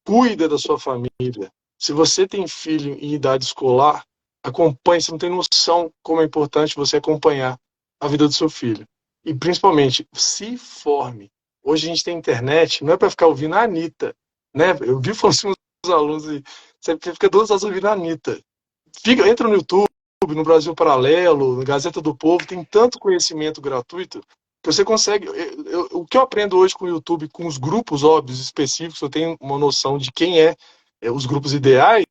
Cuida da sua família. Se você tem filho em idade escolar, acompanhe. Você não tem noção como é importante você acompanhar a vida do seu filho. E, principalmente, se forme. Hoje a gente tem internet, não é para ficar ouvindo a Anitta, né? Eu vi falando assim os alunos, você fica 2 horas ouvindo a Anitta. Entra no YouTube, no Brasil Paralelo, na Gazeta do Povo, tem tanto conhecimento gratuito que você consegue. O que eu aprendo hoje com o YouTube, com os grupos óbvios específicos, eu tenho uma noção de quem os grupos ideais,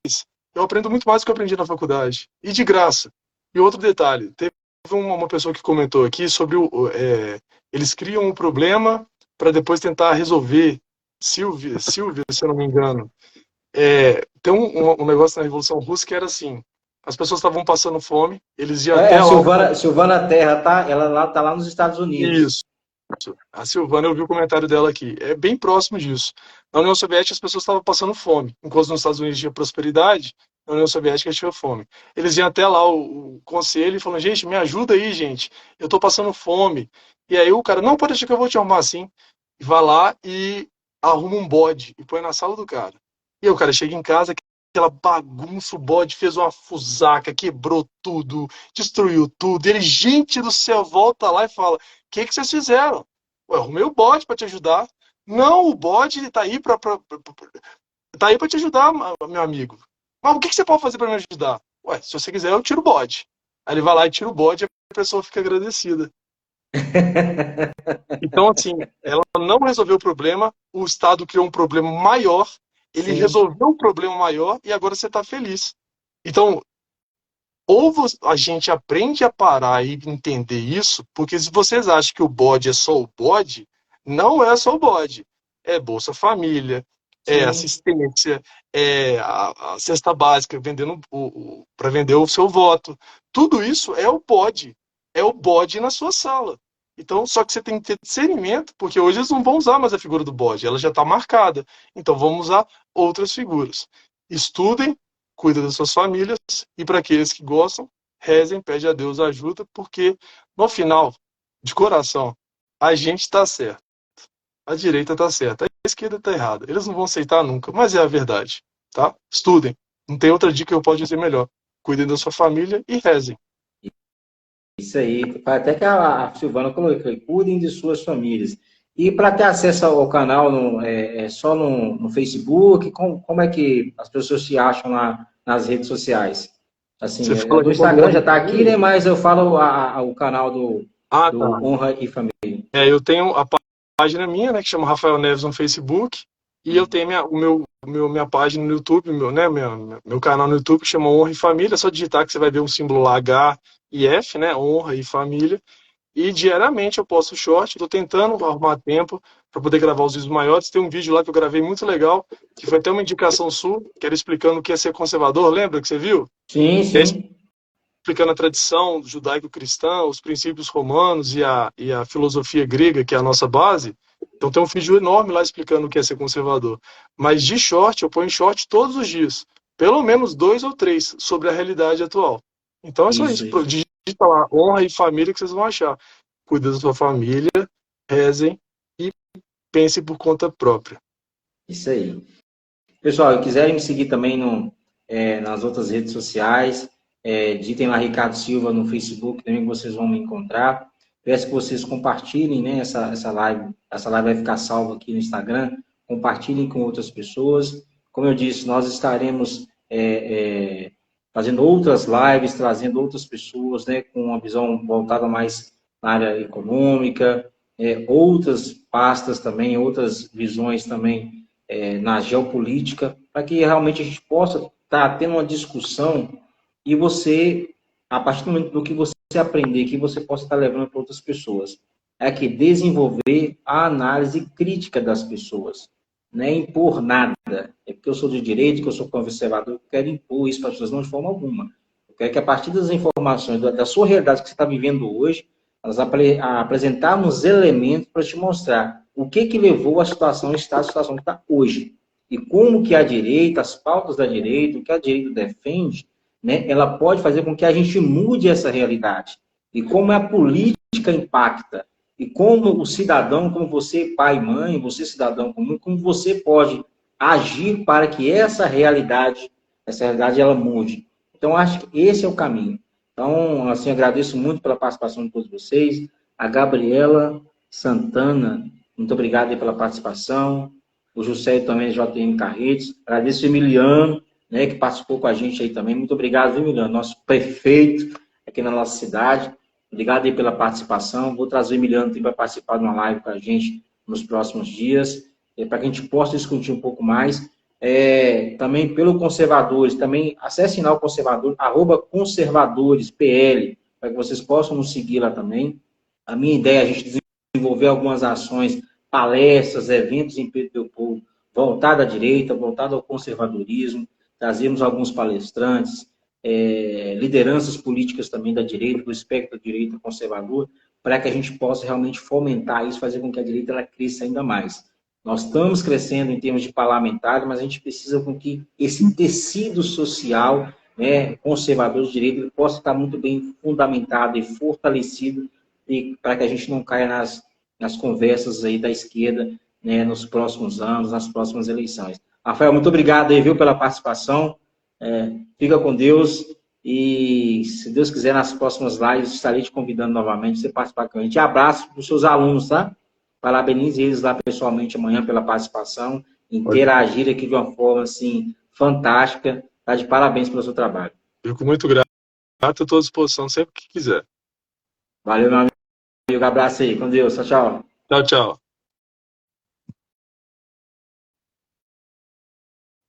eu aprendo muito mais do que eu aprendi na faculdade. E de graça. E outro detalhe, teve uma pessoa que comentou aqui sobre eles criam um problema para depois tentar resolver. Silvia, se eu não me engano. Tem um negócio na Revolução Russa que era assim: as pessoas estavam passando fome, eles iam até lá. Silvana Terra, tá? Ela tá lá nos Estados Unidos. Isso. A Silvana, eu vi o comentário dela aqui. É bem próximo disso. Na União Soviética, as pessoas estavam passando fome. Enquanto nos Estados Unidos tinha prosperidade, na União Soviética tinha fome. Eles iam até lá, o conselho, e falavam: gente, me ajuda aí, gente. Eu tô passando fome. E aí o cara: não, pode deixar que eu vou te arrumar assim. E vai lá e arruma um bode e põe na sala do cara. E aí o cara chega em casa, aquela bagunça, o bode fez uma fusaca, quebrou tudo, destruiu tudo. E ele: gente do céu, volta lá e fala: o que vocês fizeram? Ué, arrumei o bode para te ajudar. Não, o bode ele tá aí para te ajudar, meu amigo. Mas o que você pode fazer para me ajudar? Ué, se você quiser, eu tiro o bode. Aí ele vai lá e tira o bode e a pessoa fica agradecida. Então, assim, ela não resolveu o problema, o Estado criou um problema maior, ele Sim, resolveu um problema maior e agora você está feliz. Então, ou a gente aprende a parar e entender isso, porque se vocês acham que o bode é só o bode, não é só o bode. É Bolsa Família, é sim. assistência, é a cesta básica vendendo para vender o seu voto. Tudo isso é o bode na sua sala. Então, só que você tem que ter discernimento, porque hoje eles não vão usar mais a figura do bode, ela já está marcada. Então, vamos usar outras figuras. Estudem, cuida das suas famílias e para aqueles que gostam, rezem, pede a Deus ajuda, porque no final, de coração, a gente está certo, a direita está certa, a esquerda está errada. Eles não vão aceitar nunca, mas é a verdade, tá? Estudem. Não tem outra dica que eu posso dizer melhor. Cuidem da sua família e rezem. Isso aí. Até que a Silvana colocou, cuidem de suas famílias. E para ter acesso ao canal, é só no Facebook? Como é que as pessoas se acham lá nas redes sociais? Assim, Você é fala do aqui sobre Instagram honra já e está aqui, né? família? Mas eu falo o canal Ah, do tá. Honra e Família. Eu tenho a página minha, né, que chama Rafael Neves no Facebook, e eu tenho minha página no YouTube, meu canal no YouTube que chama Honra e Família. É só digitar que você vai ver um símbolo lá, H e F, né? Honra e Família. E diariamente eu posto short, estou tentando arrumar tempo para poder gravar os vídeos maiores. Tem um vídeo lá que eu gravei muito legal, que foi até uma indicação sua, que era explicando o que é ser conservador, lembra que você viu? Sim, E aí, sim. explicando a tradição judaico-cristã, os princípios romanos e a filosofia grega, que é a nossa base. Então tem um vídeo enorme lá explicando o que é ser conservador. Mas de short, eu ponho short todos os dias. Pelo menos 2 ou 3 sobre a realidade atual. Então é só isso. Isso. Digita lá, honra e família que vocês vão achar. Cuida da sua família, rezem e pensem por conta própria. Isso aí. Pessoal, se quiserem me seguir também nas outras redes sociais, digitem lá Ricardo Silva no Facebook, também que vocês vão me encontrar. Peço que vocês compartilhem, né, essa live. Essa live vai ficar salva aqui no Instagram. Compartilhem com outras pessoas. Como eu disse, nós estaremos fazendo outras lives, trazendo outras pessoas, né, com uma visão voltada mais na área econômica, outras pastas também, outras visões também na geopolítica, para que realmente a gente possa estar tendo uma discussão e você, a partir do momento do que você aprender, que você possa estar levando para outras pessoas. É que desenvolver a análise crítica das pessoas. Não é impor nada. É porque eu sou de direito, que eu sou conservador, eu quero impor isso para as pessoas, não de forma alguma. Eu quero que a partir das informações, da sua realidade que você está vivendo hoje, nós apresentarmos elementos para te mostrar o que levou a situação a situação que está hoje. E como que a direita, as pautas da direita, o que a direita defende, né, ela pode fazer com que a gente mude essa realidade. E como a política impacta. E como o cidadão, como você, pai e mãe, você cidadão comum, como você pode agir para que essa realidade ela mude. Então, acho que esse é o caminho. Então, assim, agradeço muito pela participação de todos vocês. A Gabriela Santana, muito obrigado aí pela participação. O José também, JM Carretes. Agradeço o Emiliano, né, que participou com a gente aí também. Muito obrigado, Emiliano, nosso prefeito aqui na nossa cidade. Obrigado aí pela participação. Vou trazer o Emiliano para participar de uma live com a gente nos próximos dias, para que a gente possa discutir um pouco mais. Também pelo Conservadores, também acessem lá o Conservador, @conservadoresPL, para que vocês possam nos seguir lá também. A minha ideia é a gente desenvolver algumas ações, palestras, eventos em Pedro Leopoldo, voltado à direita, voltado ao conservadorismo, trazemos alguns palestrantes, lideranças políticas também da direita, do espectro da direita conservador, para que a gente possa realmente fomentar isso, fazer com que a direita ela cresça ainda mais. Nós estamos crescendo em termos de parlamentares, mas a gente precisa com que esse tecido social, né, conservador de direita, ele possa estar muito bem fundamentado e fortalecido para que a gente não caia nas conversas aí da esquerda, né, nos próximos anos, nas próximas eleições. Rafael, muito obrigado aí, viu, pela participação. Fica com Deus e, se Deus quiser, nas próximas lives estarei te convidando novamente para você participar com a gente. Abraço para os seus alunos, tá? Parabenize eles lá pessoalmente amanhã pela participação, interagir aqui de uma forma assim fantástica. Tá de parabéns pelo seu trabalho. Fico muito grato, estou à disposição sempre que quiser. Valeu, meu amigo. amigo. Abraço aí. Com Deus. Tchau, tchau. Tchau, tchau.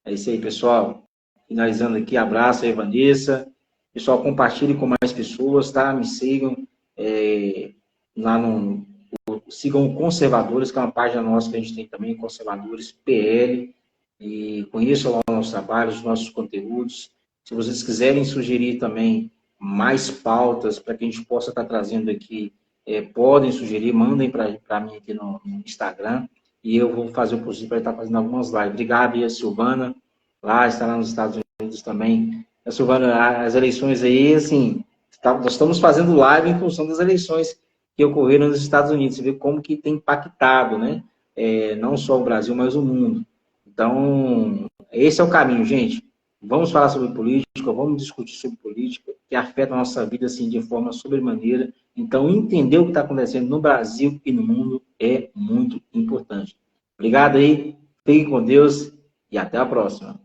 É isso aí, pessoal. Finalizando aqui, abraço aí, Vanessa. Pessoal, compartilhe com mais pessoas, tá? Me sigam lá no... Sigam o Conservadores, que é uma página nossa que a gente tem também, Conservadores PL. E conheçam lá o nosso trabalho, os nossos conteúdos. Se vocês quiserem sugerir também mais pautas para que a gente possa estar trazendo aqui, podem sugerir, mandem para mim aqui no Instagram. E eu vou fazer o possível para estar fazendo algumas lives. Obrigado, e a Silvana, lá, está lá nos Estados Unidos também. A Silvana, as eleições aí, assim, nós estamos fazendo live em função das eleições que ocorreram nos Estados Unidos. Você vê como que tem impactado, né? Não só o Brasil, mas o mundo. Então, esse é o caminho, gente. Vamos falar sobre política, vamos discutir sobre política, que afeta a nossa vida, assim, de forma sobremaneira. Então, entender o que está acontecendo no Brasil e no mundo é muito importante. Obrigado aí, fiquem com Deus e até a próxima.